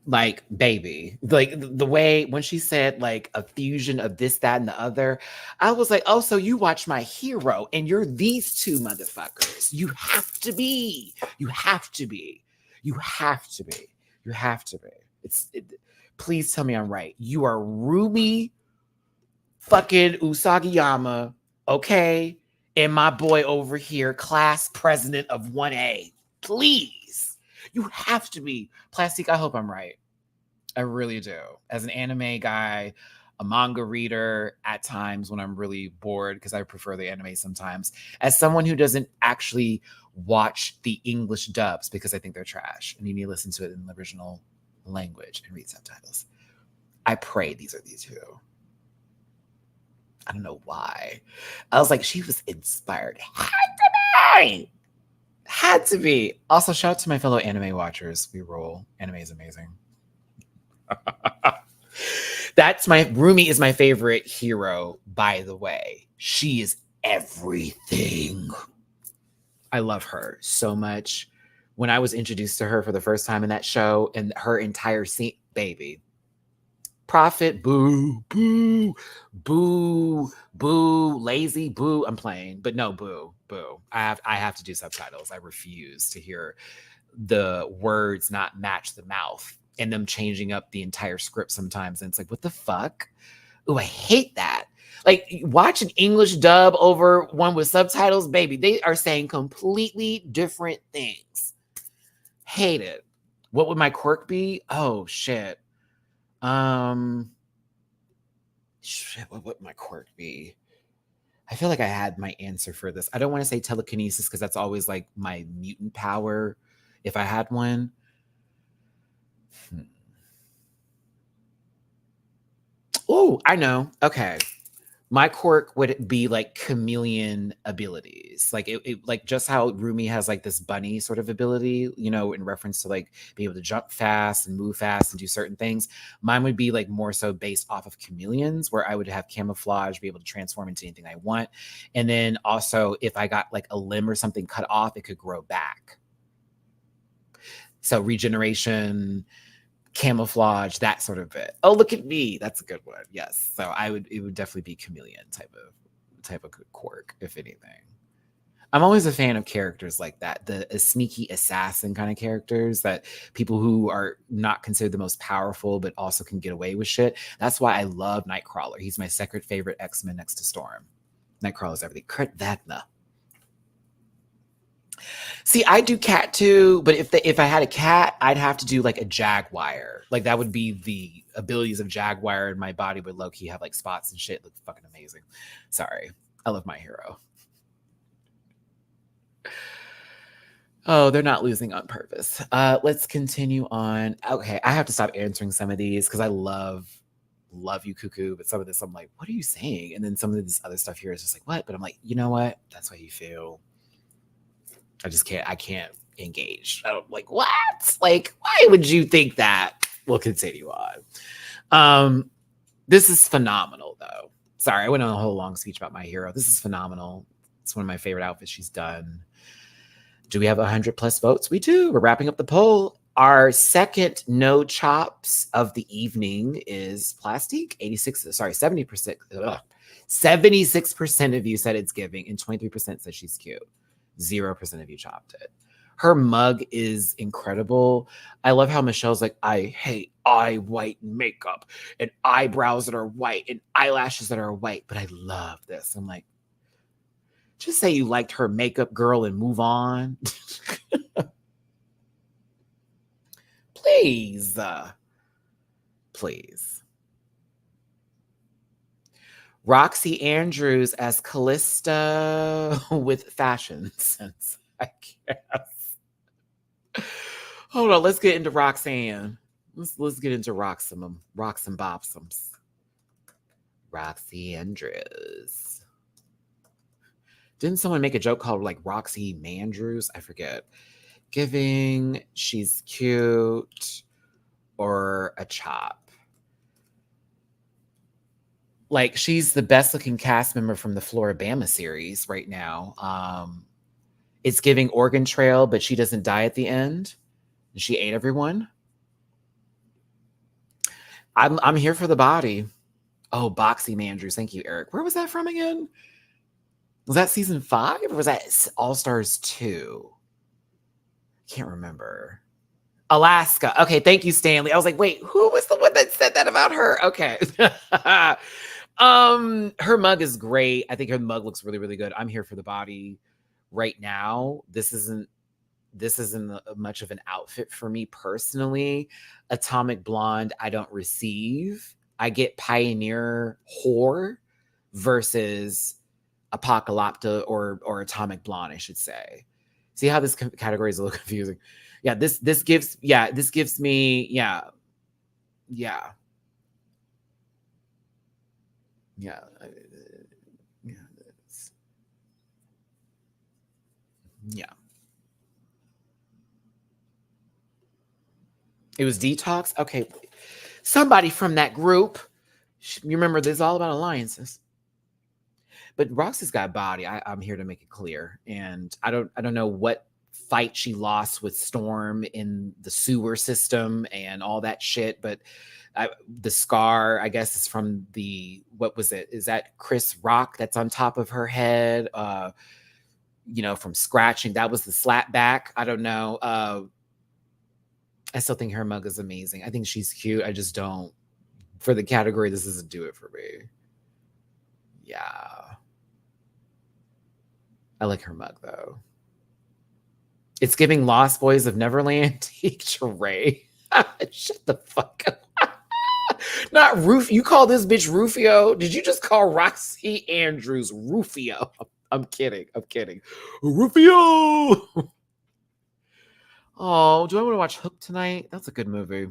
Like, baby, like the way when she said like a fusion of this, that, and the other, I was like, oh, so you watch My Hero and you're these two motherfuckers. You have to be. You have to be. You have to be. You have to be. Please tell me I'm right. You are Ruby fucking Usagiyama, okay? And my boy over here, class president of 1A. Please. You have to be. Plastic, I hope I'm right. I really do. As an anime guy, a manga reader at times when I'm really bored, because I prefer the anime sometimes, as someone who doesn't actually watch the English dubs because I think they're trash and you need to listen to it in the original language and read subtitles. I pray these are these two. I don't know why. I was like, she was inspired. Had to be. Had to be. Also, shout out to my fellow anime watchers. We roll. Anime is amazing. That's Rumi is my favorite hero, by the way. She is everything. I love her so much. When I was introduced to her for the first time in that show and her entire scene, baby. Prophet, boo, boo, boo, boo, lazy, boo. I'm playing, but no, boo, boo. I have to do subtitles. I refuse to hear the words not match the mouth and them changing up the entire script sometimes. And it's like, what the fuck? Oh, I hate that. Like, watch an English dub over one with subtitles, baby. They are saying completely different things. Hate it. What would my quirk be? Oh, shit. Shit, what would my quirk be? I feel like I had my answer for this. I don't want to say telekinesis because that's always like my mutant power if I had one. Oh, I know. Okay. My quirk would be like chameleon abilities. Like it like just how Rumi has like this bunny sort of ability, you know, in reference to like being able to jump fast and move fast and do certain things. Mine would be like more so based off of chameleons, where I would have camouflage, be able to transform into anything I want. And then also if I got like a limb or something cut off, it could grow back. So regeneration, camouflage, that sort of bit. Oh, look at me. That's a good one. Yes. So it would definitely be chameleon type of quirk, if anything. I'm always a fan of characters like that, the sneaky assassin kind of characters, that people who are not considered the most powerful, but also can get away with shit. That's why I love Nightcrawler. He's my second favorite X-Men next to Storm. Nightcrawler's everything. Kurt Wagner. See, I do cat too, but if I had a cat, I'd have to do like a jaguar. Like that would be the abilities of jaguar, and my body would low key have like spots and shit. Look fucking amazing. Sorry, I love My Hero. Oh, they're not losing on purpose. Let's continue on. Okay, I have to stop answering some of these because I love you, cuckoo. But some of this, I'm like, what are you saying? And then some of this other stuff here is just like, what? But I'm like, you know what? That's how you feel. I can't engage. I'm like, what? Like, why would you think that? We'll continue on. This is phenomenal, though. Sorry, I went on a whole long speech about My Hero. This is phenomenal. It's one of my favorite outfits she's done. Do we have 100 plus votes? We do. We're wrapping up the poll. Our second no chops of the evening is Plastique. 70%. 76% of you said it's giving, and 23% said she's cute. 0% of you chopped it. Her mug is incredible. I love how Michelle's like, I hate eye white makeup and eyebrows that are white and eyelashes that are white, but I love this. I'm like, just say you liked her makeup, girl, and move on. Please. Please. Roxy Andrews as Callista with fashion sense, I guess. Hold on, let's get into Roxanne. Let's get into Roxum Bopsums. Roxy Andrews. Didn't someone make a joke called like Roxy Mandrews? I forget. Giving, she's cute, or a chop. Like, she's the best looking cast member from the Floribama series right now. It's giving Oregon Trail, but she doesn't die at the end. She ate everyone. I'm here for the body. Oh, Boxy Mandrews. Thank you, Eric. Where was that from again? Was that season 5 or was that All Stars 2? Can't remember. Alaska. Okay, thank you, Stanley. I was like, wait, who was the one that said that about her? Okay. Her mug is great. I think her mug looks really, really good. I'm here for the body right now. This isn't much of an outfit for me personally. Atomic Blonde, I don't receive. I get Pioneer whore versus Apocalypta or Atomic Blonde, I should say. See how this category is a little confusing. Yeah, this gives me yeah. Yeah. Yeah. It was Detox. Okay. Somebody from that group. You remember this is all about alliances. But Roxy's got body. I'm here to make it clear. And I don't know what fight she lost with Storm in the sewer system and all that shit, but the scar, I guess, is from what was it? Is that Chris Rock that's on top of her head? From scratching. That was the slap back. I don't know. I still think her mug is amazing. I think she's cute. I just don't. For the category, this doesn't do it for me. Yeah. I like her mug, though. It's giving Lost Boys of Neverland. Teacher Shut the fuck up. Not Rufio. You call this bitch Rufio? Did you just call Roxy Andrews Rufio? I'm kidding. Rufio! Oh, do I want to watch Hook tonight? That's a good movie.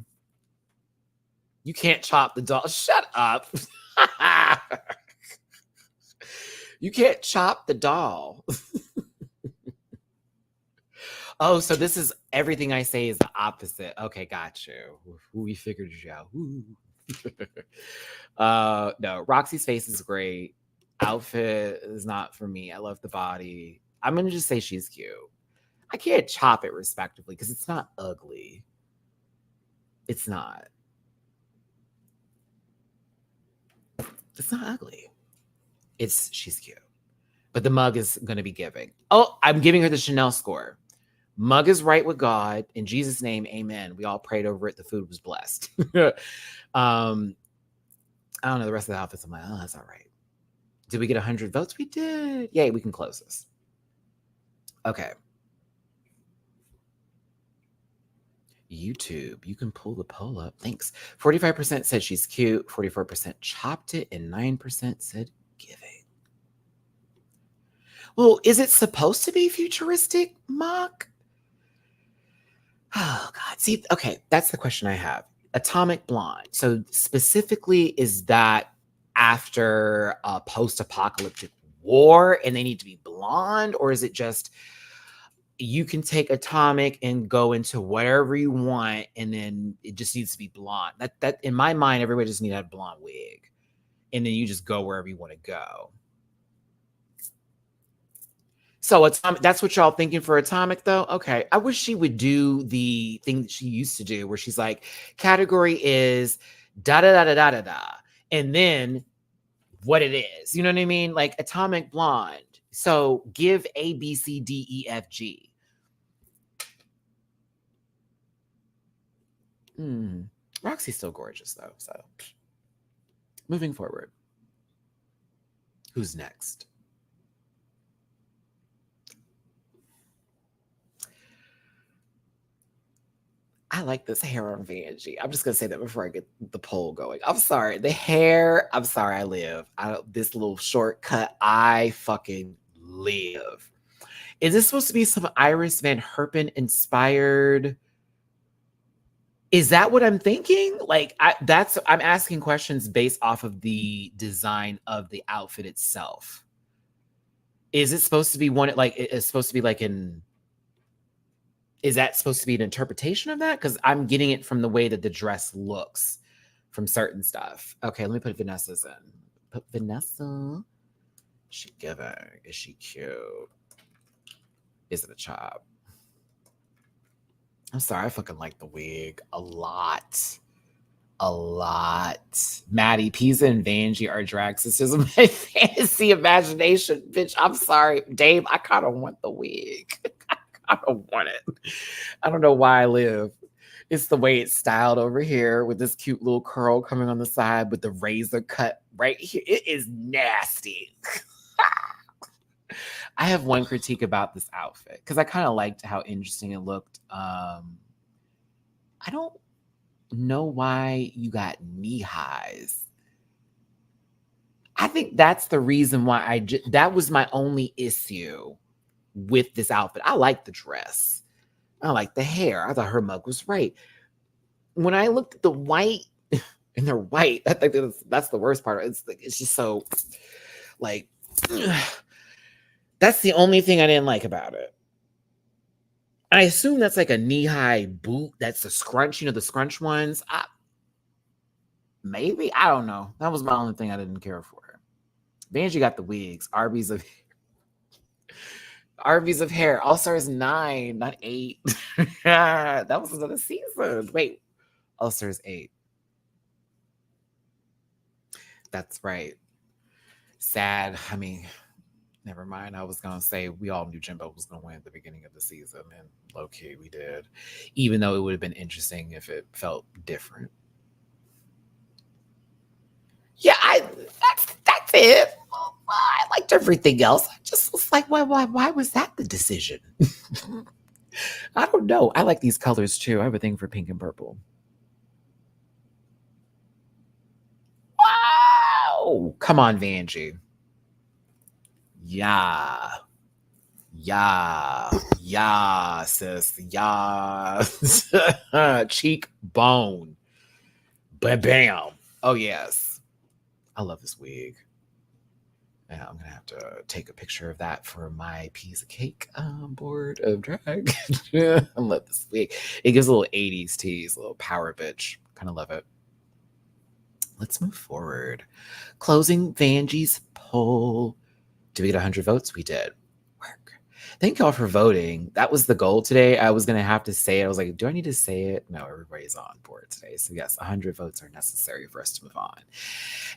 You can't chop the doll. Shut up. You can't chop the doll. Oh, so this is everything I say is the opposite. Okay, got you. We figured you out. No, Roxy's face is great. Outfit is not for me. I love the body. I'm gonna just say she's cute. I can't chop it respectively because it's not ugly. It's not. It's not ugly. She's cute. But the mug is gonna be giving. Oh, I'm giving her the Chanel score. Mug is right with God. In Jesus' name, amen. We all prayed over it. The food was blessed. I don't know the rest of the outfits. I'm like, oh, that's all right. Did we get 100 votes? We did. Yay, we can close this. Okay. YouTube, you can pull the poll up. Thanks. 45% said she's cute. 44% chopped it. And 9% said giving. Well, is it supposed to be futuristic, Mock? Oh, God. See, okay, that's the question I have. Atomic Blonde. So specifically, is that after a post-apocalyptic war and they need to be blonde? Or is it just you can take Atomic and go into whatever you want and then it just needs to be blonde? That in my mind, everybody just needs a blonde wig. And then you just go wherever you want to go. So Atomic, that's what y'all thinking for Atomic, though? Okay. I wish she would do the thing that she used to do where she's like, category is da-da-da-da-da-da-da. And then what it is. You know what I mean? Like Atomic Blonde. So give A, B, C, D, E, F, G. Roxy's still gorgeous, though. So moving forward. Who's next? I like this hair on Vanjie. I'm just going to say that before I get the poll going. I'm sorry. The hair, I'm sorry, I live. This little shortcut, I fucking live. Is this supposed to be some Iris Van Herpen inspired? Is that what I'm thinking? Like, I'm asking questions based off of the design of the outfit itself. Is it supposed to be it's supposed to be like is that supposed to be an interpretation of that? Because I'm getting it from the way that the dress looks from certain stuff. Okay, let me put Vanessa's in. Put Vanessa. Is she giving? Is she cute? Is it a chop? I'm sorry, I fucking like the wig a lot. a lot. Maddie, Pisa and Vanjie are drag sisters of my fantasy imagination. Bitch, I'm sorry. Dave, I kind of want the wig. I don't want it. I don't know why I live. It's the way it's styled over here with this cute little curl coming on the side with the razor cut right here. It is nasty. I have one critique about this outfit because I kind of liked how interesting it looked. I don't know why you got knee highs. I think that's the reason why that was my only issue with this outfit. I like the dress. I like the hair. I thought her mug was right. When I looked at the white, and they're white, I think that's the worst part. It's just so like that's the only thing I didn't like about it. I assume that's like a knee-high boot. That's the scrunch, the scrunch ones. Maybe. I don't know. That was my only thing I didn't care for. Vanjie got the wigs. Arby's of hair. All Stars 9, not 8. That was another season. Wait. All Stars 8. That's right. Sad. I mean, never mind. I was going to say we all knew Jimbo was going to win at the beginning of the season, and low-key we did. Even though it would have been interesting if it felt different. Yeah, that's it. I liked everything else. I just was like, why was that the decision? I don't know. I like these colors too. I have a thing for pink and purple. Wow. Come on, Vanjie. Yeah, sis. Yeah. Cheekbone. Bam. Oh, yes. I love this wig. Yeah, I'm going to have to take a picture of that for my piece of cake board of drag. I love this wig. It gives a little 80s tease, a little power bitch. Kind of love it. Let's move forward. Closing Vanjie's poll. Did we get 100 votes? We did. Work. Thank y'all for voting. That was the goal today. I was going to have to say it. I was like, do I need to say it? No, everybody's on board today. So yes, 100 votes are necessary for us to move on.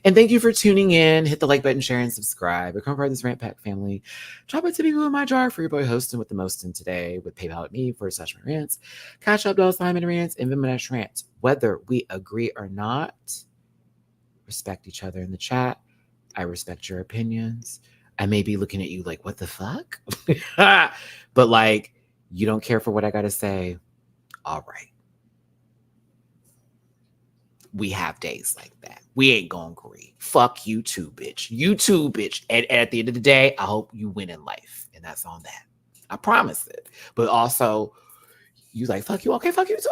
And thank you for tuning in. Hit the like button, share, and subscribe. Become part of this Rant Pack family. Drop a tippy in my jar for your boy hosting with the most in today with PayPal at me for /MattyRants. Catch up, $MattyRants, and Venmo /Rants. Whether we agree or not, respect each other in the chat. I respect your opinions. I may be looking at you like, what the fuck? But like, you don't care for what I got to say. All right. We have days like that. We ain't gonna agree. Fuck you too, bitch. You too, bitch. And at the end of the day, I hope you win in life. And that's on that. I promise it. But also, you like, fuck you. Okay, fuck you too.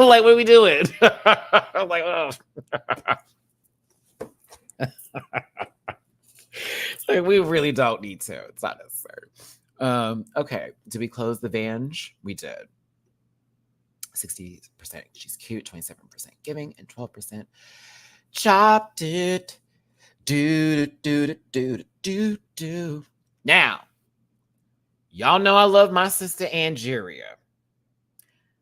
Like, what are we doing? I'm like, oh. Like, we really don't need to. It's not necessary. Okay. Did we close the Vange? We did. 60% she's cute, 27% giving, and 12% chopped it. Do. Now, y'all know I love my sister Angeria.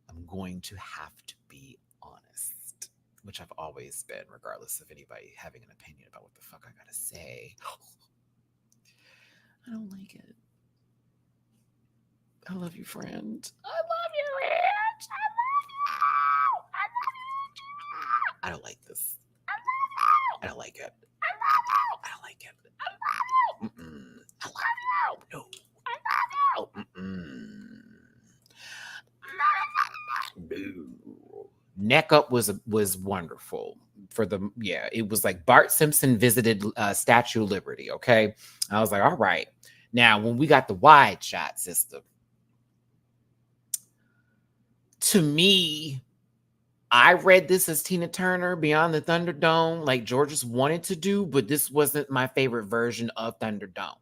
I'm going to have to be honest, which I've always been, regardless of anybody having an opinion about what the fuck I gotta say. I don't like it. I love you, friend. I love you, Rich. I don't like this. I don't like it. I don't like it. I love you. No. I love you. No. Neck Up was wonderful. It was like Bart Simpson visited Statue of Liberty. Okay, I was like, all right. Now, when we got the wide shot system, to me, I read this as Tina Turner Beyond the Thunderdome, like Georges wanted to do, but this wasn't my favorite version of Thunderdome.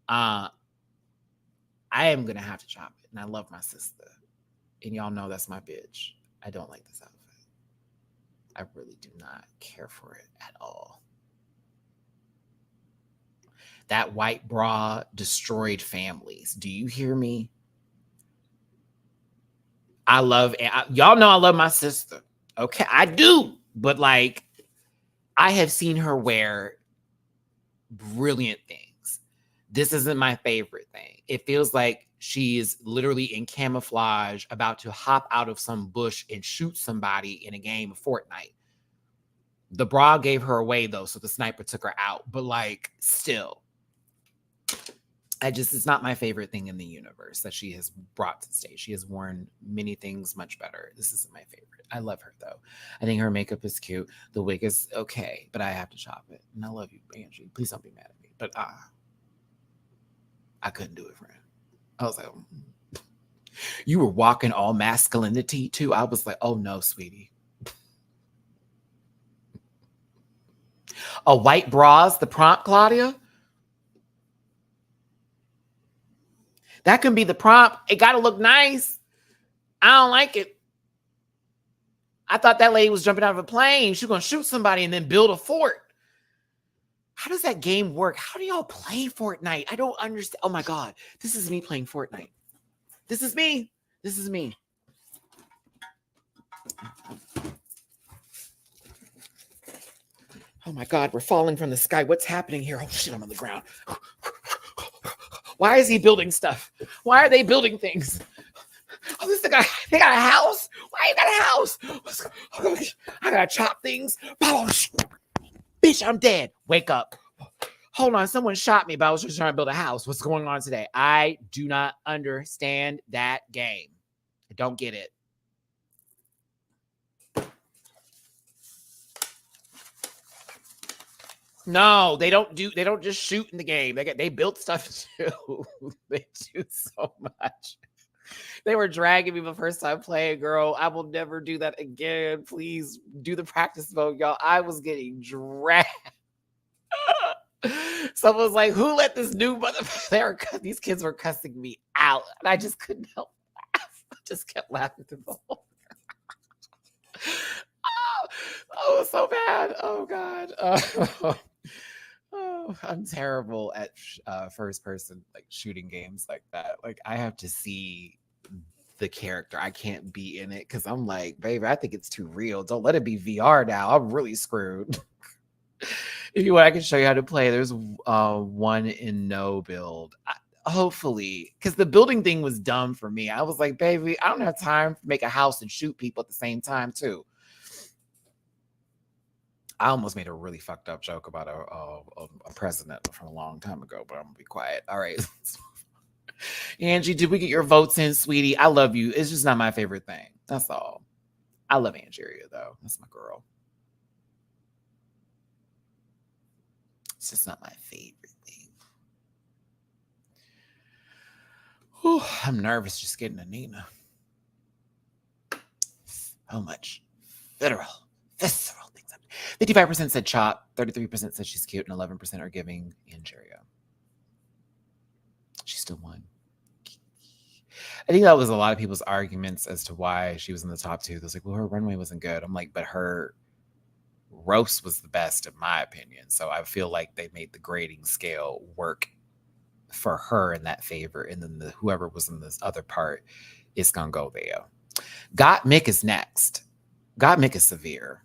I am gonna have to chop it, and I love my sister, and y'all know that's my bitch. I don't like this outfit. I really do not care for it at all. That white bra destroyed families. Do you hear me? Y'all know I love my sister. Okay, I do. But like, I have seen her wear brilliant things. This isn't my favorite thing. It feels like she is literally in camouflage about to hop out of some bush and shoot somebody in a game of Fortnite. The bra gave her away though, so the sniper took her out. But like, still, it's not my favorite thing in the universe that she has brought to the stage. She has worn many things much better. This isn't my favorite. I love her though. I think her makeup is cute. The wig is okay, but I have to chop it. And I love you, Angie. Please don't be mad at me. But I couldn't do it, friend. I was like, you were walking all masculinity too. I was like, oh no, sweetie. A white bra's the prompt, Claudia. That can be the prompt. It got to look nice. I don't like it. I thought that lady was jumping out of a plane. She was going to shoot somebody and then build a fort. How does that game work? How do y'all play Fortnite? I don't understand. Oh my God. This is me playing Fortnite. This is me. This is me. Oh my God. We're falling from the sky. What's happening here? Oh shit, I'm on the ground. Why is he building stuff? Why are they building things? Oh, this guy, they got a house? Why you got a house? I gotta chop things. Bitch, I'm dead. Wake up. Hold on, someone shot me, but I was just trying to build a house. What's going on today? I do not understand that game. I don't get it. No, they don't just shoot in the game. They built stuff too. They do so much. They were dragging me the first time playing, girl. I will never do that again. Please do the practice mode, y'all. I was getting dragged. Someone was like, who let this new motherfucker? These kids were cussing me out. And I just couldn't help laugh. I just kept laughing through the whole oh, so bad. Oh, God. Oh, I'm terrible at first person like shooting games like that. Like I have to see the character. I can't be in it because I'm like, baby, I think it's too real. Don't let it be VR now. I'm really screwed. If you want, I can show you how to play. There's one in no build. Hopefully, because the building thing was dumb for me. I was like, baby, I don't have time to make a house and shoot people at the same time too. I almost made a really fucked up joke about a president from a long time ago, but I'm gonna be quiet. All right. Angie, did we get your votes in, sweetie? I love you. It's just not my favorite thing. That's all. I love Angeria, though. That's my girl. It's just not my favorite thing. Whew, I'm nervous just getting to Nina. So much visceral things. 55% said Chop, 33% said she's cute, and 11% are giving Angeria. She still won. I think that was a lot of people's arguments as to why she was in the top two. It was like, well, her runway wasn't good. I'm like, but her roast was the best in my opinion. So I feel like they made the grading scale work for her in that favor. And then whoever was in this other part is going to go there. Got Mick is next. Got Mick is severe.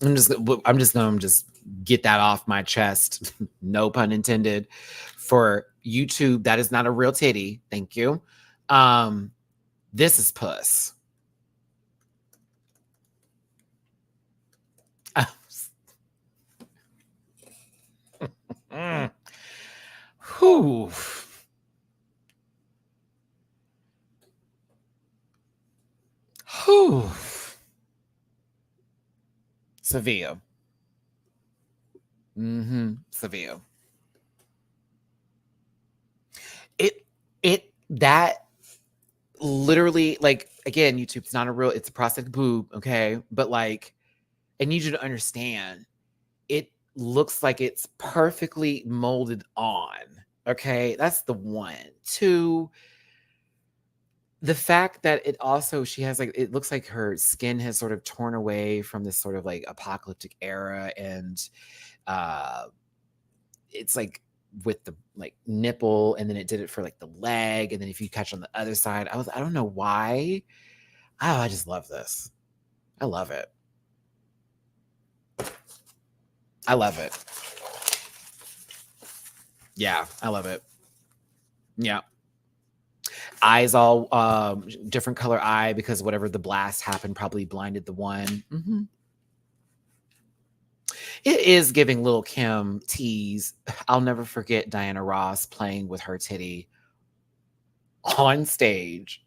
I'm just going to get that off my chest. No pun intended. For YouTube, that is not a real titty. Thank you. This is puss. Whew. Whew. Seville. Seville. That literally, like, again, YouTube's not a real, it's a prosthetic boob, okay? But like, I need you to understand, it looks like it's perfectly molded on, okay? That's the one. Two, the fact that it also, she has like, it looks like her skin has sort of torn away from this sort of like apocalyptic era, and it's like with the like nipple, and then it did it for like the leg, and then if you catch on the other side, I don't know why. Oh, I just love this. I love it. I love it. Yeah, I love it. Yeah. Eyes all different color eye because whatever the blast happened probably blinded the one. Mm-hmm. It is giving Lil' Kim tease. I'll never forget Diana Ross playing with her titty on stage.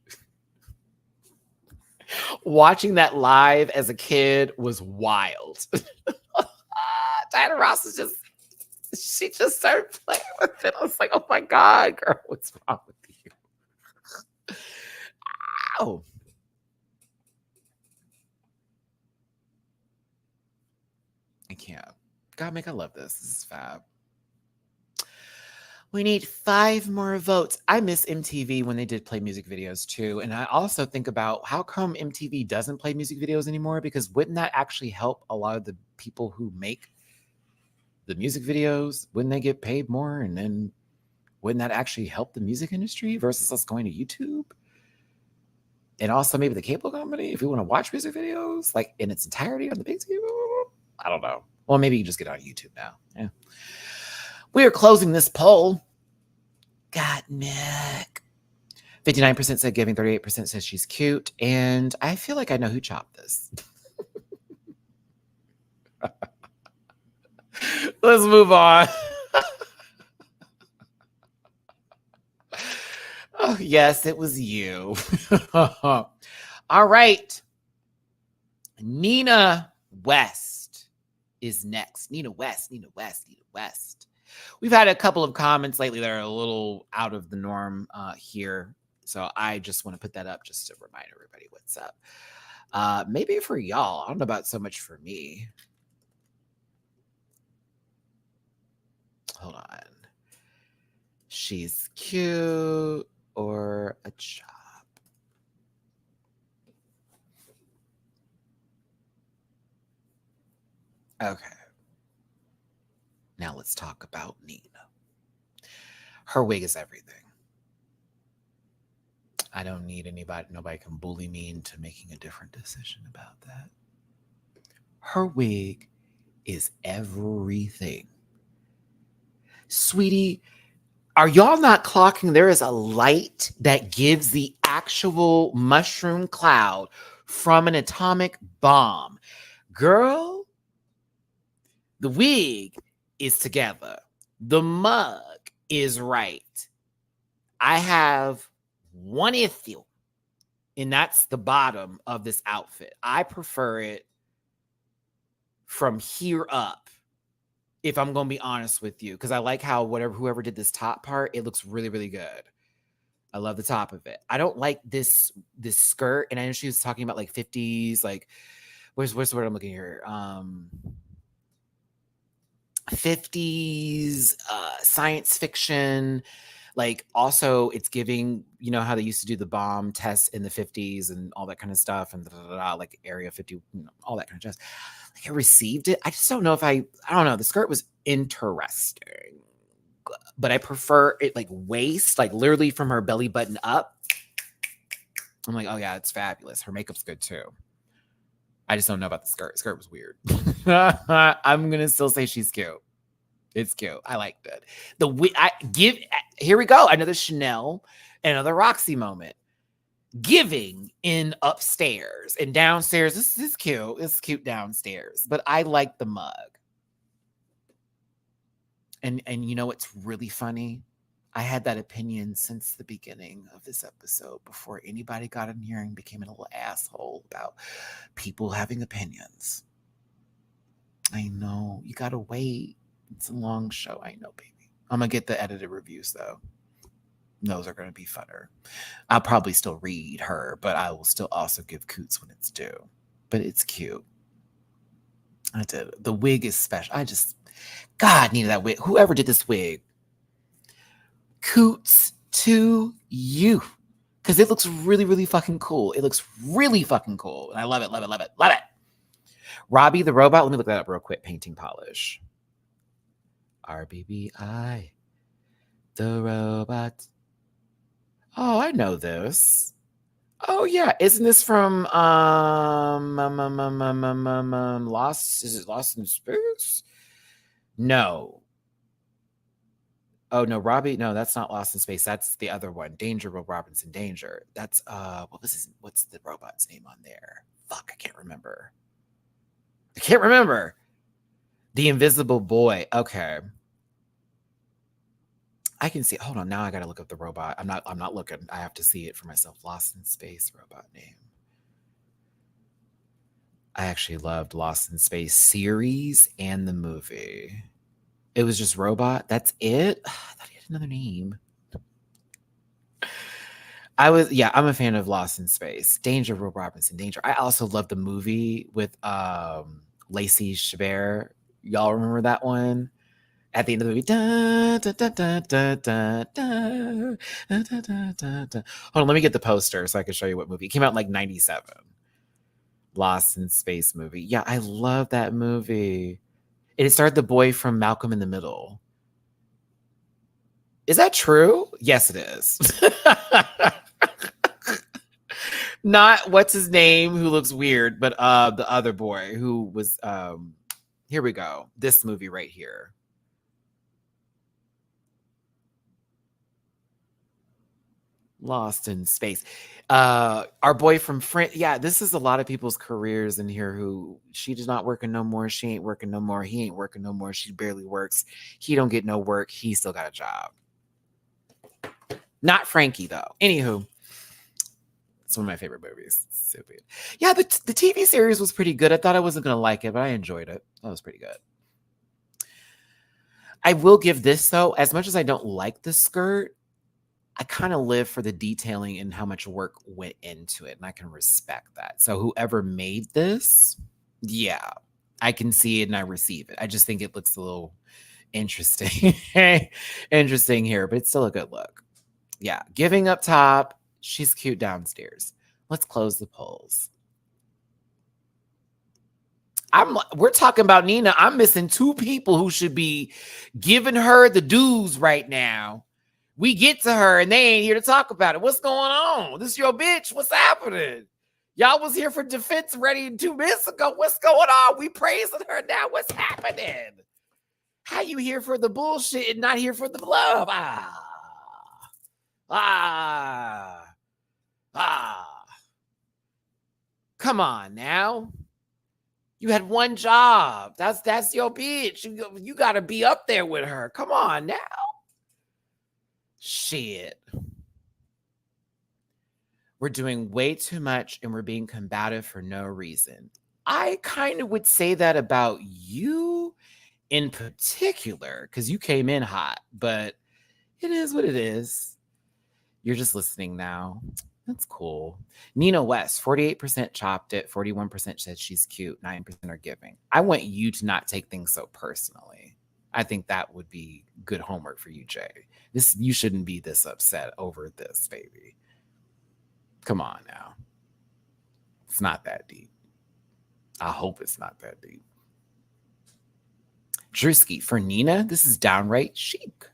Watching that live as a kid was wild. Diana Ross is she just started playing with it. I was like, oh my God, girl, what's wrong with you? Ow. I can't. God, I love this. This is fab. We need 5 more votes. I miss MTV when they did play music videos too. And I also think about how come MTV doesn't play music videos anymore? Because wouldn't that actually help a lot of the people who make the music videos? Wouldn't they get paid more? And then wouldn't that actually help the music industry versus us going to YouTube? And also maybe the cable company, if we want to watch music videos like in its entirety on the big TV? I don't know. Well, maybe you can just get it on YouTube now. Yeah. We are closing this poll. God, Nick. 59% said giving, 38% says she's cute. And I feel like I know who chopped this. Let's move on. Oh, yes, it was you. All right. Nina West is next. Nina West. We've had a couple of comments lately that are a little out of the norm here. So I just want to put that up just to remind everybody what's up. Maybe for y'all. I don't know about so much for me. Hold on. She's cute or a chop. Okay. Now let's talk about Nina. Her wig is everything. I don't need nobody can bully me into making a different decision about that. Her wig is everything. Sweetie, are y'all not clocking? There is a light that gives the actual mushroom cloud from an atomic bomb. Girl, the wig is together. The mug is right. I have one issue, and that's the bottom of this outfit. I prefer it from here up, if I'm going to be honest with you, because I like how whoever did this top part, it looks really, really good. I love the top of it. I don't like this skirt, and I know she was talking about like 50s, like where's the word I'm looking here? 50s science fiction. Like also it's giving, you know how they used to do the bomb tests in the 50s and all that kind of stuff, and like Area 50, all that kind of jazz. Like I received it. I just don't know if I don't know. The skirt was interesting, but I prefer it like waist, like literally from her belly button up. I'm like, oh yeah, it's fabulous. Her makeup's good too. I just don't know about the skirt. Skirt was weird. I'm gonna still say she's cute. It's cute. I liked it. Here we go. Another Chanel, another Roxy moment. Giving in upstairs and downstairs. This is cute. It's cute downstairs, but I like the mug. And you know what's really funny? I had that opinion since the beginning of this episode before anybody got in here and became a little asshole about people having opinions. I know. You gotta wait. It's a long show. I know, baby. I'm going to get the edited reviews, though. Those are going to be funner. I'll probably still read her, but I will still also give Coots when it's due. But it's cute. I did. The wig is special. God, needed that wig. Whoever did this wig. Coots to you. Because it looks really, really fucking cool. It looks really fucking cool. And I love it, love it, love it, love it. Robbie the Robot. Let me look that up real quick. Painting polish. RBBI, the robot. Oh, I know this. Oh yeah, isn't this from Lost? Is it Lost in Space? No. Oh no, Robbie. No, that's not Lost in Space. That's the other one. Danger, Will Robinson. Danger. That's what's the robot's name on there? Fuck, I can't remember. The Invisible Boy. Okay. I can see. Hold on. Now I gotta look up the robot. I'm not looking. I have to see it for myself. Lost in Space robot name. I actually loved Lost in Space series and the movie. It was just robot. That's it. I thought he had another name. I'm a fan of Lost in Space. Danger, Will Robinson. Danger. I also love the movie with Lacey Chabert. Y'all remember that one? At the end of the movie, da, da, da, da, da, da, da, da, da, da, da. Hold on, let me get the poster so I can show you what movie. It came out in like 97. Lost in Space movie. Yeah, I love that movie. It starred the boy from Malcolm in the Middle. Is that true? Yes, it is. Not what's his name who looks weird, but the other boy who was here we go. This movie right here. Lost in Space. Our boy from Friend. Yeah, this is a lot of people's careers in here who she does not working no more. She ain't working no more. He ain't working no more. She barely works. He don't get no work. He still got a job. Not Frankie though. Anywho, it's one of my favorite movies. So good. Yeah, the TV series was pretty good. I thought I wasn't gonna like it, but I enjoyed it. That was pretty good. I will give this though, as much as I don't like the skirt, I kind of live for the detailing and how much work went into it, and I can respect that. So whoever made this, yeah, I can see it and I receive it. I just think it looks a little interesting, interesting here, but it's still a good look. Yeah, giving up top. She's cute downstairs. Let's close the polls. We're talking about Nina. I'm missing two people who should be giving her the dues right now. We get to her and they ain't here to talk about it. What's going on? This is your bitch. What's happening? Y'all was here for defense ready 2 minutes ago. What's going on? We praising her now. What's happening? How you here for the bullshit and not here for the love? Come on now. You had one job. That's your bitch. You got to be up there with her. Come on now. Shit. We're doing way too much and we're being combative for no reason. I kind of would say that about you in particular, because you came in hot, but it is what it is. You're just listening now. That's cool. Nina West, 48% chopped it, 41% said she's cute, 9% are giving. I want you to not take things so personally. I think that would be good homework for you, Jay. You shouldn't be this upset over this, baby. Come on now. It's not that deep. I hope it's not that deep. Drewski, for Nina, this is downright chic.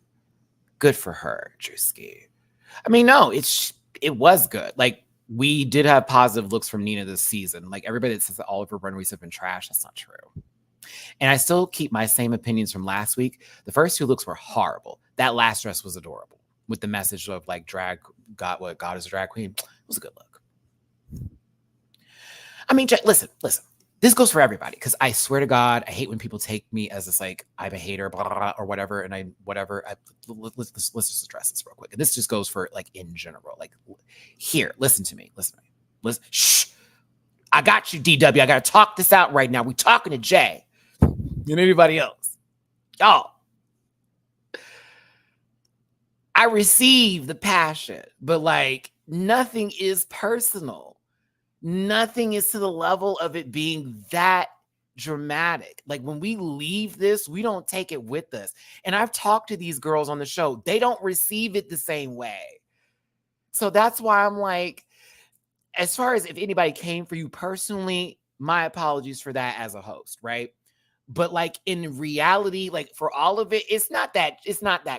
Good for her, Drewski. I mean, no, it was good. Like, we did have positive looks from Nina this season. Like, everybody that says that all of her runways have been trash, that's not true. And I still keep my same opinions from last week. The first 2 looks were horrible. That last dress was adorable with the message of like God is a drag queen. It was a good look. I mean, listen. This goes for everybody because I swear to God, I hate when people take me as this like I'm a hater, blah, blah, blah, or whatever. And let's just address this real quick. And this just goes for like in general. Like, here, listen to me. Shh. I got you, DW. I got to talk this out right now. We talking to Jay and anybody else. Y'all. I receive the passion, but like nothing is personal. Nothing is to the level of it being that dramatic. Like when we leave this, we don't take it with us. And I've talked to these girls on the show. They don't receive it the same way. So that's why I'm like, as far as if anybody came for you personally, my apologies for that as a host, right? But like in reality, like for all of it, it's not that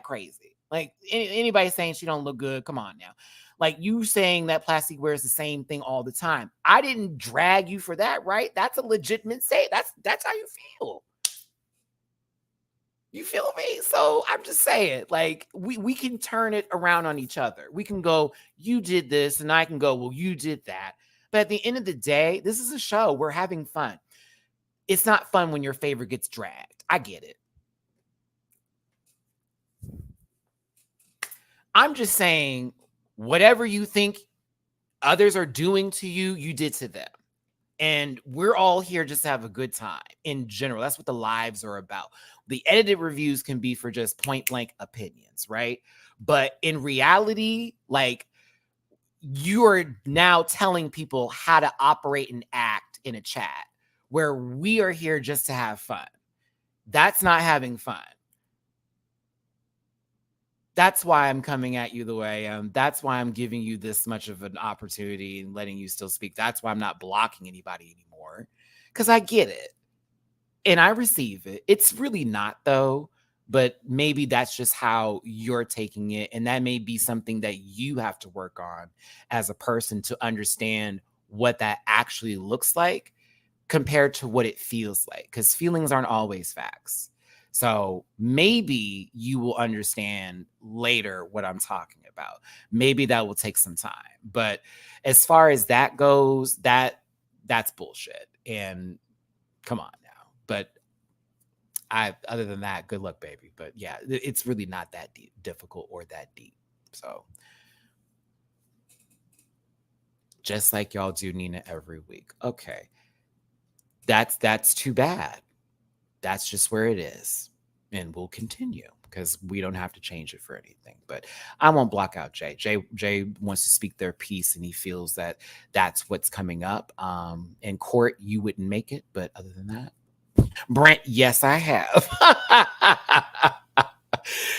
crazy. Like anybody saying she don't look good, come on now. Like you saying that plastic wears the same thing all the time. I didn't drag you for that, right? That's a legitimate say. That's how you feel. You feel me? So I'm just saying, like, we can turn it around on each other. We can go, you did this, and I can go, well, you did that. But at the end of the day, this is a show. We're having fun. It's not fun when your favorite gets dragged. I get it. I'm just saying, whatever you think others are doing to you, you did to them. And we're all here just to have a good time in general. That's what the lives are about. The edited reviews can be for just point blank opinions, right? But in reality, like, you are now telling people how to operate and act in a chat where we are here just to have fun. That's not having fun. That's why I'm coming at you the way I am. That's why I'm giving you this much of an opportunity and letting you still speak. That's why I'm not blocking anybody anymore, because I get it and I receive it. It's really not, though, but maybe that's just how you're taking it. And that may be something that you have to work on as a person to understand what that actually looks like compared to what it feels like, because feelings aren't always facts. So maybe you will understand later what I'm talking about. Maybe that will take some time. But as far as that goes, that's bullshit. And come on now. But other than that, good luck, baby. But yeah, it's really not that difficult or that deep. So just like y'all do Nina every week. Okay. That's too bad. That's just where it is. And we'll continue because we don't have to change it for anything. But I won't block out Jay. Jay wants to speak their piece and he feels that that's what's coming up. In court, you wouldn't make it. But other than that, Brent, yes, I have.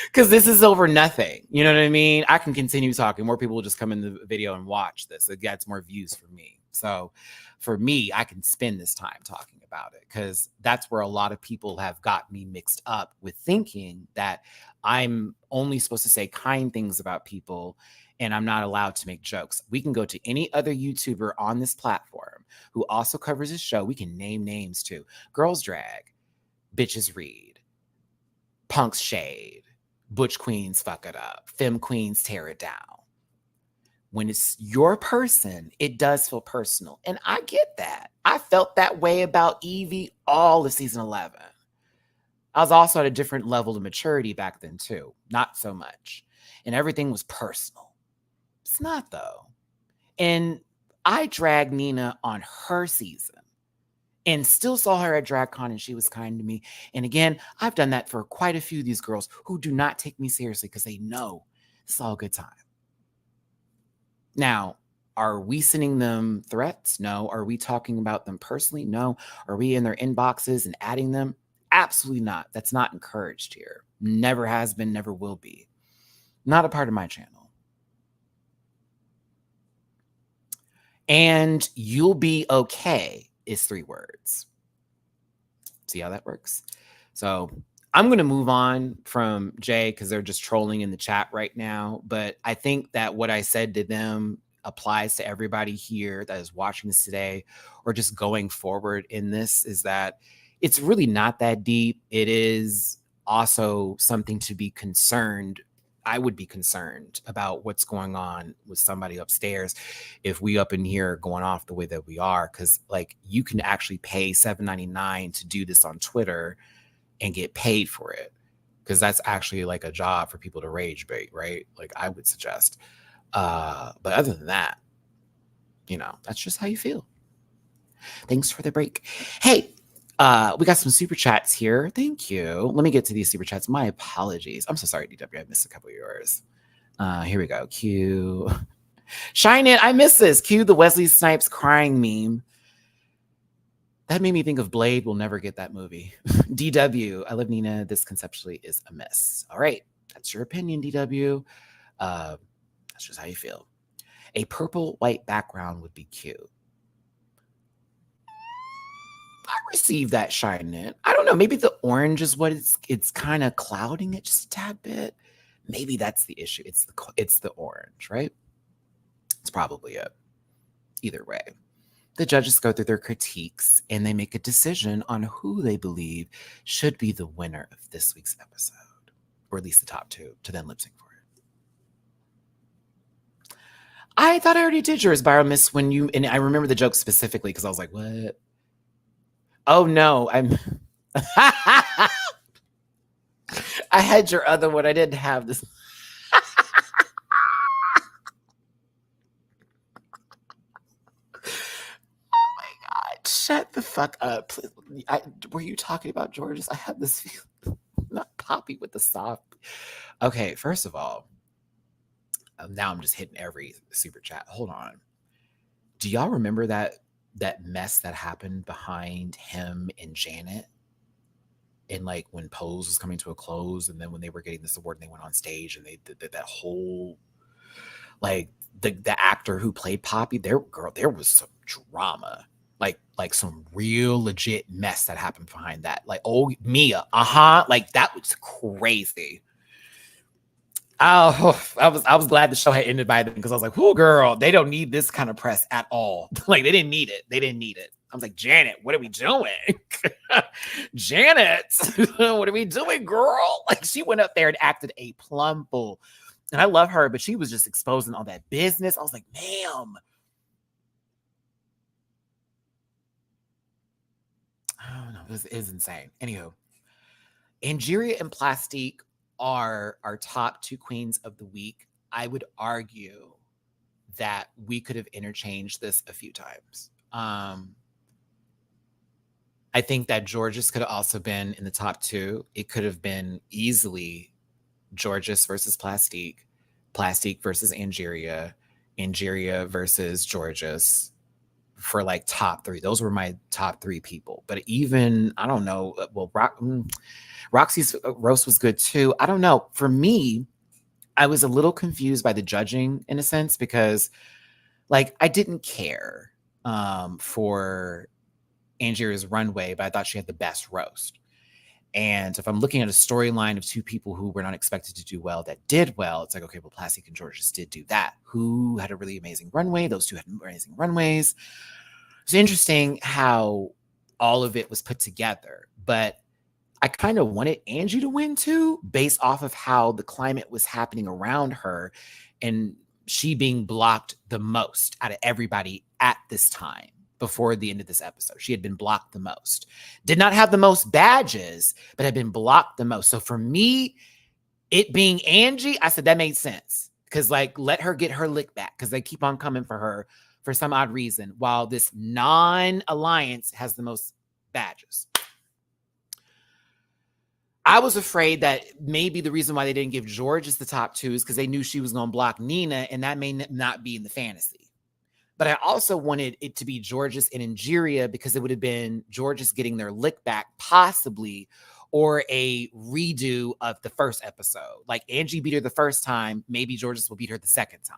Because this is over nothing. You know what I mean? I can continue talking. More people will just come in the video and watch this. It gets more views for me. So for me, I can spend this time talking about it because that's where a lot of people have got me mixed up with thinking that I'm only supposed to say kind things about people and I'm not allowed to make jokes. We can go to any other YouTuber on this platform who also covers his show. We can name names too. Girls Drag, Bitches Read, Punks Shade, Butch Queens Fuck It Up, Femme Queens Tear It Down. When it's your person, it does feel personal. And I get that. I felt that way about Evie all of season 11. I was also at a different level of maturity back then too. Not so much. And everything was personal. It's not though. And I dragged Nina on her season and still saw her at DragCon and she was kind to me. And again, I've done that for quite a few of these girls who do not take me seriously because they know it's all a good time. Now, are we sending them threats? No. Are we talking about them personally? No. Are we in their inboxes and adding them? Absolutely not. That's not encouraged here. Never has been, never will be. Not a part of my channel. And you'll be okay is 3 words. See how that works? So I'm going to move on from Jay because they're just trolling in the chat right now. But I think that what I said to them applies to everybody here that is watching this today or just going forward in this is that it's really not that deep. It is also something to be concerned. I would be concerned about what's going on with somebody upstairs if we up in here are going off the way that we are. Because like you can actually pay $7.99 to do this on Twitter and get paid for it, because that's actually like a job for people to rage bait, right? Like I would suggest. But other than that, you know, that's just how you feel. Thanks for the break. Hey, we got some super chats here. Thank you. Let me get to these super chats. My apologies. I'm so sorry, DW. I missed a couple of yours. Here we go. Q. Shine It. I missed this. Q, the Wesley Snipes crying meme. That made me think of Blade. We'll never get that movie. DW. I love Nina. This conceptually is a miss. All right. That's your opinion, DW. That's just how you feel. A purple-white background would be cute. I received that Shine It. I don't know. Maybe the orange is what it's kind of clouding it just a tad bit. Maybe that's the issue. It's the orange, right? It's probably it. Either way, the judges go through their critiques and they make a decision on who they believe should be the winner of this week's episode, or at least the top two, to then lip sync for it. I thought I already did yours, Byron, when you, and I remember the joke specifically because I was like, what? Oh no, I'm. I had your other one. I didn't have this. Shut the fuck up. Please. Were you talking about George's? I have this feeling. Not Poppy with the soft. Okay, first of all, now I'm just hitting every super chat. Hold on. Do y'all remember that mess that happened behind him and Janet? And like when Pose was coming to a close, and then when they were getting this award and they went on stage and they did that whole, like the actor who played Poppy, there was some drama. Like some real legit mess that happened behind that. Like, oh, Mia, like that was crazy. Oh, I was glad the show had ended by then because I was like, "Oh, girl, they don't need this kind of press at all. Like, they didn't need it. I was like, Janet, what are we doing? Janet, what are we doing, girl? Like, she went up there and acted a plum fool, and I love her, but she was just exposing all that business. I was like, ma'am. I don't know. This is insane. Anywho, Angeria and Plastique are our top two queens of the week. I would argue that we could have interchanged this a few times. I think that Georges could have also been in the top two. It could have been easily Georges versus Plastique, Plastique versus Angeria, Angeria versus Georges. For like top three. Those were my top three people. But even, I don't know, well, Roxy's roast was good too. I don't know. For me, I was a little confused by the judging in a sense because like I didn't care for Angeria's Runway, but I thought she had the best roast. And if I'm looking at a storyline of two people who were not expected to do well that did well, it's like, okay, well, Plastique and Georges did do that. Who had a really amazing runway? Those two had amazing runways. It's interesting how all of it was put together, but I kind of wanted Angie to win too, based off of how the climate was happening around her and she being blocked the most out of everybody at this time. Before the end of this episode, she had been blocked the most. Did not have the most badges, but had been blocked the most. So for me, it being Angie, I said that made sense because like let her get her lick back because they keep on coming for her for some odd reason, while this non-alliance has the most badges. I was afraid that maybe the reason why they didn't give Georges the top two is because they knew she was going to block Nina, and that may not be in the fantasy. But I also wanted it to be Georges and Angeria because it would have been Georges getting their lick back, possibly, or a redo of the first episode. Like Angie beat her the first time, maybe Georges will beat her the second time.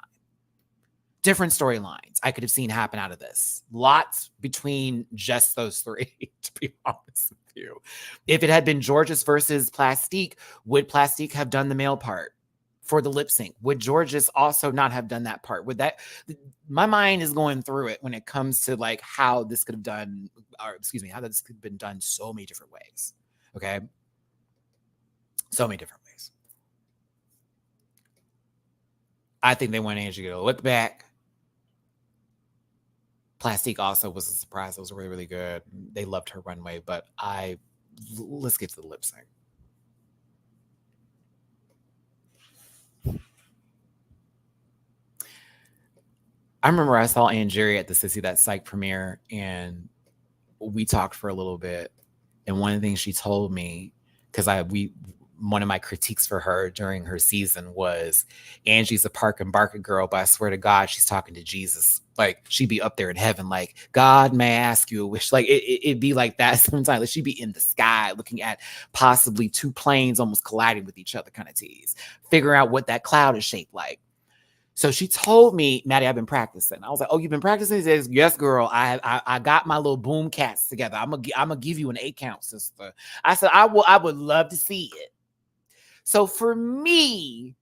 Different storylines I could have seen happen out of this. Lots between just those three, to be honest with you. If it had been Georges versus Plastique, would Plastique have done the male part for the lip sync? Would Georges also not have done that part? Would that, my mind is going through it when it comes to like how this could have done, or excuse me, how this could have been done so many different ways. Okay. So many different ways. I think they want Angie to look back. Plastique also was a surprise. It was really, really good. They loved her runway, but let's get to the lip sync. I remember I saw Angeria at the Sissy That Psych premiere, and we talked for a little bit. And one of the things she told me, because one of my critiques for her during her season was Angie's a park and bark girl, but I swear to God, she's talking to Jesus. Like she'd be up there in heaven, like, God, may I ask you a wish? Like it'd be like that sometimes. Like she'd be in the sky looking at possibly two planes almost colliding with each other kind of tease, figuring out what that cloud is shaped like. So she told me, Matty, I've been practicing. I was like, oh, you've been practicing? She says, yes, girl. I got my little boom cats together. I'm gonna give you an 8 count, sister. I said, I would love to see it. So for me,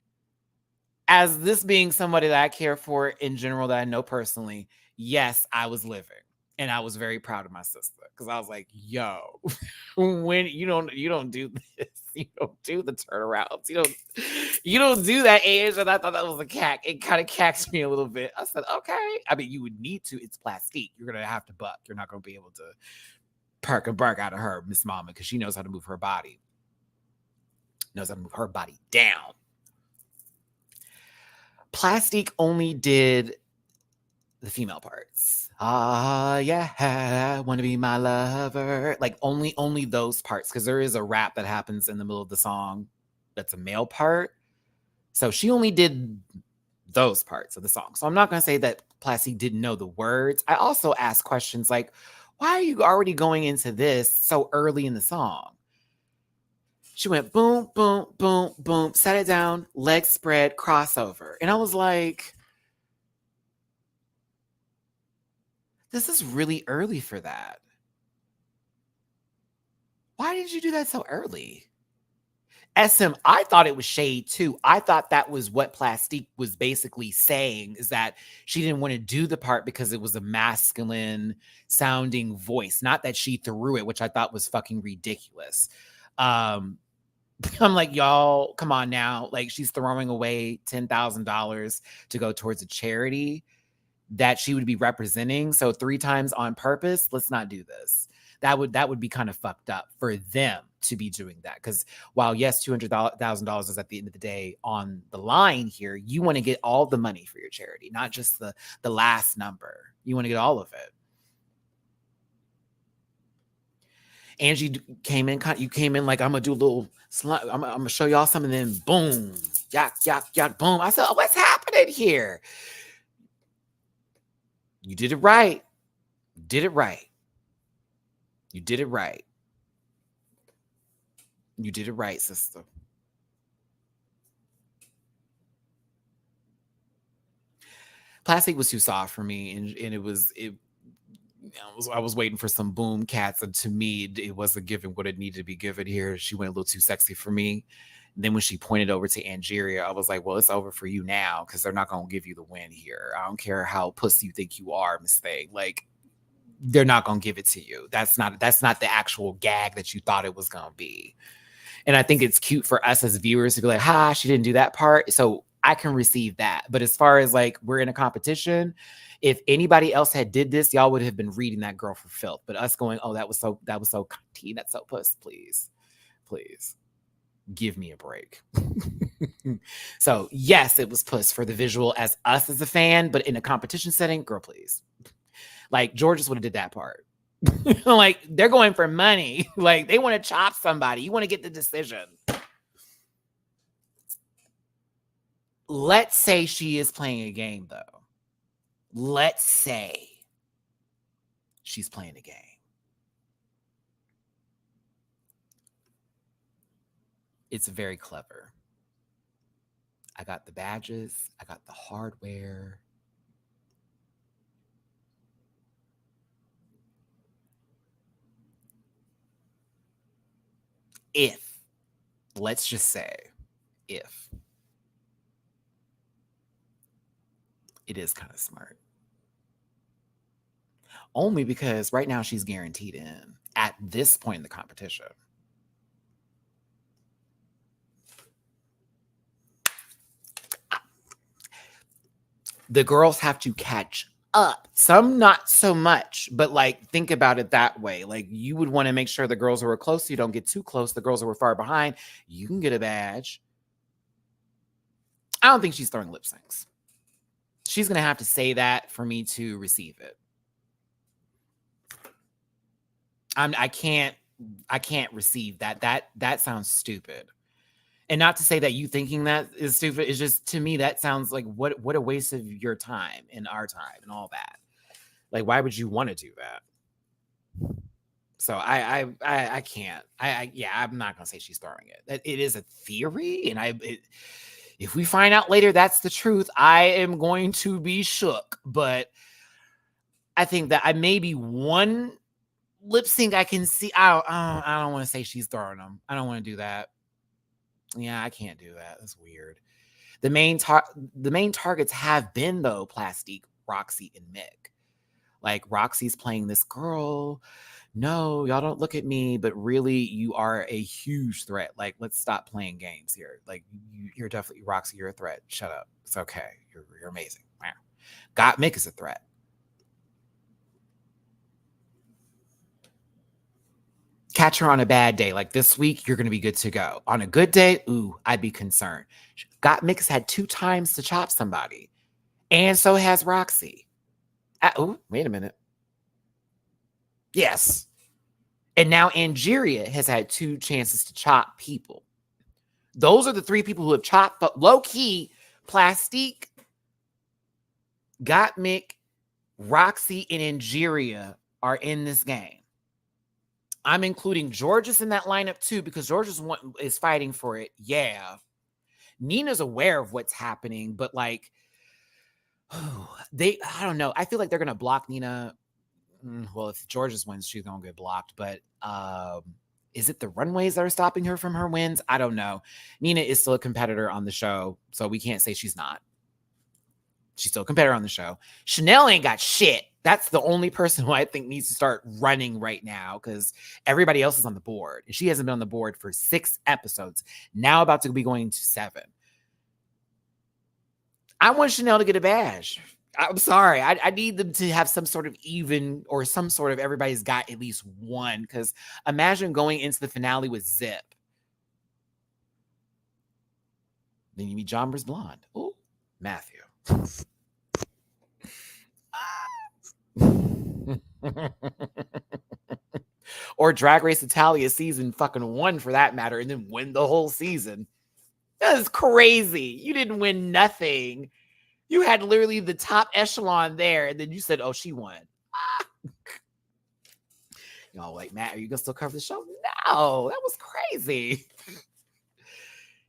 as this being somebody that I care for in general, that I know personally, yes, I was living. And I was very proud of my sister because I was like, yo, when you don't do this, you don't do the turnarounds, you don't do that age. And I thought that was a cack. It kind of cacked me a little bit. I said, okay. I mean, you would need to, it's plastique. You're gonna have to buck. You're not gonna be able to perk a bark out of her, Miss Mama, because she knows how to move her body. Knows how to move her body down. Plastique only did the female parts. Yeah, wanna be my lover. Like only those parts, because there is a rap that happens in the middle of the song that's a male part. So she only did those parts of the song. So I'm not gonna say that Plastique didn't know the words. I also asked questions like, why are you already going into this so early in the song? She went boom, boom, boom, boom, set it down, leg spread, crossover. And I was like, this is really early for that. Why did you do that so early? SM, I thought it was shade too. I thought that was what Plastique was basically saying, is that she didn't want to do the part because it was a masculine sounding voice. Not that she threw it, which I thought was fucking ridiculous. I'm like, y'all, come on now. Like, she's throwing away $10,000 to go towards a charity that she would be representing. So 3 times on purpose, let's not do this. That would be kind of fucked up for them to be doing that. Because while yes, $200,000 is at the end of the day on the line here, you want to get all the money for your charity, not just the last number. You want to get all of it. Angie came in, you came in like, I'm gonna do a little, I'm gonna show y'all something, and then boom, yak, yak, yak, boom. I said, oh, what's happening here? You did it right. You did it right. You did it right. You did it right, sister. Plastic was too soft for me, and I was waiting for some boom cats, and to me, it wasn't given what it needed to be given here. She went a little too sexy for me. And then when she pointed over to Angeria, I was like, well, it's over for you now, because they're not going to give you the win here. I don't care how pussy you think you are, Miss Thing. Like, they're not going to give it to you. That's not the actual gag that you thought it was going to be. And I think it's cute for us as viewers to be like, ha, she didn't do that part. So I can receive that. But as far as like, we're in a competition, if anybody else had did this, y'all would have been reading that girl for filth. But us going, oh, that was so cunty, that's so puss, please give me a break. So yes, it was puss for the visual as us as a fan, but in a competition setting, girl, please. Like, Georges would have did that part. Like, they're going for money. Like, they want to chop somebody. You want to get the decision. Let's say she is playing a game, though. Let's say she's playing a game. It's very clever. I got the badges. I got the hardware. If, let's just say, if it is kind of smart. Only because right now she's guaranteed in at this point in the competition. The girls have to catch up. Some not so much, but like, think about it that way. Like, you would want to make sure the girls who are close, you don't get too close. The girls who are far behind, you can get a badge. I don't think she's throwing lip syncs. She's going to have to say that for me to receive it. I can't receive that. That sounds stupid. And not to say that you thinking that is stupid. It's just, to me, that sounds like what a waste of your time and our time and all that. Like, why would you want to do that? So I can't. I'm not gonna say she's throwing it. It is a theory, and if we find out later that's the truth, I am going to be shook. But I think that I maybe one lip sync I can see. I don't want to say she's throwing them. I don't want to do that. Yeah, I can't do that. That's weird. The main targets have been, though, Plastique, Roxy, and Mick. Like, Roxy's playing this girl. No, y'all don't look at me, but really, you are a huge threat. Like, let's stop playing games here. Like, you're definitely, Roxy, you're a threat. Shut up. It's okay. You're amazing. Wow. Got Mick is a threat. Catch her on a bad day. Like this week, you're going to be good to go. On a good day, ooh, I'd be concerned. Got Mick has had 2 times to chop somebody. And so has Roxy. Oh, wait a minute. Yes. And now Angeria has had 2 chances to chop people. Those are the 3 people who have chopped, but low-key, Plastique, Got Mick, Roxy, and Angeria are in this game. I'm including Georges in that lineup too, because Georges is fighting for it. Yeah. Nina's aware of what's happening, but like, I don't know. I feel like they're going to block Nina. Well, if Georges wins, she's going to get blocked. But is it the runways that are stopping her from her wins? I don't know. Nina is still a competitor on the show, so we can't say she's not. She's still a competitor on the show. Chanel ain't got shit. That's the only person who I think needs to start running right now, because everybody else is on the board. And she hasn't been on the board for 6 episodes. Now about to be going to 7. I want Chanel to get a badge. I'm sorry. I need them to have some sort of even, or some sort of everybody's got at least one. Because imagine going into the finale with Zip. Then you meet Jombers Blonde. Ooh, Matthew. Or Drag Race Italia season fucking 1 for that matter, and then win the whole season. That is crazy. You didn't win nothing. You had literally the top echelon there, and then you said, oh, she won. Y'all like, Matt, are you gonna still cover the show? No, that was crazy.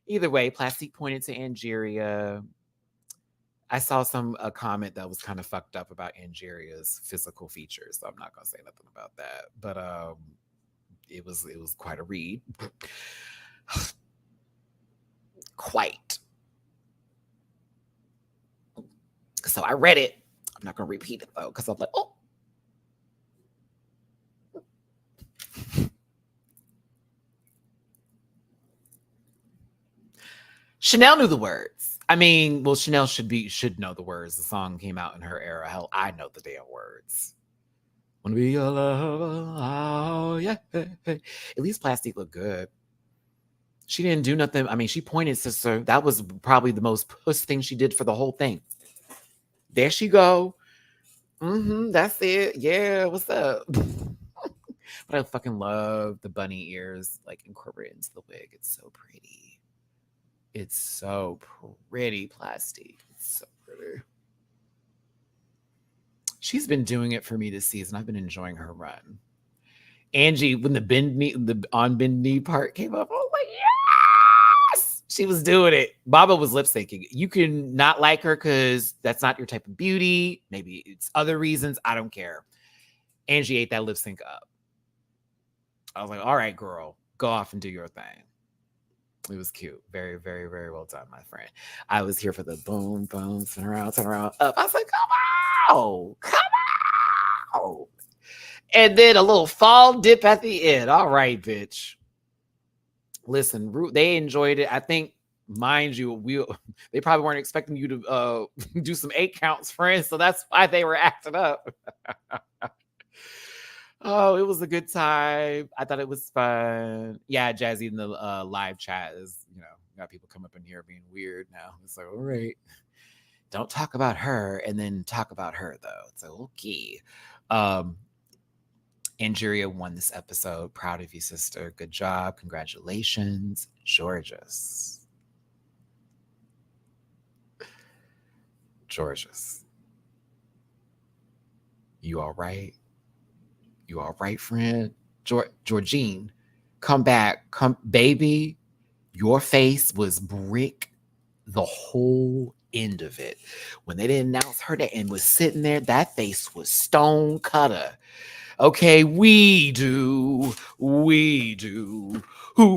Either way, Plastique pointed to Angeria. I saw a comment that was kind of fucked up about Angeria's physical features, so I'm not gonna say nothing about that. But it was quite a read. Quite. So I read it. I'm not gonna repeat it though, because I'm like, oh. Chanel knew the words. I mean, well, Chanel should know the words. The song came out in her era. Hell, I know the damn words. Wanna be your lover? Oh yeah. At least Plastique looked good. She didn't do nothing. I mean, she pointed, sister. That was probably the most puss thing she did for the whole thing. There she go. That's it. Yeah, what's up? But I fucking love the bunny ears, like incorporated into the wig. It's so pretty. It's so pretty, Plastique. It's so pretty. She's been doing it for me this season. I've been enjoying her run. Angie, when the on bend knee part came up, I was like, yes! She was doing it. Baba was lip syncing. You can not like her because that's not your type of beauty. Maybe it's other reasons. I don't care. Angie ate that lip sync up. I was like, all right, girl, go off and do your thing. It was cute. Very, very, very well done, my friend. I was here for the boom, boom, turn around, up. I was like, come on. And then a little fall dip at the end. All right, bitch. Listen, they enjoyed it. I think, mind you, they probably weren't expecting you to do some 8 counts, friends. So that's why they were acting up. Oh, it was a good time. I thought it was fun. Yeah, Jazzy in the live chat is, got people come up in here being weird now. It's like, all right, don't talk about her and then talk about her though. It's like, okay. Angeria won this episode. Proud of you, sister. Good job. Congratulations, Georges. You all right? You all right, friend? Georgine, come back. Come, baby. Your face was brick the whole end of it. When they didn't announce her and was sitting there, that face was stone cutter. Okay, we do. Who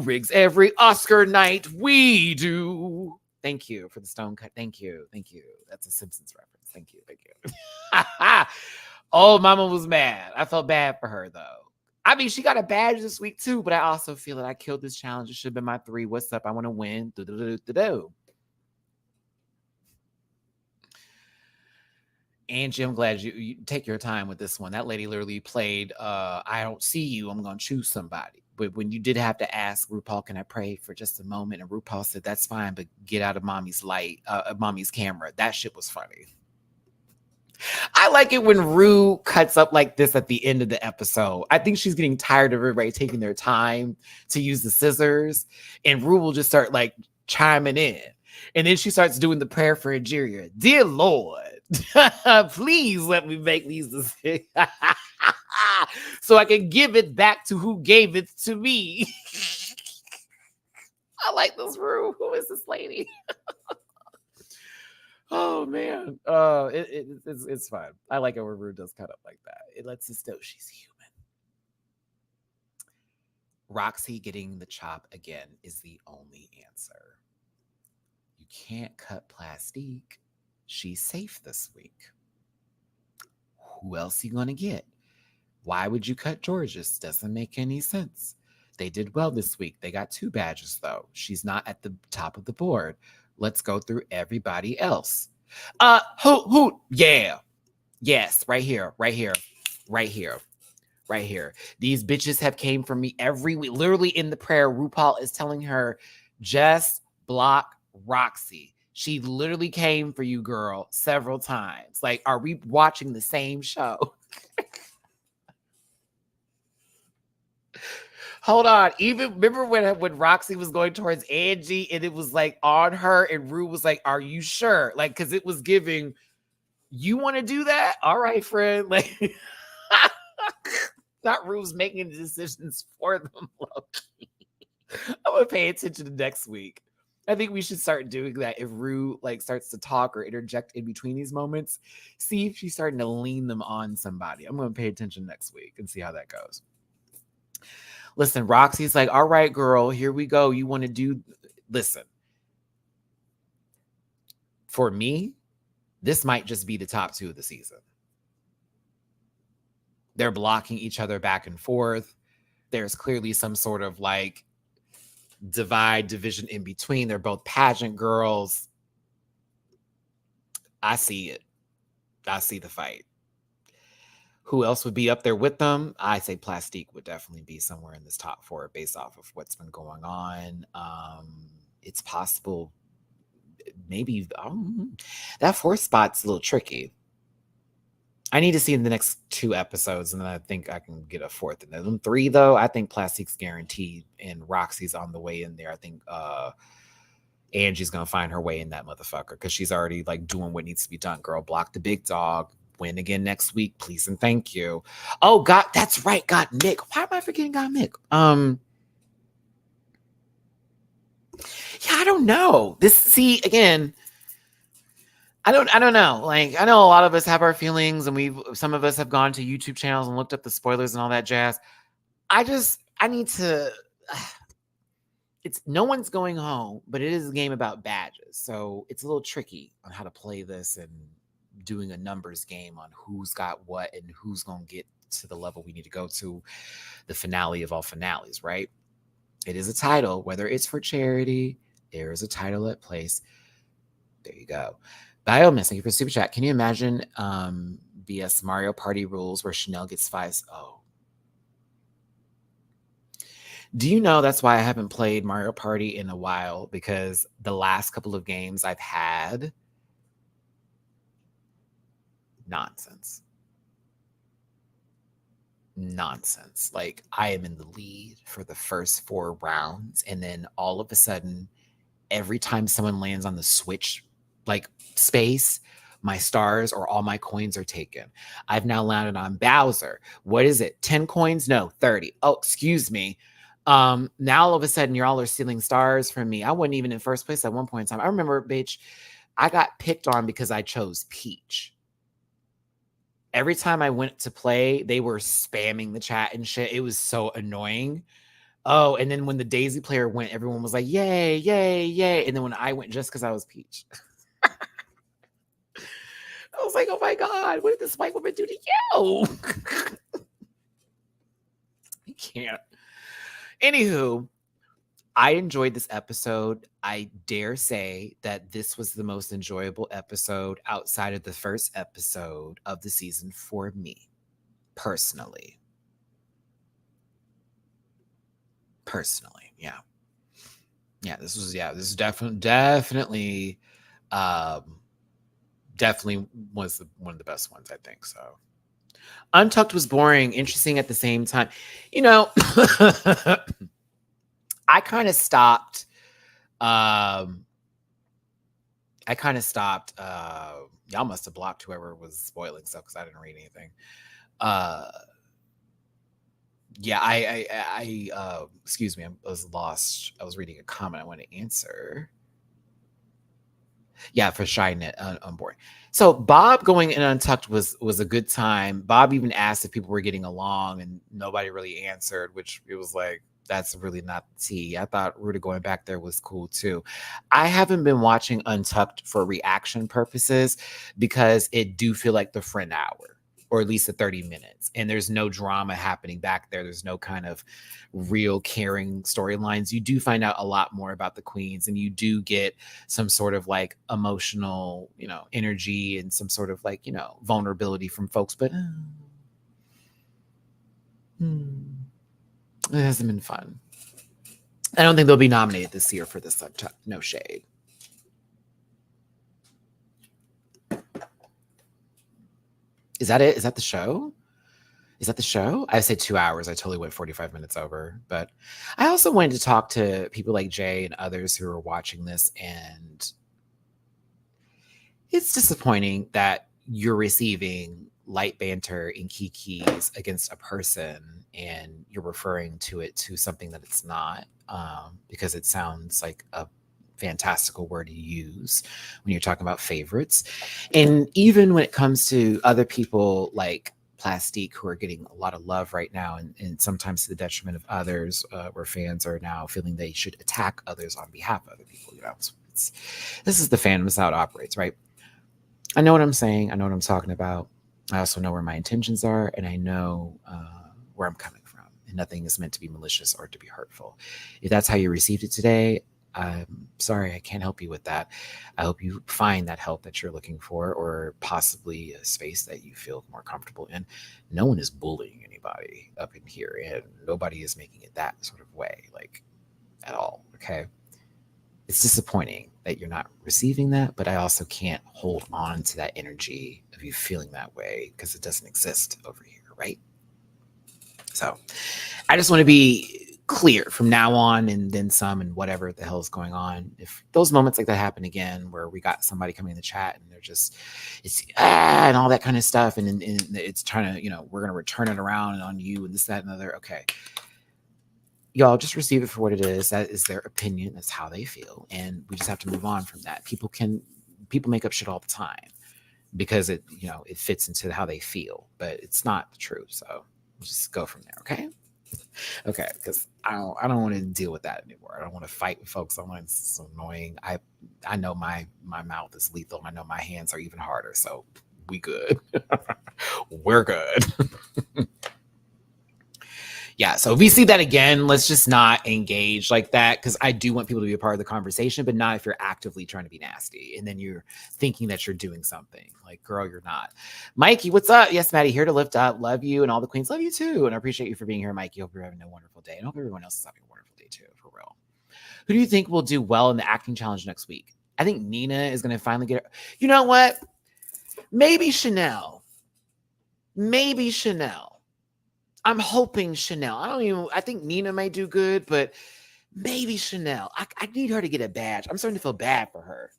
rigs every Oscar night? We do. Thank you for the stone cut. Thank you. That's a Simpsons reference. Thank you. Oh, mama was mad. I felt bad for her though. I mean, she got a badge this week too, but I also feel that I killed this challenge. It should have been my 3. What's up? I want to win. Angie, I'm glad you take your time with this one. That lady literally played I don't see you, I'm gonna choose somebody. But when you did have to ask RuPaul, can I pray for just a moment? And RuPaul said, that's fine, but get out of mommy's light, mommy's camera. That shit was funny. I like it when Ru cuts up like this at the end of the episode. I think she's getting tired of everybody taking their time to use the scissors. And Ru will just start like chiming in. And then she starts doing the prayer for Nigeria. Dear Lord, please let me make these decisions so I can give it back to who gave it to me. I like this Ru. Who is this lady? Oh man, it's fine. I like it when Ru does cut up like that. It lets us know she's human. Roxy getting the chop again is the only answer. You can't cut Plastique. She's safe this week. Who else are you gonna get? Why would you cut Georges? Doesn't make any sense. They did well this week. They got 2 badges though. She's not at the top of the board. Let's go through everybody else. Who? Yeah. Yes, right here. These bitches have came for me every week. Literally in the prayer, RuPaul is telling her, just block Roxy. She literally came for you, girl, several times. Like, are we watching the same show? Hold on. Even remember when Roxy was going towards Angie and it was like on her and Ru was like, are you sure? Like, because it was giving, you want to do that? All right, friend. Like, not Ru's making the decisions for them. I'm going to pay attention to next week. I think we should start doing that. If Ru like starts to talk or interject in between these moments, see if she's starting to lean them on somebody. I'm going to pay attention next week and see how that goes. Listen, Roxy's like, all right, girl, here we go. You want to do, listen. For me, this might just be the top 2 of the season. They're blocking each other back and forth. There's clearly some sort of like division in between. They're both pageant girls. I see it. I see the fight. Who else would be up there with them? I say Plastique would definitely be somewhere in this top 4 based off of what's been going on. It's possible. Maybe that 4th spot's a little tricky. I need to see in the next 2 episodes, and then I think I can get a 4th. And then 3, though, I think Plastique's guaranteed, and Roxy's on the way in there. I think Angie's gonna find her way in that motherfucker because she's already like doing what needs to be done. Girl, block the big dog. Win again next week, please and thank you. Oh God, that's right. God Mick. Why am I forgetting God Mick? Yeah, I don't know. Again. I don't know. Like, I know a lot of us have our feelings, and some of us have gone to YouTube channels and looked up the spoilers and all that jazz. I need to. It's no one's going home, but it is a game about badges, so it's a little tricky on how to play this and doing a numbers game on who's got what and who's going to get to the level we need to go to, the finale of all finales, right? It is a title, whether it's for charity, there is a title at place. There you go. Biomiss, thank you for super chat. Can you imagine BS Mario Party rules where Chanel gets 5? Oh. Do you know that's why I haven't played Mario Party in a while? Because the last couple of games I've had, nonsense. Like, I am in the lead for the first 4 rounds, and then all of a sudden, every time someone lands on the switch like space, my stars or all my coins are taken. I've now landed on Bowser. What is it? 10 coins? No, 30. Oh, excuse me. Now all of a sudden you all are stealing stars from me. I wasn't even in first place at one point in time. I remember, bitch, I got picked on because I chose Peach. Every time I went to play, they were spamming the chat and shit. It was so annoying. Oh, and then when the Daisy player went, everyone was like, yay, yay, yay. And then when I went, just because I was Peach, I was like, oh my God, what did this white woman do to you? You can't. Anywho, I enjoyed this episode. I dare say that this was the most enjoyable episode outside of the first episode of the season for me, personally. Yeah. Yeah, this is definitely definitely was one of the best ones, I think. So Untucked was boring, interesting at the same time. You know, I kind of stopped. I kind of stopped. Y'all must have blocked whoever was spoiling stuff because I didn't read anything. Yeah, excuse me, I was lost. I was reading a comment I want to answer. Yeah, for Shynet on board. So Bob going in Untucked was a good time. Bob even asked if people were getting along, and nobody really answered, which it was like, that's really not the tea. I thought Ruta going back there was cool too. I haven't been watching Untucked for reaction purposes because it do feel like the friend hour, or at least the 30 minutes. And there's no drama happening back there. There's no kind of real caring storylines. You do find out a lot more about the queens, and you do get some sort of like emotional, energy and some sort of like, vulnerability from folks. But it hasn't been fun. I don't think they'll be nominated this year for this. No shade. Is that it? Is that the show? I said 2 hours. I totally went 45 minutes over. But I also wanted to talk to people like Jay and others who are watching this. And it's disappointing that you're receiving light banter and kikis against a person and you're referring to it to something that it's not, because it sounds like a fantastical word to use when you're talking about favorites. And even when it comes to other people like Plastique, who are getting a lot of love right now, and sometimes to the detriment of others, where fans are now feeling they should attack others on behalf of other people. This is the fandom, is how it operates, right? I know what I'm saying. I know what I'm talking about. I also know where my intentions are, and I know where I'm coming from. And nothing is meant to be malicious or to be hurtful. If that's how you received it today, I'm sorry, I can't help you with that. I hope you find that help that you're looking for, or possibly a space that you feel more comfortable in. No one is bullying anybody up in here, and nobody is making it that sort of way, like, at all, okay? It's disappointing that you're not receiving that, but I also can't hold on to that energy of you feeling that way because it doesn't exist over here, right? So I just want to be clear from now on and then some, and whatever the hell is going on. If those moments like that happen again, where we got somebody coming in the chat and they're just, it's and all that kind of stuff, and it's trying to, we're going to return it around and on you and this, that, and the other. Okay. Y'all just receive it for what it is. That is their opinion. That's how they feel. And we just have to move on from that. People make up shit all the time because it fits into how they feel, but it's not the truth. So we'll just go from there. Okay. Okay. Because I don't want to deal with that anymore. I don't want to fight with folks online. It's annoying. I know my mouth is lethal. I know my hands are even harder. So we good. We're good. Yeah, so if we see that again, let's just not engage like that, because I do want people to be a part of the conversation, but not if you're actively trying to be nasty and then you're thinking that you're doing something. Like, girl, you're not. Mikey, what's up? Yes, Maddie, here to lift up. Love you, and all the queens love you too. And I appreciate you for being here, Mikey. Hope you're having a wonderful day, and hope everyone else is having a wonderful day too, for real. Who do you think will do well in the acting challenge next week? I think Nina is going to finally get her. You know what? Maybe Chanel. I'm hoping Chanel. I think Nina may do good, but maybe Chanel. I need her to get a badge. I'm starting to feel bad for her.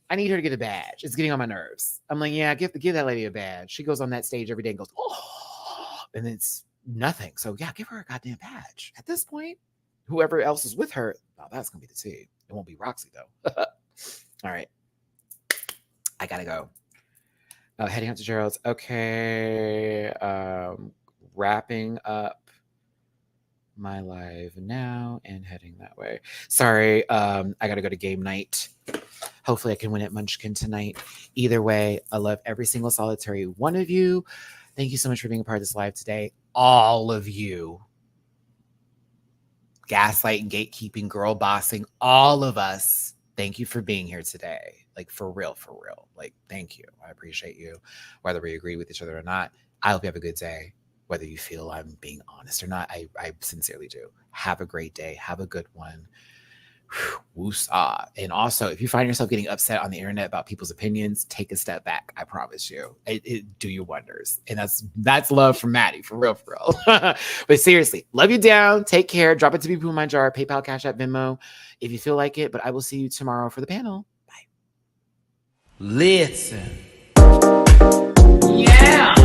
I need her to get a badge. It's getting on my nerves. I'm like, yeah, give that lady a badge. She goes on that stage every day and goes, oh, and it's nothing. So yeah, give her a goddamn badge. At this point, whoever else is with her, oh, that's going to be the tea. It won't be Roxy though. All right. I got to go. Heading out to Gerald's. Okay. Wrapping up my live now and heading that way. Sorry, I gotta go to game night. Hopefully I can win at Munchkin tonight. Either way, I love every single solitary one of you. Thank you so much for being a part of this live today. All of you. Gaslighting, gatekeeping, girl bossing, all of us. Thank you for being here today. Like, for real, for real. Like, thank you. I appreciate you. Whether we agree with each other or not, I hope you have a good day. Whether you feel I'm being honest or not, I sincerely do. Have a great day. Have a good one. Woosah. And also, if you find yourself getting upset on the internet about people's opinions, take a step back. I promise you, it do you wonders. And that's love from Matty, for real, for real. But seriously, love you down. Take care. Drop it to people in my jar. PayPal, Cash App, Venmo, if you feel like it. But I will see you tomorrow for the panel. Bye. Listen. Yeah.